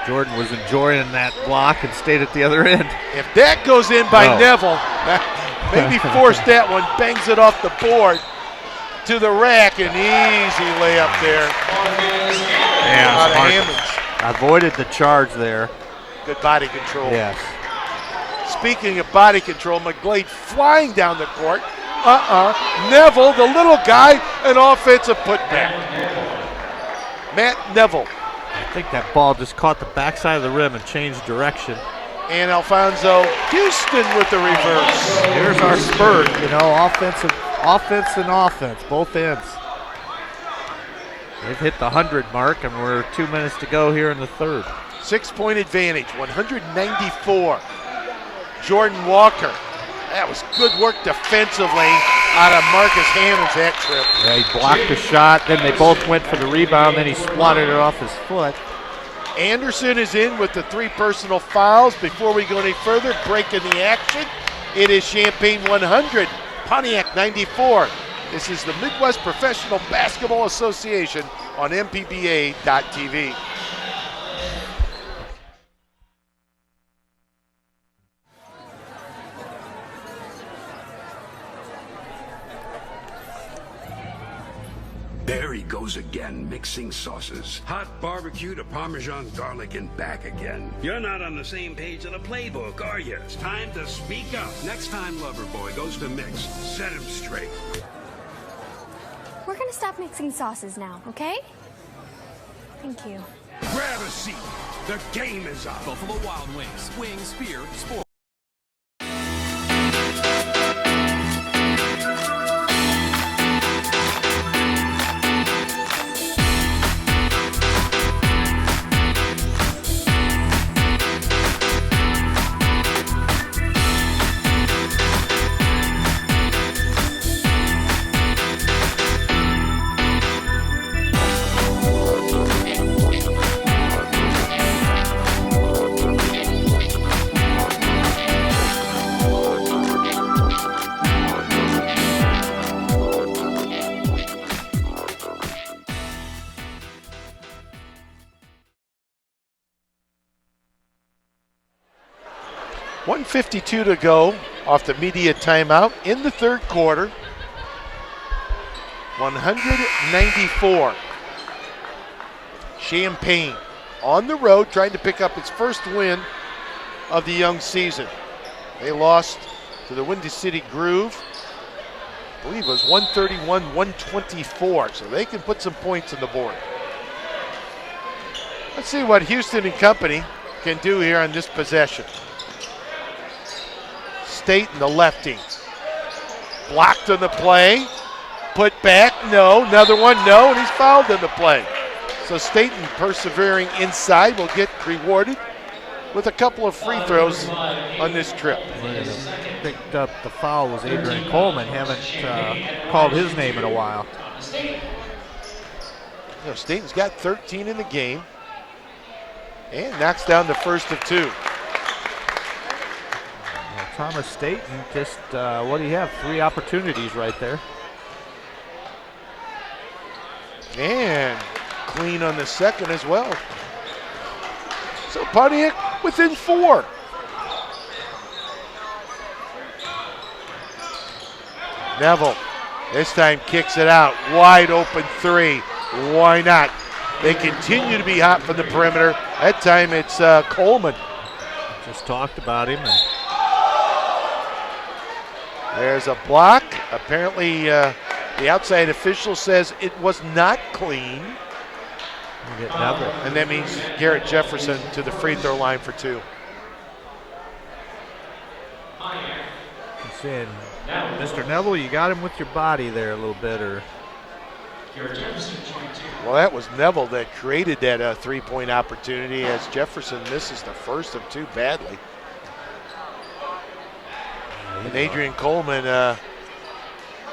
Jordan was enjoying that block and stayed at the other end.
If that goes in by Neville, maybe forced that one, bangs it off the board to the rack, an easy layup there.
Yeah,
out of Hammonds.
Avoided the charge there.
Good body control.
Yes.
Speaking of body control, McGlade flying down the court. Neville, the little guy, an offensive putback. Matt Neville.
I think that ball just caught the backside of the rim and changed direction.
And Alfonso Houston with the reverse.
Here's our spurt, you know, offense and offense, both ends. They've hit the 100 mark, and we're 2 minutes to go here in the third.
6-point advantage, 194. Jordan Walker. That was good work defensively out of Marcus Hammonds that trip.
Yeah, he blocked the shot, then they both went for the rebound, then he swatted it off his foot.
Anderson is in with the 3 personal fouls. Before we go any further, break in the action. It is Champaign 100, Pontiac 94. This is the Midwest Professional Basketball Association on MPBA.TV.
There he goes again, mixing sauces. Hot barbecue to Parmesan garlic and back again. You're not on the same page of the playbook, are you? It's time to speak up. Next time Loverboy goes to mix, set him straight.
We're gonna stop mixing sauces now, okay? Thank you.
Grab a seat. The game is on.
Buffalo Wild Wings. Wings, beer, sport.
.52 to go off the media timeout in the third quarter. 194. Champaign on the road trying to pick up its first win of the young season. They lost to the Windy City Groove. I believe it was 131-124, so they can put some points on the board. Let's see what Houston and company can do here on this possession. Staten, the lefty. Blocked on the play. Put back, no. Another one, no. And he's fouled on the play. So Staten, persevering inside, will get rewarded with a couple of free throws on this trip.
Picked up the foul was Adrian Coleman. Haven't called his name in a while.
Staten's got 13 in the game and knocks down the first of two.
Thomas Staten, just what do you have? 3 opportunities right there.
And clean on the second as well. So Pontiac within 4. Neville this time kicks it out. Wide open 3. Why not? They continue to be hot from the perimeter. That time it's Coleman.
Just talked about him. And
there's a block. Apparently, the outside official says it was not clean. And that means Garrett Jefferson to the free throw line for 2.
I'm saying, Mr. Neville, you got him with your body there a little bit, or?
Well, that was Neville that created that 3-point opportunity as Jefferson misses the first of 2 badly. And Adrian Coleman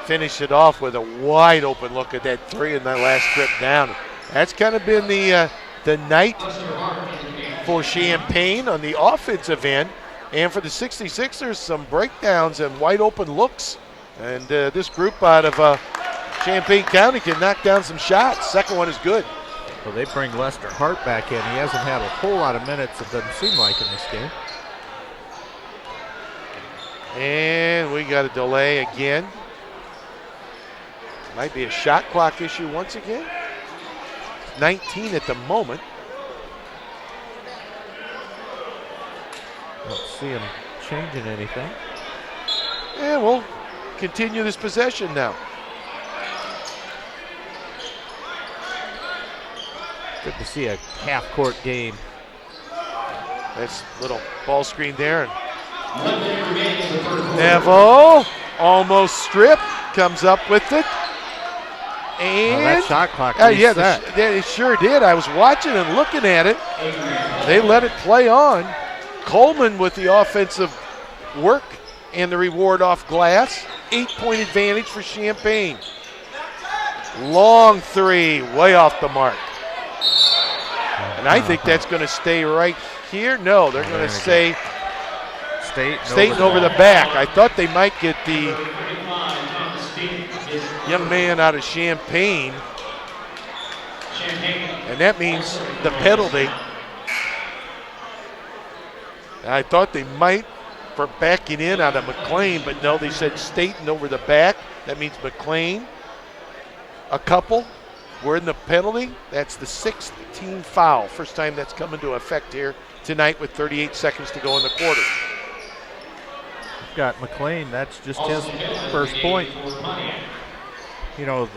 finished it off with a wide open look at that 3 in that last trip down. That's kind of been the night for Champaign on the offensive end. And for the 66ers, some breakdowns and wide open looks. And this group out of Champaign County can knock down some shots. Second one is good.
Well, they bring Lester Hart back in. He hasn't had a whole lot of minutes, it doesn't seem like, in this game.
And we got a delay again. Might be a shot clock issue once again. 19 at the moment.
Don't see him changing anything.
And we'll continue this possession now.
Good to see a half-court game.
Nice little ball screen there. And Neville almost stripped, comes up with it. And
that shot clock
yeah, it sure did. I was watching and looking at it. They let it play on. Coleman with the offensive work and the reward off glass. 8-point advantage for Champaign. Long 3, way off the mark. And I think that's going to stay right here. No, they're going to say Staten over the back. I thought they might get the young man out of Champaign. And that means the penalty. I thought they might for backing in out of McLean, but no, they said Staten over the back. That means McLean, a couple, We're in the penalty. That's the 6th team foul. First time that's come into effect here tonight with 38 seconds to go in the quarter.
Got McLean, that's just his first point. You know,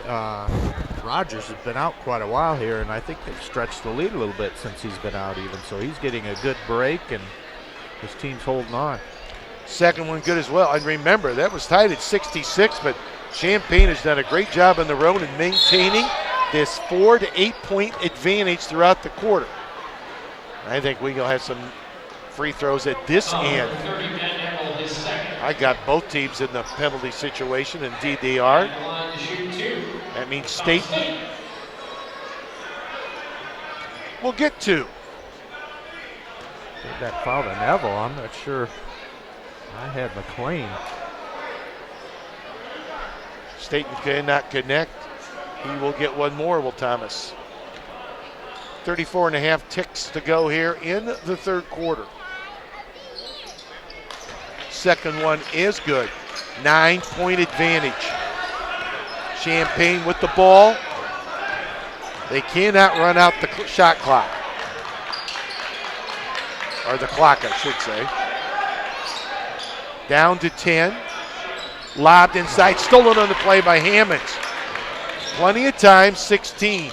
Rogers has been out quite a while here, and I think they've stretched the lead a little bit since he's been out even. So he's getting a good break, and his team's holding on.
Second one good as well. And remember, that was tied at 66, but Champaign has done a great job on the road in maintaining this 4 to 8 point advantage throughout the quarter. I think we will have some free throws at this end. I got both teams in the penalty situation. Indeed they are. That means Staten will get 2.
That foul to Neville, I'm not sure. I had McLean.
Staten cannot connect. He will get one more, will Thomas. 34 and a half ticks to go here in the third quarter. Second one is good. 9-point advantage. Champaign with the ball. They cannot run out the shot clock. Or the clock, I should say. Down to 10. Lobbed inside, stolen on the play by Hammonds. Plenty of time, 16.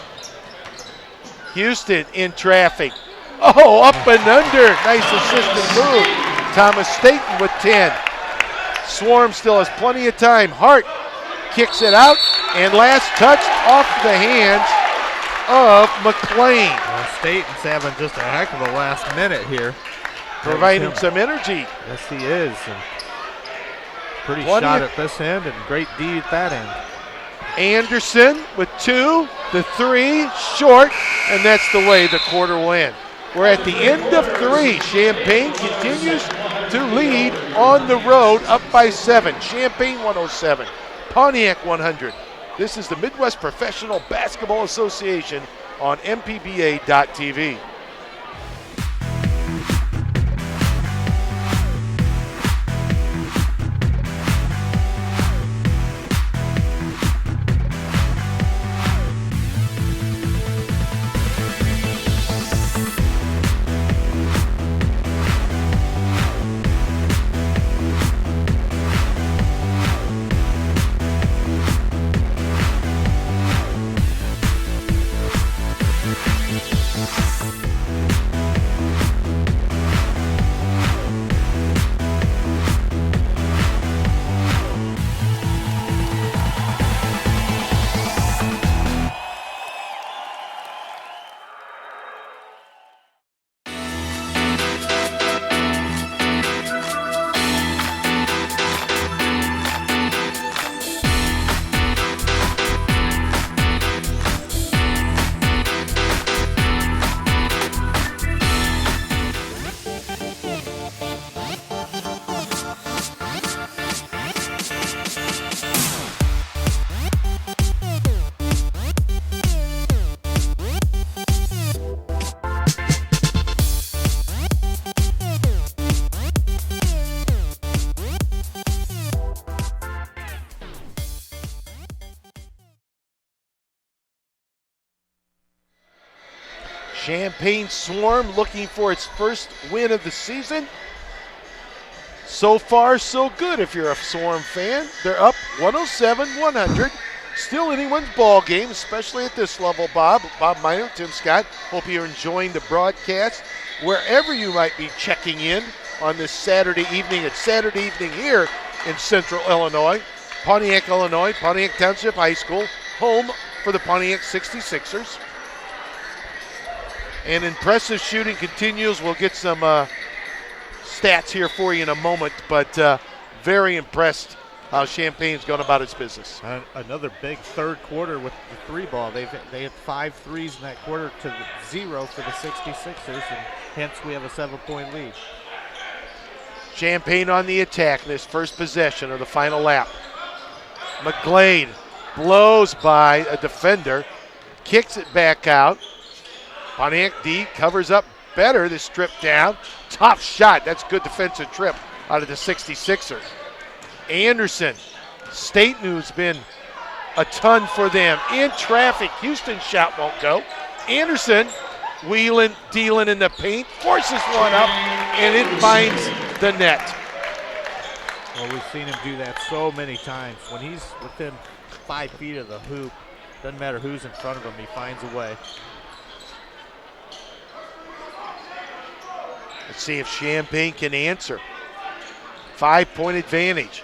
Houston in traffic. Oh, up and under. Nice assistant move. Thomas Staten with 10. Swarm still has plenty of time. Hart kicks it out, and last touch off the hands of McLean.
Well, Staten's having just a heck of a last minute here.
Providing some energy.
Yes, he is. And pretty shot at this end and great D at that end.
Anderson with 2, the 3, short, and that's the way the quarter will end. We're at the end of 3. Champaign continues to lead on the road, up by 7. Champaign 107, Pontiac 100. This is the Midwest Professional Basketball Association on MPBA.TV. Champaign Swarm looking for its first win of the season. So far, so good if you're a Swarm fan. They're up 107-100. Still anyone's ball game, especially at this level, Bob. Bob Miner, Tim Scott. Hope you're enjoying the broadcast wherever you might be checking in on this Saturday evening. It's Saturday evening here in Central Illinois. Pontiac, Illinois, Pontiac Township High School, home for the Pontiac 66ers. And impressive shooting continues. We'll get some stats here for you in a moment, but very impressed how Champaign's gone about its business.
Another big third quarter with the 3 ball. They had 5 threes in that quarter to 0 for the 66ers, and hence we have a 7-point lead.
Champaign on the attack in this first possession of the final lap. McGlade blows by a defender, kicks it back out. Pontiac D covers up better, this strip down. Tough shot, that's good defensive trip out of the 66ers. Anderson, Staten, who's been a ton for them. In traffic, Houston's shot won't go. Anderson wheeling, dealing in the paint, forces one up, and it finds the net.
Well, we've seen him do that so many times. When he's within 5 feet of the hoop, doesn't matter who's in front of him, he finds a way.
Let's see if Champaign can answer. 5-point advantage.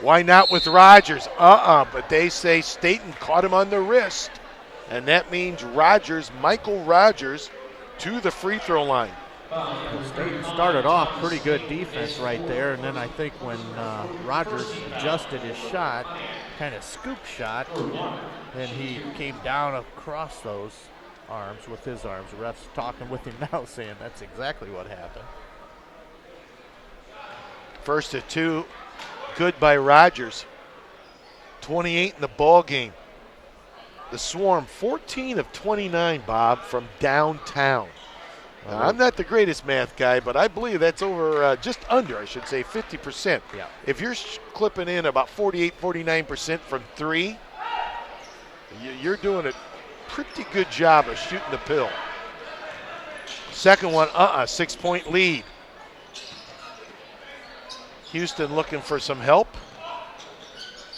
Why not with Rogers? But they say Staten caught him on the wrist. And that means Michael Rogers, to the free throw line.
Staten started off pretty good defense right there, and then I think when Rogers adjusted his shot, kind of scoop shot, then he came down across those arms with his arms. The ref's talking with him now, saying that's exactly what happened.
First of two, good by Rogers. 28 in the ball game. The Swarm, 14 of 29, Bob, from downtown. Now, I'm not the greatest math guy, but I believe that's over, just under, I should say, 50%.
Yeah.
If you're clipping in about 48, 49% from three, you're doing a pretty good job of shooting the pill. Second one, 6-point lead. Houston looking for some help.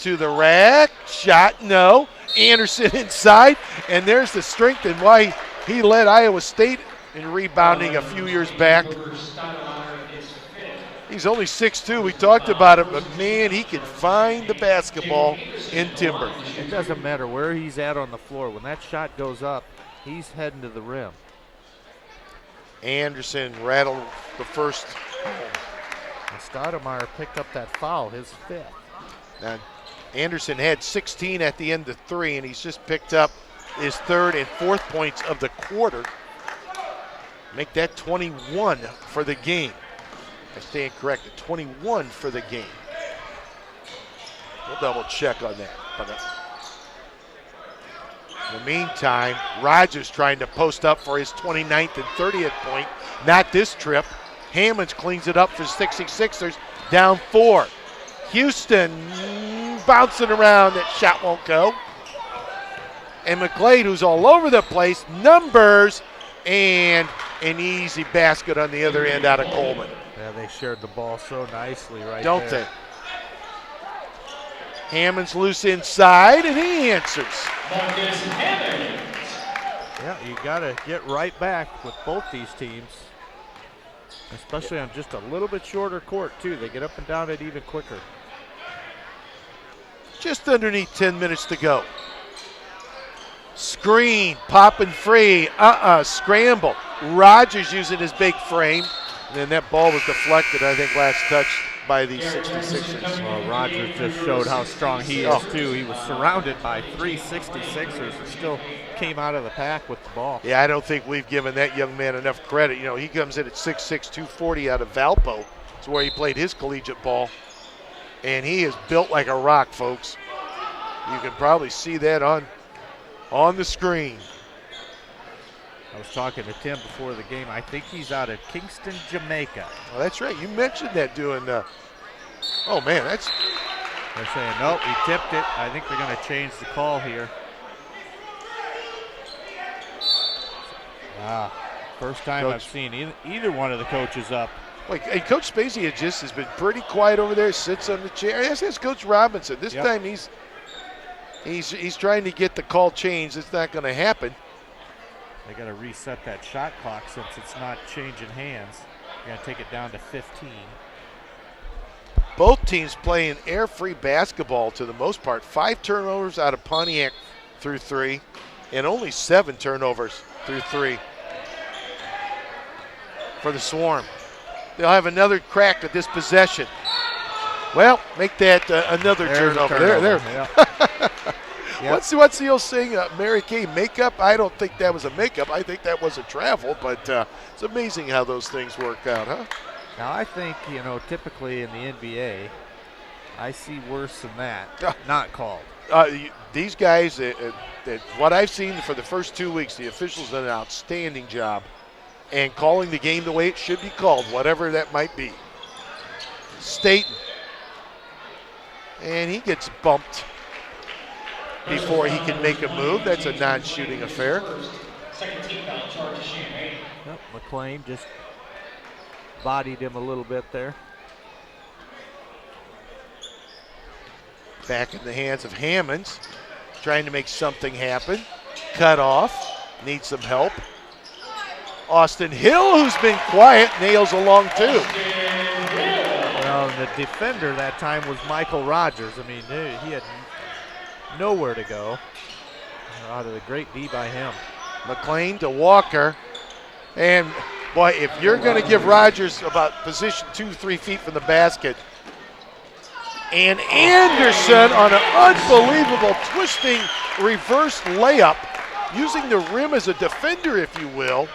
To the rack, shot, no. Anderson inside, and there's the strength and why he led Iowa State in rebounding a few years back. He's only 6'2", we talked about him, but man, he can find the basketball in timber.
It doesn't matter where he's at on the floor. When that shot goes up, he's heading to the rim.
Anderson rattled the first.
And Stoudemire picked up that foul, his fifth.
And Anderson had 16 at the end of three, and he's just picked up his third and fourth points of the quarter. Make that 21 for the game. I stand corrected, 21 for the game. We'll double check on that. But in the meantime, Rogers trying to post up for his 29th and 30th point. Not this trip. Hammonds cleans it up for 66ers, down 4. Houston bouncing around, that shot won't go. And McGlade, who's all over the place, numbers, and an easy basket on the other end out of Coleman.
Yeah, they shared the ball so nicely right
Don't
there.
they? Hammonds loose inside, and he answers.
Yeah, you got to get right back with both these teams, especially on just a little bit shorter court, too. They get up and down it even quicker.
Just underneath 10 minutes to go. Screen, popping free, scramble. Rogers using his big frame, and then that ball was deflected, I think, last touch by the 66ers.
Well, Rogers just showed how strong he is, too. He was surrounded by 3 66ers and still came out of the pack with the ball.
Yeah, I don't think we've given that young man enough credit. You know, he comes in at 6'6", 240 out of Valpo. It's where he played his collegiate ball. And he is built like a rock, folks. You can probably see that on the screen.
I was talking to Tim before the game. I think he's out of Kingston, Jamaica.
Oh, that's right. You mentioned that doing oh, man, that's...
They're saying, nope, he tipped it. I think they're going to change the call here. First time I've seen either one of the coaches up.
Like, and Coach Spacey has been pretty quiet over there, sits on the chair. Yes, that's Coach Robinson. This time he's trying to get the call changed. It's not going to happen.
They got to reset that shot clock since it's not changing hands. They're going to take it down to 15.
Both teams playing air-free basketball to the most part. 5 turnovers out of Pontiac through 3, and only 7 turnovers through 3 for the Swarm. They'll have another crack at this possession. Well, make that another turnover. There.
Yeah.
What's the old saying? Mary Kay, makeup? I don't think that was a makeup. I think that was a travel, but it's amazing how those things work out, huh?
Now, I think, typically in the NBA, I see worse than that not called.
These guys, what I've seen for the first 2 weeks, the officials done an outstanding job and calling the game the way it should be called, whatever that might be. Staten. And he gets bumped. before he can make a move. That's a non-shooting affair.
Second team foul charge to Champagne.
Yep, McGlade just bodied him a little bit there.
Back in the hands of Hammonds, trying to make something happen. Cut off, needs some help. Austin Hill, who's been quiet, nails along too.
Well, the defender that time was Michael Rogers. I mean, he had nowhere to go. Out of the great D by him.
McLean to Walker. And boy, if you're going to give Rogers about position 2-3 feet from the basket, and Anderson on an unbelievable twisting reverse layup, using the rim as a defender, if you will,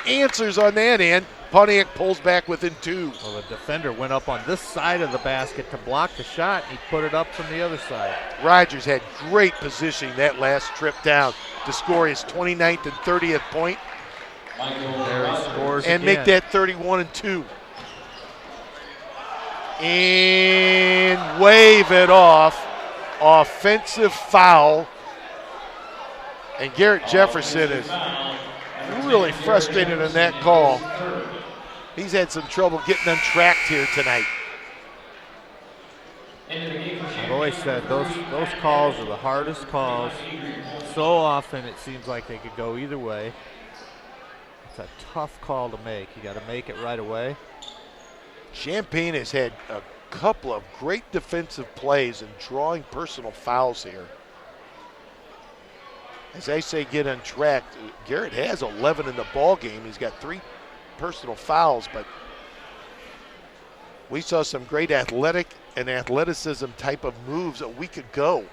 answers on that end. Pontiac pulls back within 2.
Well, the defender went up on this side of the basket to block the shot, and he put it up from the other side.
Rogers had great positioning that last trip down to score his 29th and 30th point.
There he scores
and
again.
make that 31-2. And wave it off. Offensive foul. And Garrett Jefferson is really frustrated in that call. He's had some trouble getting untracked here tonight.
I've always said those calls are the hardest calls. So often it seems like they could go either way. It's a tough call to make. You got to make it right away.
Champagne has had a couple of great defensive plays and drawing personal fouls here. As I say, get untracked. Garrett has 11 in the ball game. He's got 3 personal fouls, but we saw some great athleticism type of moves a week ago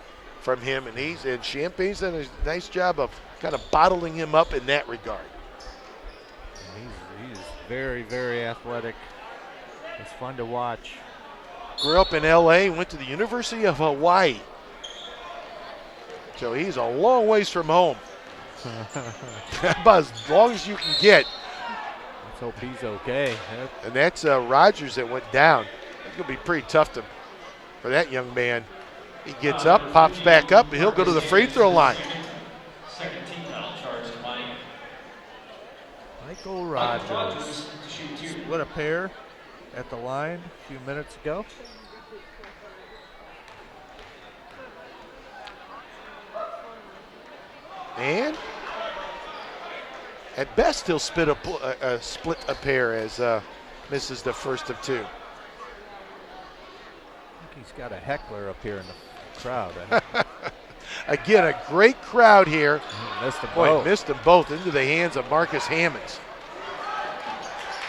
from him, and Champagne's done a nice job of kind of bottling him up in that regard.
He's very, very athletic. It's fun to watch.
Grew up in LA, went to the University of Hawaii. So he's a long ways from home. About as long as you can get.
Let's hope he's okay.
And that's Rogers that went down. It's going to be pretty tough for that young man. He gets up, pops back up, and he'll go to the free throw line.
Second team foul charge to Mike.
Michael Rogers split a pair at the line a few minutes ago.
And at best, he'll split a pair as misses the first of 2.
I think he's got a heckler up here in the crowd.
Again, a great crowd here.
Missed them
both. Missed them both into the hands of Marcus Hammonds.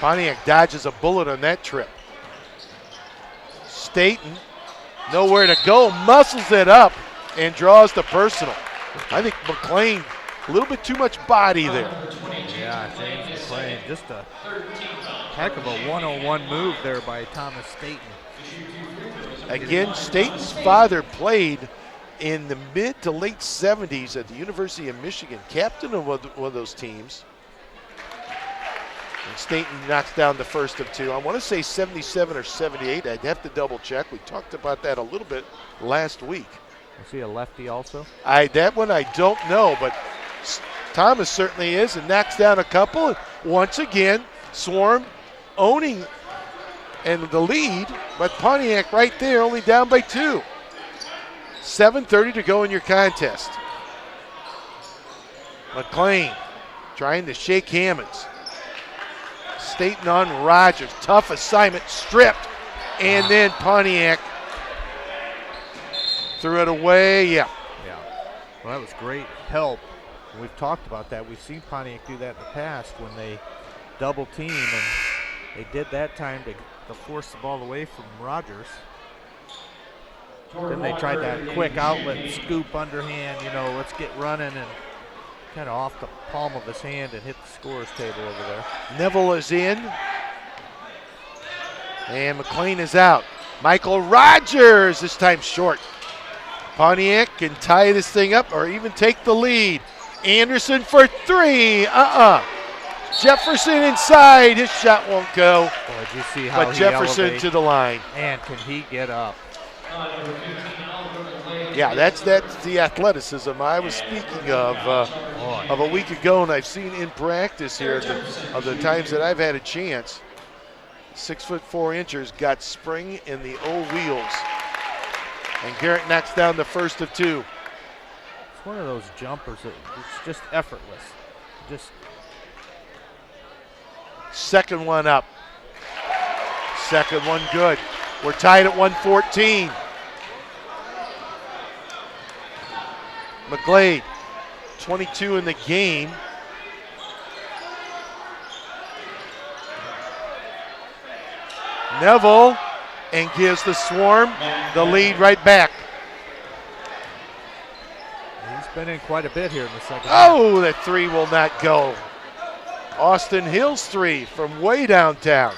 Pontiac dodges a bullet on that trip. Staten, nowhere to go, muscles it up and draws the personal. I think McLean, a little bit too much body there.
Yeah, James McLean, just a heck of a one-on-one move there by Thomas Staten.
Again, Staten's father played in the mid to late 70s at the University of Michigan, captain of one of those teams. And Staten knocks down the first of 2. I want to say 77 or 78. I'd have to double check. We talked about that a little bit last week.
Is he a lefty also?
That one I don't know, but Thomas certainly is, and knocks down a couple. And once again, Swarm owning and the lead, but Pontiac right there only down by 2. 7:30 to go in your contest. McLean trying to shake Hammonds. Staten on Rogers. Tough assignment, stripped, and then Pontiac threw it away. Yeah.
Well, that was great help. We've talked about that. We've seen Pontiac do that in the past when they double team, and they did that time to force the ball away from Rogers. Then they tried that quick outlet scoop underhand, let's get running, and kind of off the palm of his hand and hit the scorer's table over there.
Neville is in. And McLean is out. Michael Rogers, this time short. Pontiac can tie this thing up or even take the lead. Anderson for 3. Jefferson inside. His shot won't go.
Boy, did you see how
but Jefferson
elevates,
to the line.
And can he get up?
Yeah, that's the athleticism I was speaking of a week ago, and I've seen in practice here of the times that I've had a chance. 6'4" got spring in the old wheels. And Garrett knocks down the first of two.
It's one of those jumpers that it's just effortless. Just
second one up. Second one good. We're tied at 114. McGlade, 22 in the game. Neville, and gives the Swarm the lead right back.
He's been in quite a bit here in the second.
Oh, that three will not go. Austin Hill's three from way downtown.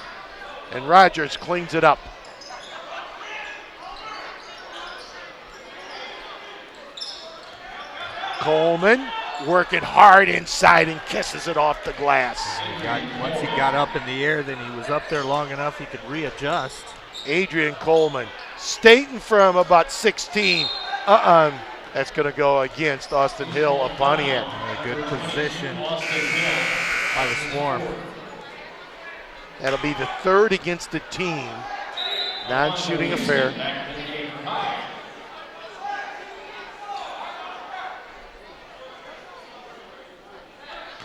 And Rogers cleans it up. Coleman working hard inside and kisses it off the glass.
Once he got up in the air, then he was up there long enough he could readjust.
Adrian Coleman, Staten from about 16. That's going to go against Austin Hill of Pontiac.
A good position by the Swarm.
That'll be the third against the team. Non-shooting affair.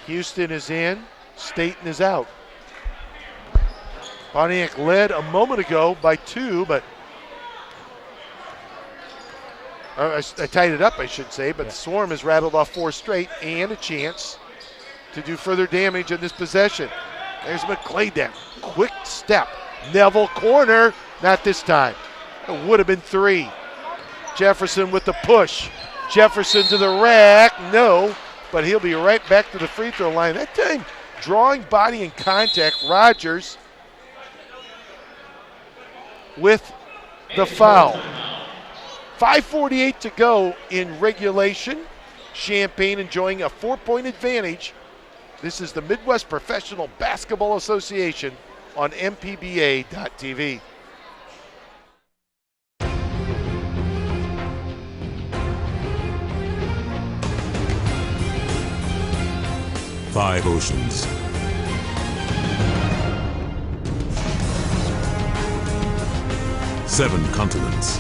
Houston is in, Staten is out. Pontiac led a moment ago by 2, but I tied it up, I should say, but the Swarm has rattled off 4 straight and a chance to do further damage in this possession. There's McGlade down, quick step. Neville corner, not this time. It would have been 3. Jefferson with the push. Jefferson to the rack, no. But he'll be right back to the free throw line. That time, drawing body and contact, Rogers with the foul. 5:48 to go in regulation. Champaign enjoying a 4-point advantage. This is the Midwest Professional Basketball Association on MPBA.TV.
Five oceans. 7 continents.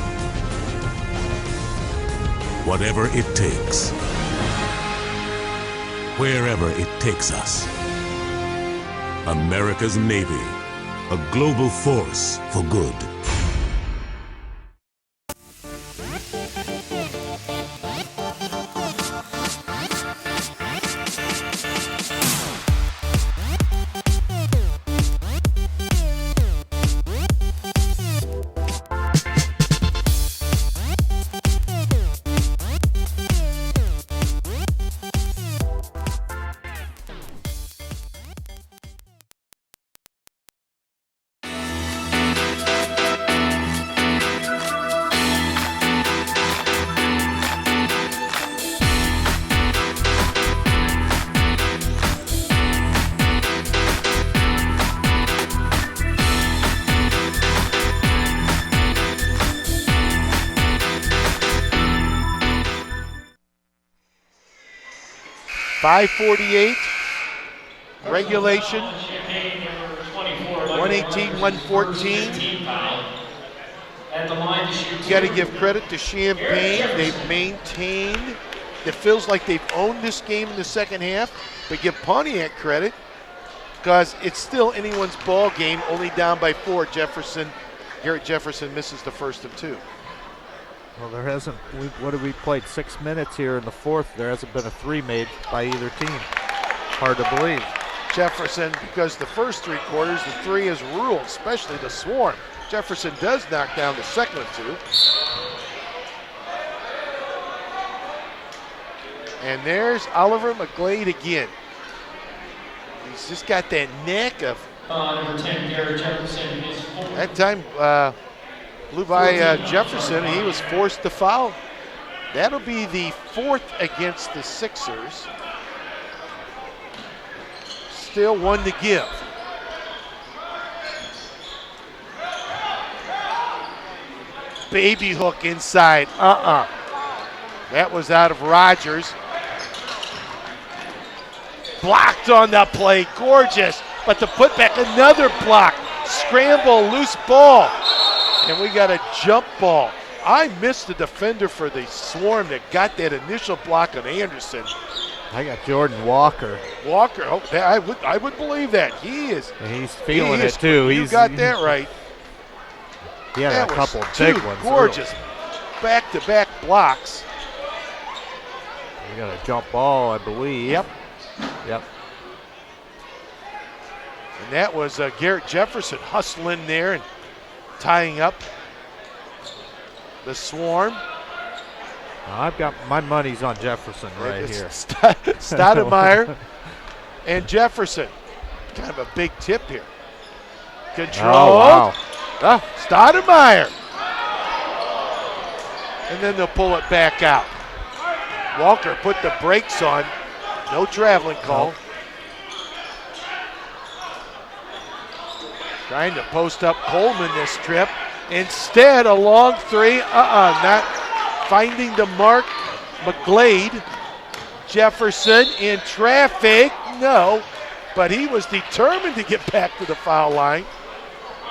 Whatever it takes. Wherever it takes us. America's Navy, a global force for good.
.548 regulation, 118-114. You got to give credit to Champaign. They've maintained. It feels like they've owned this game in the second half, but give Pontiac credit because it's still anyone's ball game, only down by 4. Garrett Jefferson misses the first of 2.
Well, there hasn't, what have we played, 6 minutes here in the fourth? There hasn't been a 3 made by either team. Hard to believe.
Jefferson, because the first 3 quarters, the 3 is ruled, especially the Swarm. Jefferson does knock down the second of 2. And there's Oliver McGlade again. He's just got that neck of.
Number 10, Garrett Jefferson is 4.
That time, blew by Jefferson, and he was forced to foul. That'll be the 4th against the Sixers. Still 1 to give. Baby hook inside, That was out of Rogers. Blocked on the play, gorgeous. But the putback, another block. Scramble, loose ball. And we got a jump ball. I missed the defender for the Swarm that got that initial block on Anderson.
I got Jordan Walker.
Walker, oh, I would believe that. He's
feeling it too.
You got that right.
He had
that
a couple
was
big
two
ones.
gorgeous back-to-back blocks.
We got a jump ball, I believe.
Yep.
Yep.
And that was Garrett Jefferson hustling there and tying up the Swarm.
I've got my money's on Jefferson right here.
Stoudemire and Jefferson. Kind of a big tip here. Control.
Oh, wow.
Stoudemire. And then they'll pull it back out. Walker put the brakes on. No traveling call.
Nope.
Trying to post up Coleman this trip. Instead, a long three. Not finding the mark. McGlade. Jefferson in traffic. No, but he was determined to get back to the foul line.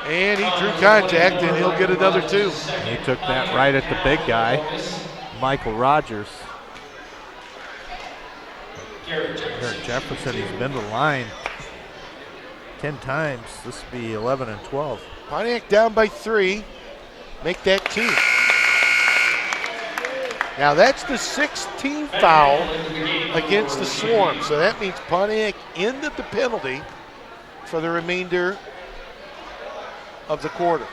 And he drew contact, and he'll get another two.
He took that right at the big guy, Michael Rogers. Garrett Jefferson, he's been to the line 10 times. This will be 11 and 12.
Pontiac down by 3. Make that 2. Now that's the 16th foul against the Swarm. So that means Pontiac into the penalty for the remainder of the quarter.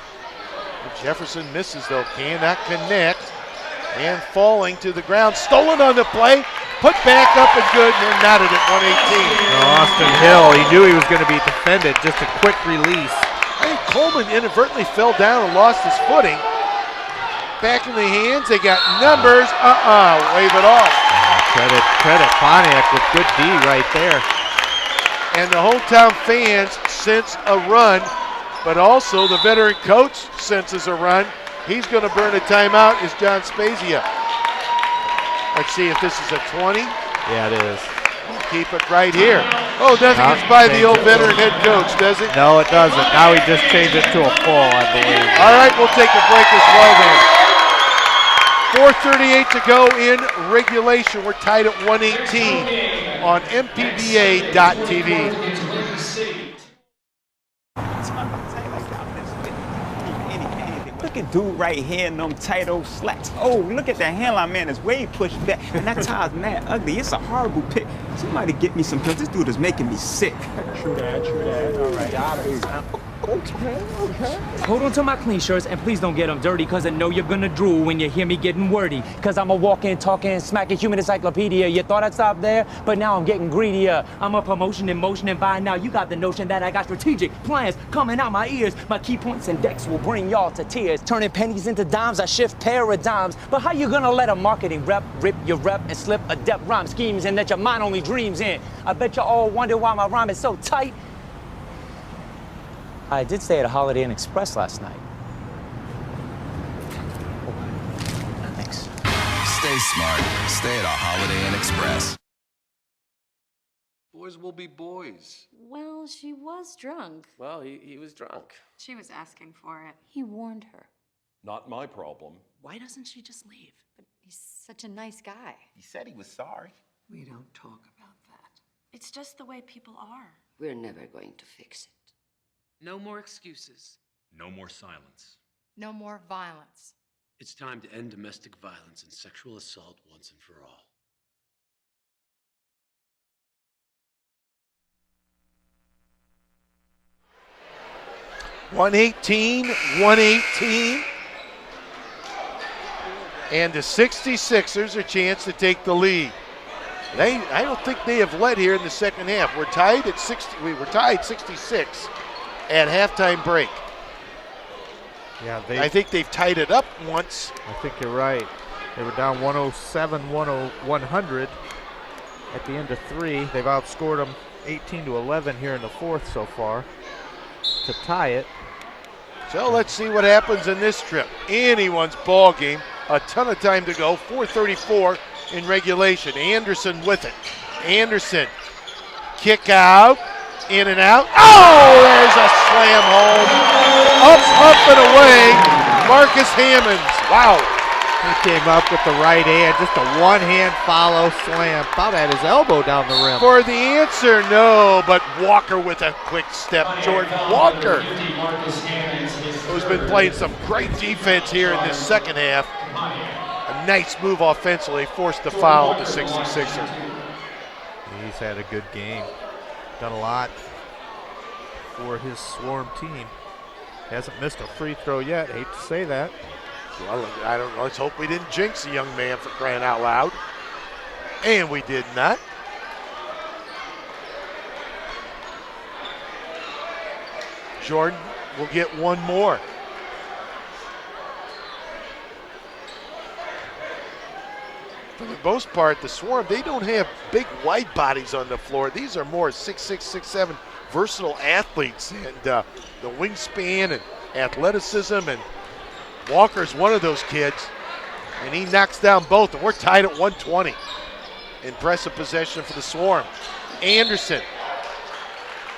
Jefferson misses though, cannot connect. And falling to the ground, stolen on the play, put back up and good, and they're knotted at 118.
Austin Hill, he knew he was going to be defended, just a quick release.
I think Coleman inadvertently fell down and lost his footing. Back in the hands, they got numbers, wave it off.
Credit Pontiac with good D right there.
And the hometown fans sense a run, but also the veteran coach senses a run. He's going to burn a timeout is John Spezia. Let's see if this is a 20.
Yeah, it is.
Keep it right here. Oh, doesn't get by the old veteran head coach, does it?
No, it doesn't. Now he just changed it to a full, I believe.
All right, we'll take a break as well then. 4:38 to go in regulation. We're tied at 118 on mpba.tv.
Look at dude right here in them tight old slacks. Oh, look at the hairline, man. It's way pushed back. And that tie's mad ugly. It's a horrible pick. Somebody get me some pills. This dude is making me sick.
True that. All right, got it. Okay.
Hold on to my clean shirts and please don't get them dirty, cause I know you're gonna drool when you hear me getting wordy. Cause I'm a walking, talking, smacking human encyclopedia. You thought I'd stop there, but now I'm getting greedier. I'm a promotion in motion, and by now you got the notion that I got strategic plans coming out my ears. My key points and decks will bring y'all to tears. Turning pennies into dimes, I shift paradigms. But how you gonna let a marketing rep rip your rep and slip adept rhyme schemes in that your mind only dreams in? I bet you all wonder why my rhyme is so tight. I did stay at a Holiday Inn Express last night. Thanks.
Stay smart. Stay at a Holiday Inn Express.
Boys will be boys.
Well, she was drunk.
Well, he was drunk.
She was asking for it.
He warned her.
Not my problem.
Why doesn't she just leave? But he's such a nice guy.
He said he was sorry. We don't talk about that.
It's just the way people are.
We're never going to fix it.
No more excuses.
No more silence.
No more violence.
It's time to end domestic violence and sexual assault once and for all.
$118. And the 66ers a chance to take the lead. I don't think they have led here in the second half. We're tied at 60. We were tied 66 at halftime break.
Yeah,
I think they've tied it up once.
I think you're right. They were down 100 at the end of 3. They've outscored them 18-11 here in the fourth so far to tie it.
So let's see what happens in this trip. Anyone's ball game. a ton of time to go. 4:34 in regulation. Anderson with it. Anderson, kick out, in and out. Oh, there's a slam home. Up and away. Marcus Hammonds. Wow.
He came up with the right hand, just a one-hand follow slam. About at his elbow down the rim.
For the answer, no, but Walker with a quick step. Jordan Walker, who's been playing some great defense here in this second half. A nice move offensively, forced the foul of the 66er.
He's had a good game. Done a lot for his Swarm team. Hasn't missed a free throw yet. Hate to say that.
Well, I don't know. Let's hope we didn't jinx the young man, for crying out loud. And we did not. Jordan will get one more. For the most part, the Swarm, they don't have big wide bodies on the floor. These are more 6'6", 6'7", versatile athletes. And the wingspan and athleticism, and Walker's one of those kids, and he knocks down both, and we're tied at 120. Impressive possession for the Swarm. Anderson,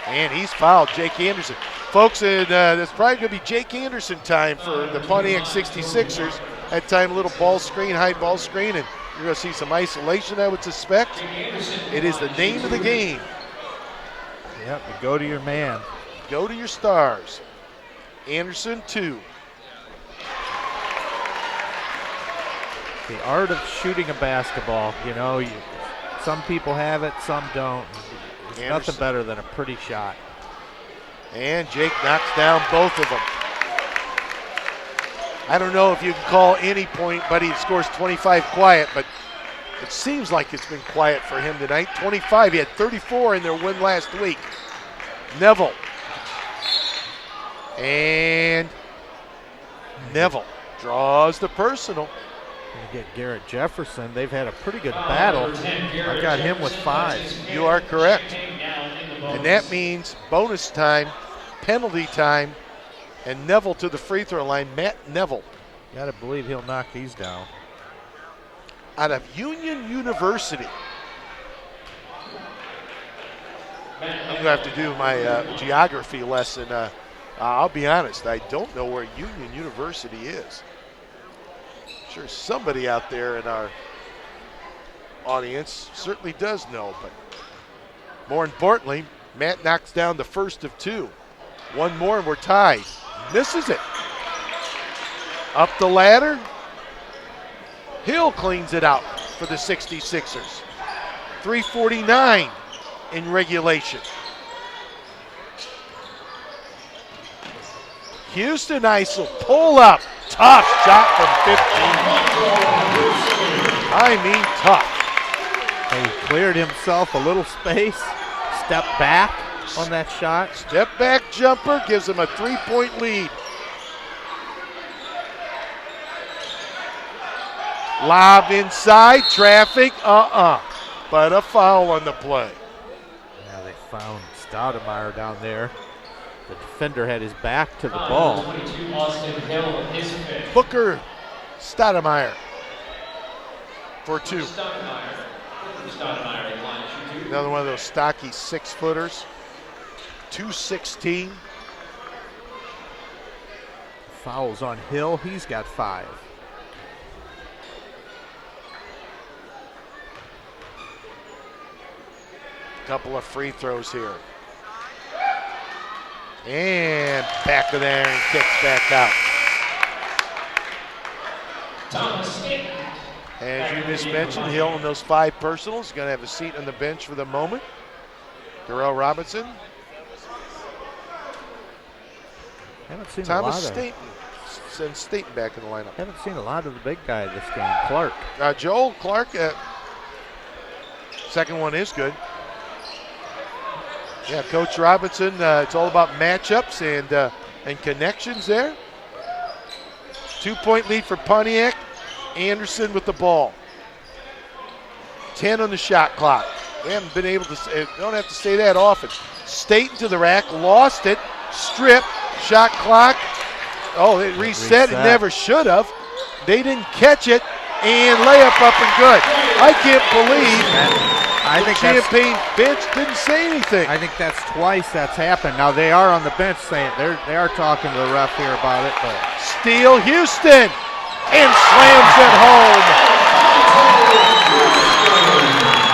and he's fouled, Jake Anderson. Folks, that's probably going to be Jake Anderson time for the Pontiac 66ers. That time, a little ball screen, high ball screen, and you're going to see some isolation, I would suspect. It is the name of the game.
Yep, you go to your man.
Go to your stars. Anderson, 2.
The art of shooting a basketball, you know, some people have it, some don't. There's nothing better than a pretty shot.
And Jake knocks down both of them. I don't know if you can call any point, but he scores 25 quiet, but it seems like it's been quiet for him tonight. 25, he had 34 in their win last week. Neville. And Neville draws the personal.
You get Garrett Jefferson. They've had a pretty good battle. I got him with 5.
You are correct. And that means bonus time, penalty time, and Neville to the free throw line. Matt Neville.
Got to believe he'll knock these down.
Out of Union University. I'm going to have to do my geography lesson. I'll be honest, I don't know where Union University is. I'm sure somebody out there in our audience certainly does know, but more importantly, Matt knocks down the first of 2. One more and we're tied. Misses it. Up the ladder. Hill cleans it out for the 66ers. 3:49 in regulation. Houston ISO, pull up. Tough shot from 15. I mean tough.
He cleared himself a little space, step back on that shot.
Step back jumper gives him a 3-point lead. Lob inside, traffic, but a foul on the play.
Yeah, they found Stoudemire down there. The defender had his back to the ball.
Booker Stoudemire for 2. Another one of those stocky 6-footers. 216.
Fouls on Hill. He's got 5.
Couple of free throws here. And back of there and kicks back out. As you just mentioned, Hill in those 5 personals. Going to have a seat on the bench for the moment. Darrell Robinson.
Haven't seen
Thomas
a lot
Staten. Sends Staten back in the lineup.
Haven't seen a lot of the big guy this game. Clark.
Joel Clark. Second one is good. Yeah, Coach Robinson, it's all about matchups and connections there. 2-point lead for Pontiac. Anderson with the ball. 10 on the shot clock. We haven't been able to, don't have to say that often. Staten to the rack, lost it, strip, shot clock. Oh, it reset. It never should have. They didn't catch it, and layup up and good. I can't believe the Champaign bench didn't say anything.
I think that's twice that's happened. Now they are on the bench saying they are talking to the ref here about it. But
Steele Houston and slams it home.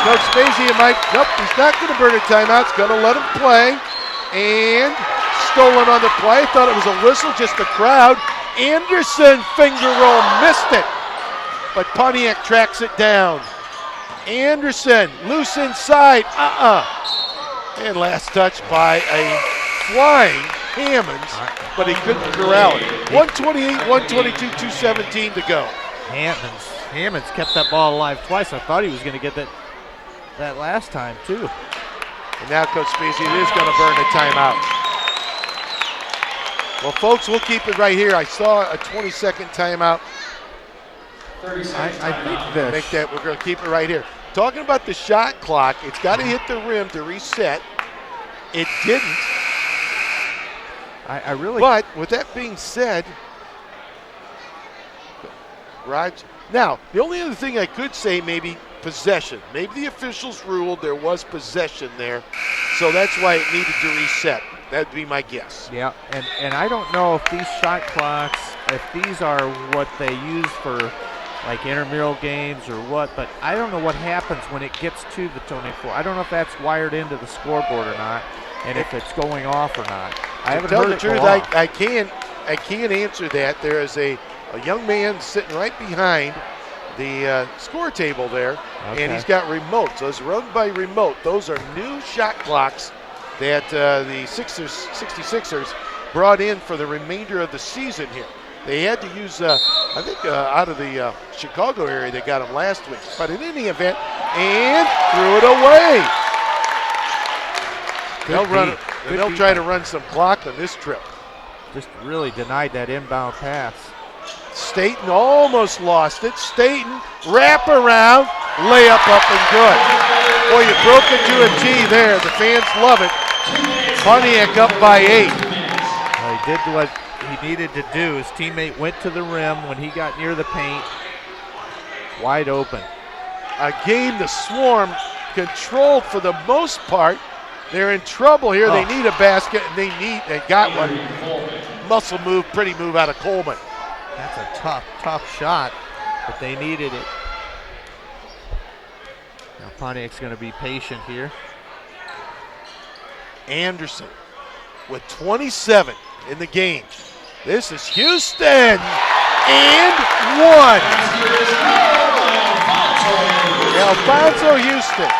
Coach Spezia might, nope, he's not going to burn a timeout. He's going to let him play. And stolen on the play. Thought it was a whistle, just the crowd. Anderson finger roll, missed it. But Pontiac tracks it down. Anderson, loose inside, And last touch by a flying Hammonds, but he couldn't corral it. 128, 122, 2:17 to go.
Hammonds kept that ball alive twice. I thought he was going to get that last time too.
And now Coach Spezia is going to burn a timeout. Well, folks, we'll keep it right here. I saw a 20-second timeout.
I think this.
Make that, we're going to keep it right here. Talking about the shot clock, it's got to hit the rim to reset. It didn't.
I really.
But with that being said, Raj. Now, the only other thing I could say, maybe possession. Maybe the officials ruled there was possession there, so that's why it needed to reset. That'd be my guess.
Yeah, and I don't know if these shot clocks, if these are what they use for like intramural games or what, but I don't know what happens when it gets to the 24. I don't know if that's wired into the scoreboard or not, and if it's going off or not. I haven't heard it go off.
I can't answer that. There is a young man sitting right behind the score table there, and he's got remote. So it's run by remote. Those are new shot clocks that the 66ers brought in for the remainder of the season here. They had to use, I think, out of the Chicago area, they got them last week. But in any event, and threw it away. They'll try to run some clock on this trip.
Just really denied that inbound pass.
Staten almost lost it. Staten, wrap around, layup up and good. Boy, you broke into a T there. The fans love it. Pontiac up by 8.
Well, he did what he needed to do. His teammate went to the rim when he got near the paint. Wide open.
A game the Swarm controlled for the most part. They're in trouble here. They need a basket, and they got one. Muscle move, pretty move out of Coleman.
That's a tough shot, but they needed it. Now Pontiac's going to be patient here.
Anderson with 27 in the game. This is Houston, and one. Alfonso Houston.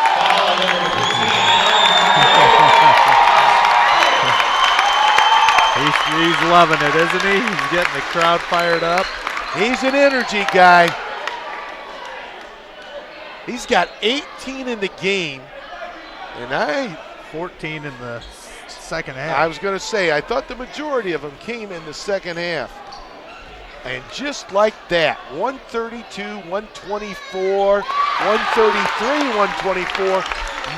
He's loving it, isn't he? He's getting the crowd fired up.
He's an energy guy. He's got 18 in the game, and
14 in the second half.
I was going to say, I thought the majority of them came in the second half. And just like that, 132, 124, 133, 124,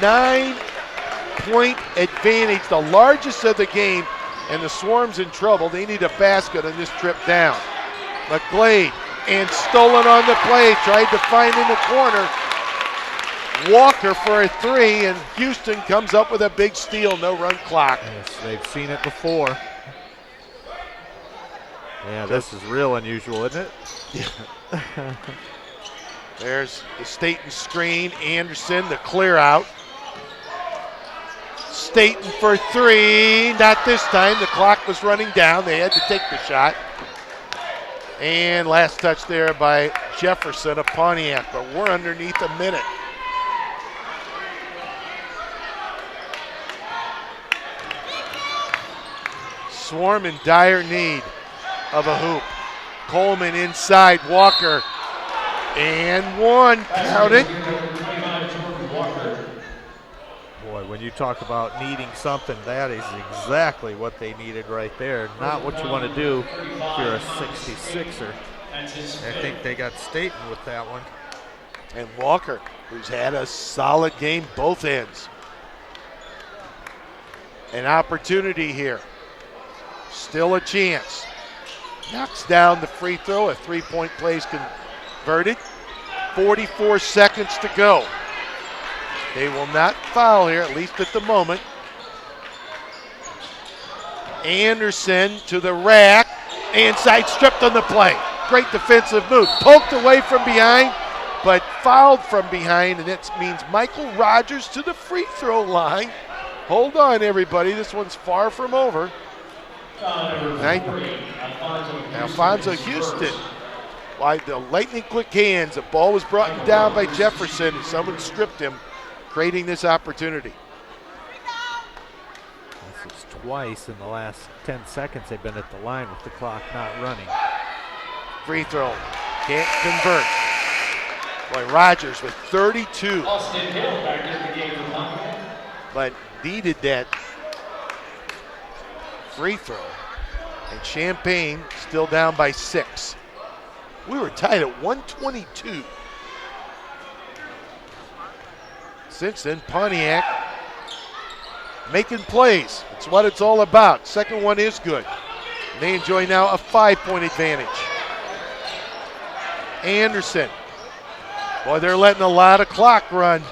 9-point advantage, the largest of the game, and the Swarm's in trouble. They need a basket on this trip down. McGlade, and stolen on the play, tried to find in the corner. Walker for a 3, and Houston comes up with a big steal, no run clock.
Yes, they've seen it before. Yeah, this is real unusual, isn't it?
There's the Staten screen, Anderson, the clear out. Staten for 3, not this time. The clock was running down. They had to take the shot. And last touch there by Jefferson of Pontiac, but we're underneath a minute. Swarm in dire need of a hoop. Coleman inside, Walker, and one, counted.
Boy, when you talk about needing something, that is exactly what they needed right there. Not what you want to do if you're a 66er. I think they got Staten with that one.
And Walker, who's had a solid game both ends. An opportunity here. Still a chance. knocks down the free throw. A 3-point play is converted. 44 seconds to go. They will not foul here, at least at the moment. Anderson to the rack, and side stripped on the play. Great defensive move. Poked away from behind, but fouled from behind, and that means Michael Rogers to the free throw line. Hold on, everybody. This one's far from over. Alfonso Houston. Why the lightning quick hands. The ball was brought down by Jefferson, and someone stripped him, creating this opportunity.
This is twice in the last 10 seconds they've been at the line with the clock not running.
Free throw. Can't convert. Boy, Rogers with 32.
Austin Hill back in the game for Pontiac.
But needed that free throw. And Champaign still down by 6. We were tied at 122. Since then, Pontiac making plays. It's what it's all about. Second one is good. And they enjoy now a 5-point advantage. Anderson. Boy, they're letting a lot of clock run.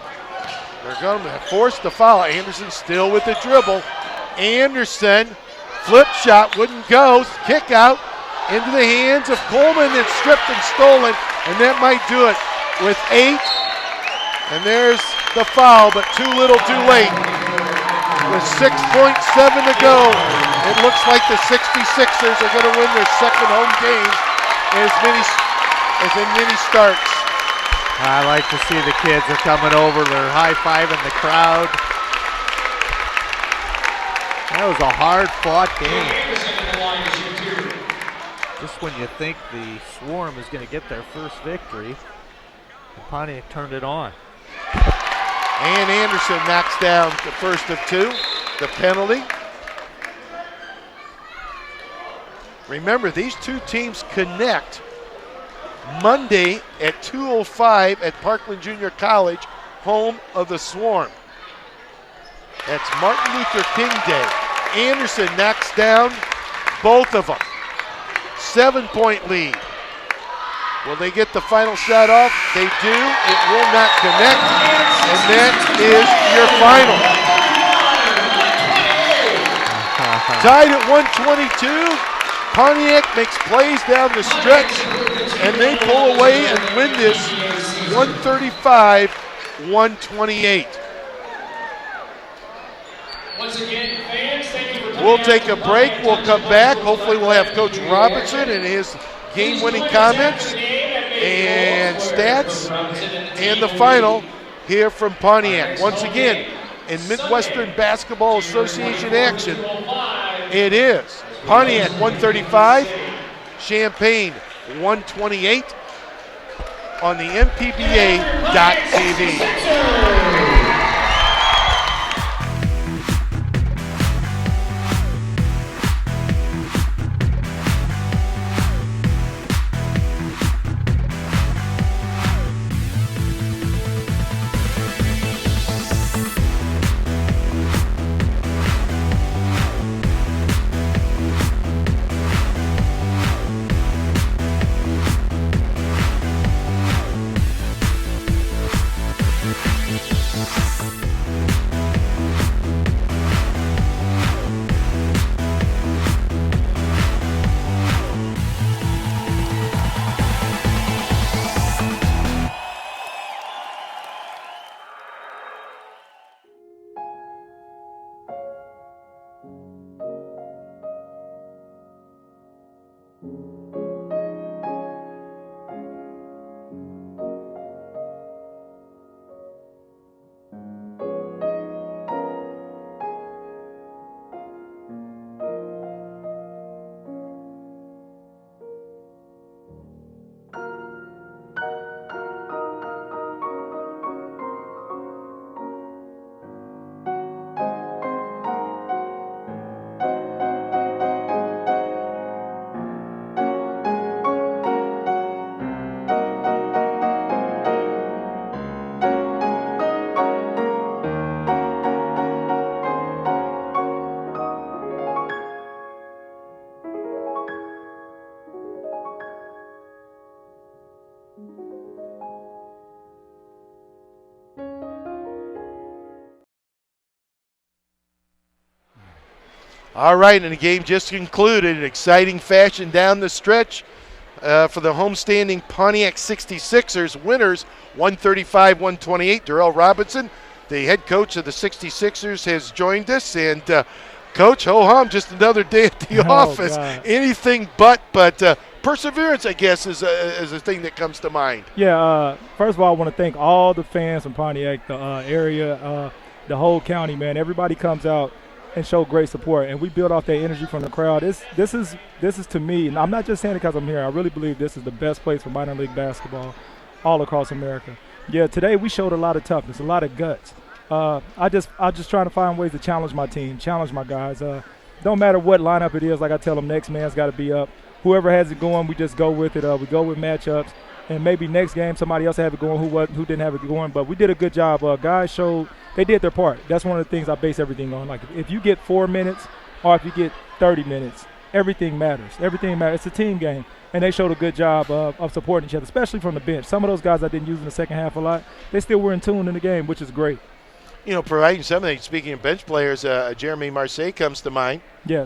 They're going to force the foul. Anderson still with the dribble. Anderson, flip shot, wouldn't go. Kick out into the hands of Coleman. It's stripped and stolen, and that might do it with 8. And there's the foul, but too little, too late. With 6.7 to go, it looks like the 66ers are going to win their second home game as in many starts.
I like to see the kids are coming over. They're high-fiving the crowd. That was a hard-fought game. Just when you think the Swarm is going to get their first victory, Pontiac turned it on.
And Anderson knocks down the first of 2, the penalty. Remember, these two teams connect Monday at 2:05 at Parkland Junior College, home of the Swarm. That's Martin Luther King Day. Anderson knocks down both of them. 7-point lead. Will they get the final shot off? They do. It will not connect. And that is your final. Tied at 122. Pontiac makes plays down the stretch, and they pull away and win this 135-128.
Once again, fans, thank you for
We'll take a break. We'll come back. Hopefully we'll have Coach Robinson and his game-winning comments and stats and the final here from Pontiac. Once again, in Midwestern Basketball Association action, it is Pontiac 135, Champaign 128 on the MPBA.TV. All right, and the game just concluded in exciting fashion down the stretch for the homestanding Pontiac 66ers. Winners 135-128. Darrell Robinson, the head coach of the 66ers, has joined us. And Coach, ho-hum, just another day at the office.
God.
Anything but perseverance, I guess, is a thing that comes to mind.
Yeah, first of all, I want to thank all the fans from Pontiac, the area, the whole county, man. Everybody comes out and show great support, and we build off that energy from the crowd. This is to me, and I'm not just saying it because I'm here. I really believe this is the best place for minor league basketball all across America. Yeah, today we showed a lot of toughness, a lot of guts. I just trying to find ways to challenge my team, challenge my guys. Don't matter what lineup it is, like I tell them, next man's got to be up. Whoever has it going, we just go with it. We go with matchups, and maybe next game somebody else have it going who didn't have it going. But we did a good job. Guys showed they did their part. That's one of the things I base everything on. Like if you get 4 minutes or if you get 30 minutes, everything matters. Everything matters. It's a team game, and they showed a good job of supporting each other, especially from the bench. Some of those guys I didn't use in the second half a lot, they still were in tune in the game, which is great.
You know, providing something. Speaking of bench players, Jeremy Marseille comes to mind.
Yes.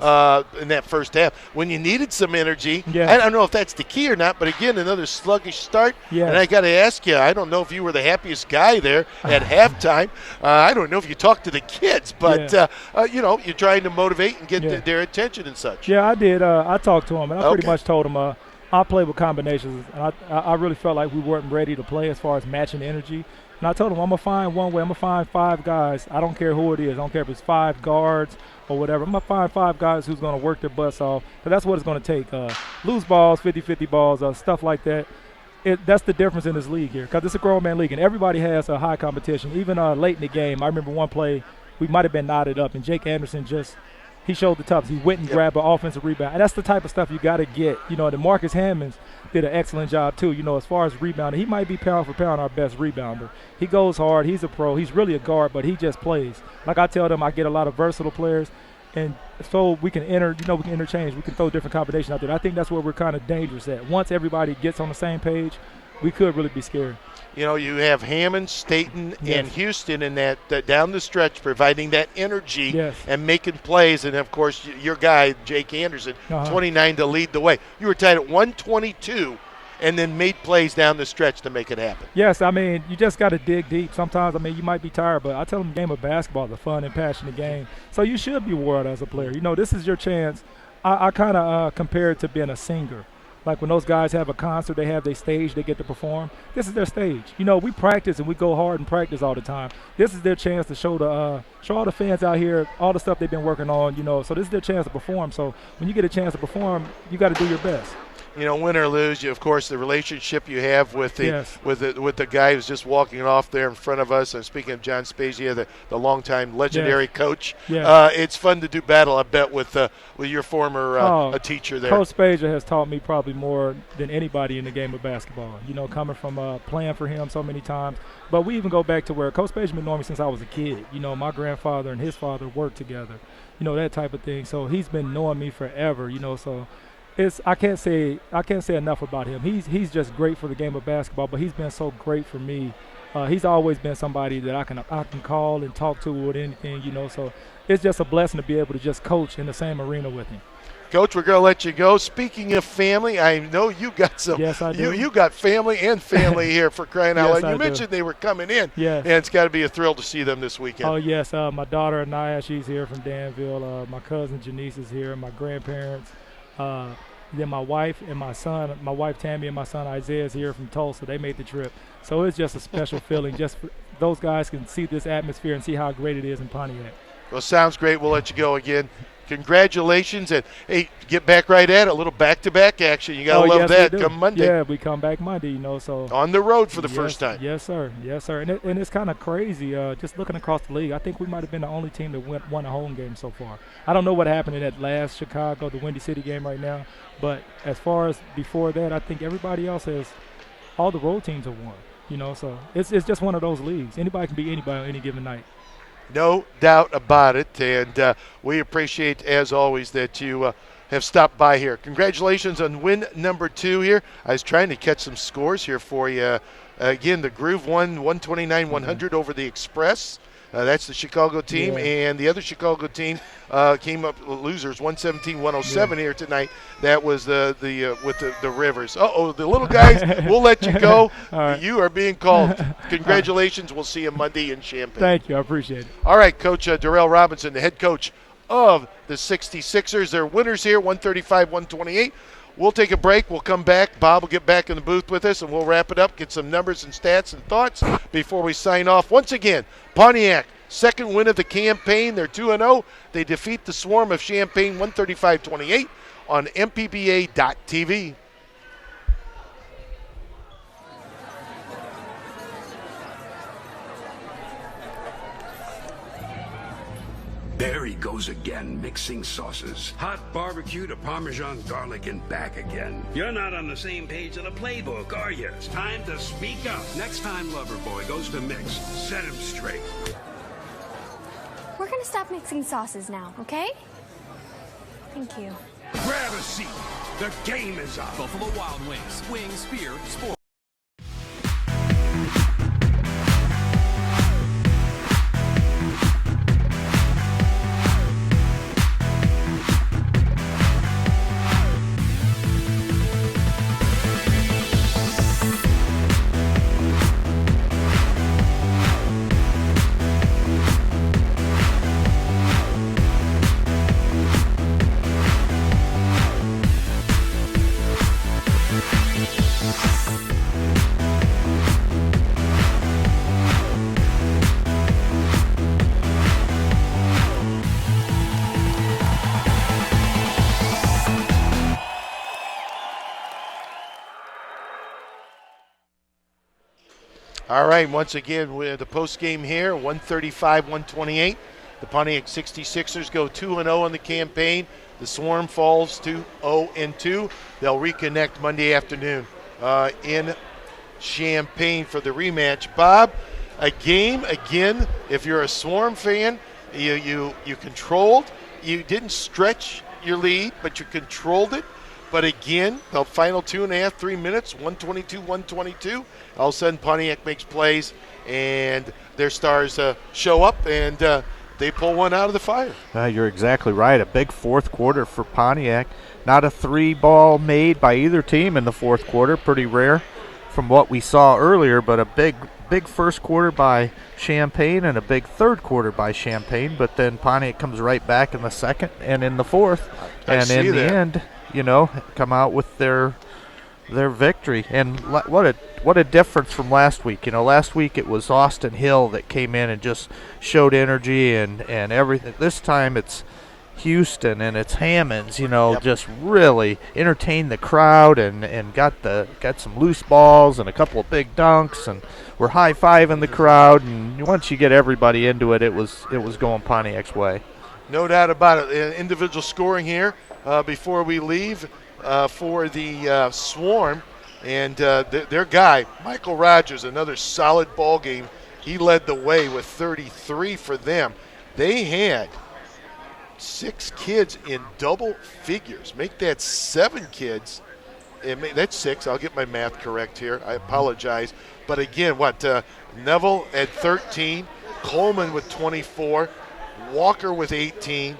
In that first half, when you needed some energy.
Yes.
I don't know if that's the key or not, but again, another sluggish start.
Yes.
And I got to ask you, I don't know if you were the happiest guy there at halftime. I don't know if you talked to the kids, but you know, you're trying to motivate and get their attention and such.
Yeah, I did. I talked to them, and I pretty much told them I play with combinations. And I really felt like we weren't ready to play as far as matching energy. And I told them I'm going to find one way. I'm going to find 5 guys. I don't care who it is. I don't care if it's 5 guards or whatever. I'm going to find 5 guys who's going to work their butts off. But that's what it's going to take. Loose balls, 50-50 balls, stuff like that. That's the difference in this league here, because it's a grown man league, and everybody has a high competition. Even late in the game, I remember one play, we might have been knotted up, and Jake Anderson he showed the toughness. He went and grabbed an offensive rebound. And that's the type of stuff you got to get. You know, the Marcus Hammonds did an excellent job too. You know, as far as rebounding, he might be pound for pound our best rebounder. He goes hard. He's a pro. He's really a guard, but he just plays. Like I tell them, I get a lot of versatile players, and so we can we can interchange. We can throw different combinations out there. I think that's where we're kind of dangerous at. Once everybody gets on the same page, we could really be scared.
You know, you have Hammond, Staten, and Houston in that down the stretch, providing that energy and making plays. And, of course, your guy, Jake Anderson, 29 to lead the way. You were tied at 122 and then made plays down the stretch to make it happen.
Yes, I mean, you just got to dig deep. Sometimes, I mean, you might be tired, but I tell them the game of basketball is a fun and passionate game. So you should be worried as a player. You know, this is your chance. I kind of compare it to being a singer. Like when those guys have a concert, they have their stage, they get to perform. This is their stage. You know, we practice and we go hard and practice all the time. This is their chance to show all the fans out here all the stuff they've been working on, you know. So this is their chance to perform. So when you get a chance to perform, you got to do your best.
You know, win or lose, of course, the relationship you have with the guy who's just walking off there in front of us. And speaking of John Spezia, the longtime legendary coach, it's fun to do battle, I bet, with your former teacher there.
Coach Spezia has taught me probably more than anybody in the game of basketball. You know, coming from playing for him so many times. But we even go back to where Coach Spezia been knowing me since I was a kid. You know, my grandfather and his father worked together. You know, that type of thing. So he's been knowing me forever. You know, so. I can't say enough about him. He's just great for the game of basketball, but he's been so great for me. He's always been somebody that I can call and talk to with anything, you know. So it's just a blessing to be able to just coach in the same arena with him.
Coach, we're going to let you go. Speaking of family, I know you got some.
Yes, I do.
You got family and family here for crying out loud.
Yes,
You mentioned they were coming in.
Yes.
And it's got to be a thrill to see them this weekend.
Oh, yes. My daughter, Anaya, she's here from Danville. My cousin, Janice, is here. My grandparents. Then my wife and my son, my wife Tammy and my son Isaiah is here from Tulsa. They made the trip. So it's just a special feeling. Just those guys can see this atmosphere and see how great it is in Pontiac.
Well, sounds great. We'll let you go again. Congratulations. And, hey, get back right at it. A little back-to-back action. You got to love that come Monday.
Yeah, we come back Monday, you know. So
on the road for the first time.
Yes, sir. Yes, sir. And it's kind of crazy just looking across the league. I think we might have been the only team that won a home game so far. I don't know what happened in that last Chicago, the Windy City game right now. But as far as before that, I think everybody else all the road teams have won, you know. So it's just one of those leagues. Anybody can beat anybody on any given night.
No doubt about it. And we appreciate, as always, that you have stopped by here. Congratulations on win number 2 here. I was trying to catch some scores here for you. Again, the Groove won 129-100 over the Express. That's the Chicago team, and the other Chicago team came up losers 117-107 here tonight. That was the with the Rivers. The little guys, we'll let you go. Right. You are being called. Congratulations. We'll see you Monday in Champaign.
Thank you. I appreciate it.
All right, Coach Darrell Robinson, the head coach of the 66ers. They're winners here, 135-128. We'll take a break. We'll come back. Bob will get back in the booth with us, and we'll wrap it up, get some numbers and stats and thoughts before we sign off. Once again, Pontiac, second win of the campaign. They're 2-0. They defeat the Swarm of Champaign 135-28 on MPBA.TV.
There he goes again, mixing sauces. Hot barbecue to Parmesan garlic and back again. You're not on the same page of the playbook, are you? It's time to speak up. Next time Loverboy goes to mix, set him straight.
We're gonna stop mixing sauces now, okay? Thank you.
Grab a seat. The game is on.
Buffalo Wild Wings. Wings, beer, sports.
All right, once again, we're the post game here, 135-128. The Pontiac 66ers go 2-0 in the campaign. The Swarm falls to 0-2. They'll reconnect Monday afternoon in Champaign for the rematch. Bob, a game, again, if you're a Swarm fan, you controlled. You didn't stretch your lead, but you controlled it. But again, the final 2.5, 3 minutes, 122-122. All of a sudden, Pontiac makes plays, and their stars show up, and they pull one out of the fire.
You're exactly right. A big fourth quarter for Pontiac. Not a three ball made by either team in the fourth quarter. Pretty rare from what we saw earlier, but a big first quarter by Champaign and a big third quarter by Champaign. But then Pontiac comes right back in the second and in the fourth. And in the end, come out with their victory. And what a difference from last week. Last week it was Austin Hill that came in and just showed energy and everything. This time it's Houston and it's Hammonds, just really entertained the crowd and got some loose balls and a couple of big dunks, and we're high-fiving the crowd, and once you get everybody into it, it was going Pontiac's way.
No doubt about it. Individual scoring here before we leave for the Swarm. And their guy, Michael Rogers, another solid ball game. He led the way with 33 for them. They had 6 kids in double figures. Make that 7 kids. That's 6. I'll get my math correct here. I apologize. But again, Neville at 13, Coleman with 24, Walker with 18,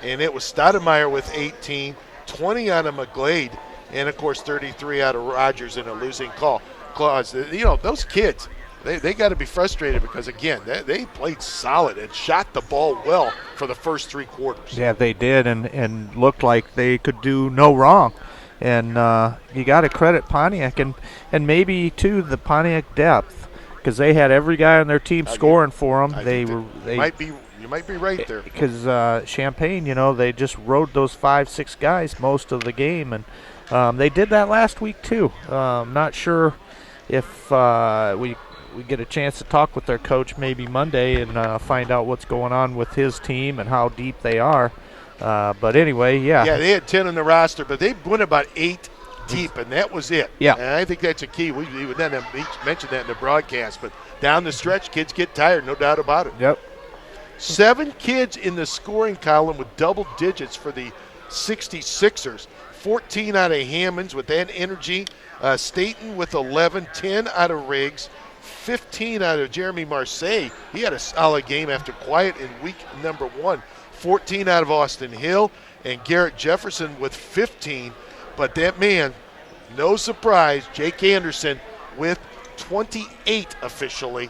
and it was Stoudemire with 18, 20 out of McGlade, and, of course, 33 out of Rogers in a losing clause. Those kids, they got to be frustrated because, again, they played solid and shot the ball well for the first 3 quarters.
Yeah, they did, and looked like they could do no wrong. And you got to credit Pontiac and maybe, too, the Pontiac depth, because they had every guy on their team scoring for them.
You might be right there.
Because Champaign, they just rode those 5-6 guys most of the game, and they did that last week too. Not sure if we get a chance to talk with their coach maybe Monday and find out what's going on with his team and how deep they are. But anyway, yeah.
Yeah, they had 10 on the roster, but they went about 8 deep, and that was it.
Yeah.
And I think that's a key. We mentioned that in the broadcast, but down the stretch, kids get tired, no doubt about it.
Yep.
7 kids in the scoring column with double digits for the 66ers. 14 out of Hammonds with that energy. Staten with 11, 10 out of Riggs, 15 out of Jeremy Marseille. He had a solid game after quiet in week number 1. 14 out of Austin Hill, and Garrett Jefferson with 15. But that man, no surprise, Jake Anderson with 28 officially.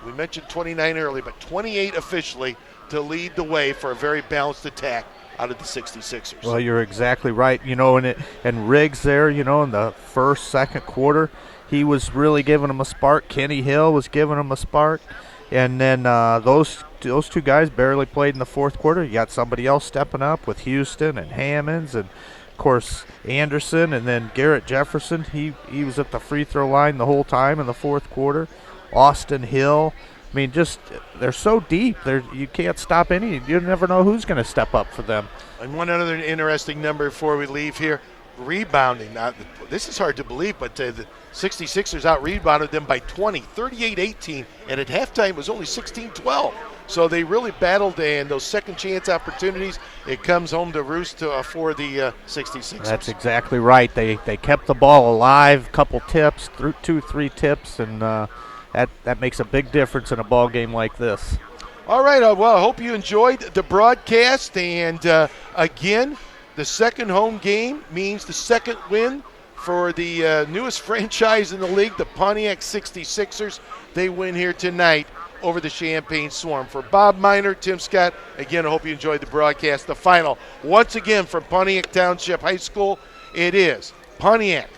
We mentioned 29 early, but 28 officially to lead the way for a very balanced attack out of the 66ers.
Well, you're exactly right. And Riggs there, in the first, second quarter, he was really giving them a spark. Kenny Hill was giving them a spark. And then those two guys barely played in the fourth quarter. You got somebody else stepping up with Houston and Hammonds and, of course, Anderson. And then Garrett Jefferson, he was at the free throw line the whole time in the fourth quarter. Austin Hill. I mean, they're so deep. You can't stop any. You never know who's going to step up for them.
And one other interesting number before we leave here, rebounding. Now, this is hard to believe, but the 66ers out-rebounded them by 20, 38-18, and at halftime it was only 16-12. So they really battled, and those second-chance opportunities, it comes home to roost for the 66ers.
That's exactly right. They kept the ball alive, couple tips, 2-3 tips, and that makes a big difference in a ball game like this.
All right, well, I hope you enjoyed the broadcast, and again, the second home game means the second win for the newest franchise in the league, the Pontiac 66ers. They win here tonight over the Champaign Swarm. For Bob Miner, Tim Scott, again, I hope you enjoyed the broadcast. The final, once again, from Pontiac Township High School, it is Pontiac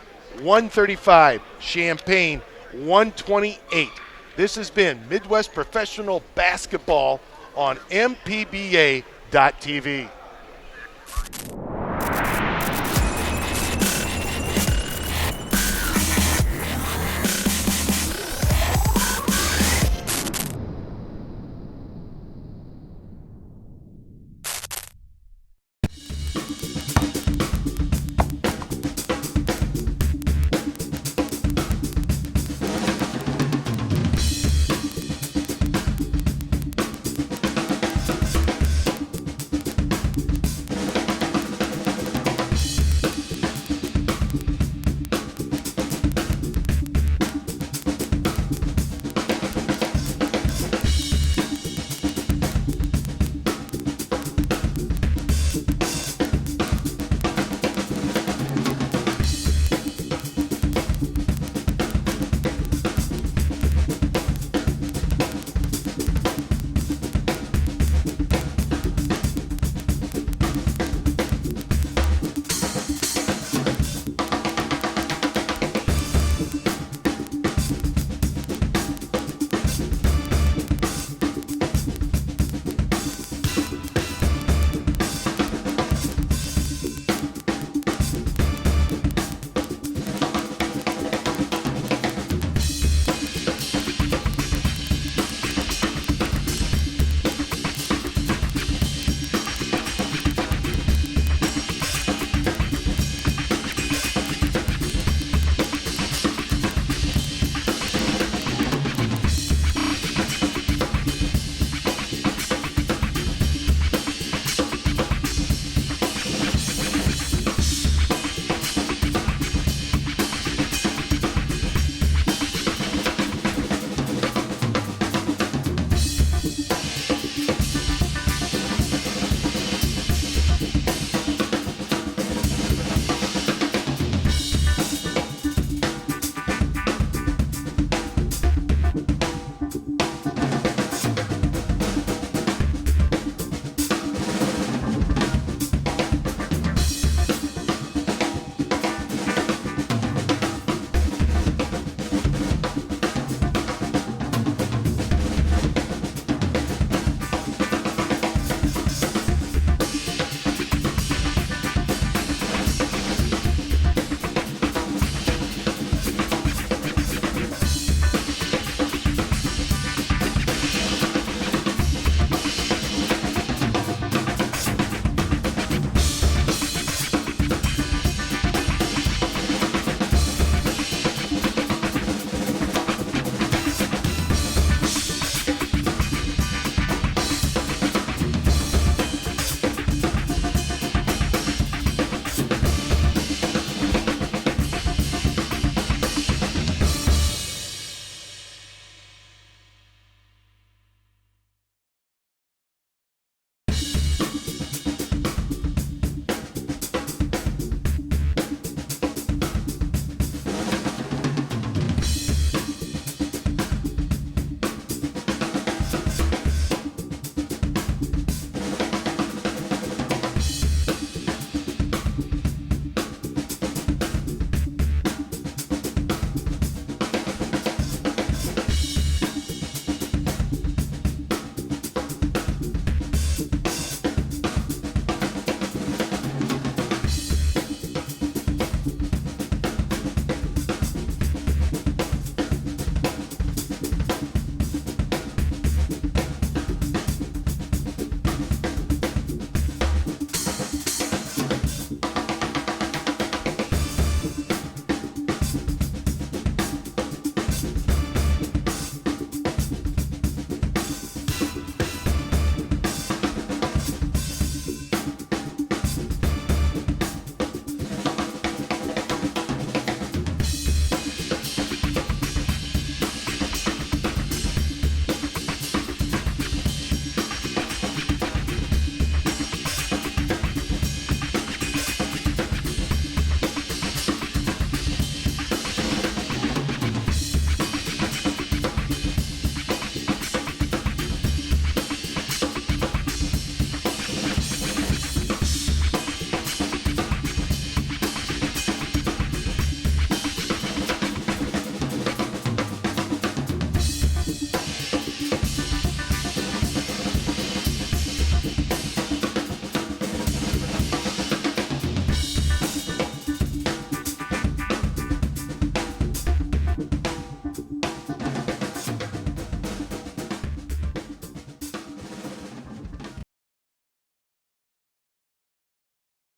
135, Champaign 128. This has been Midwest Professional Basketball on MPBA.TV.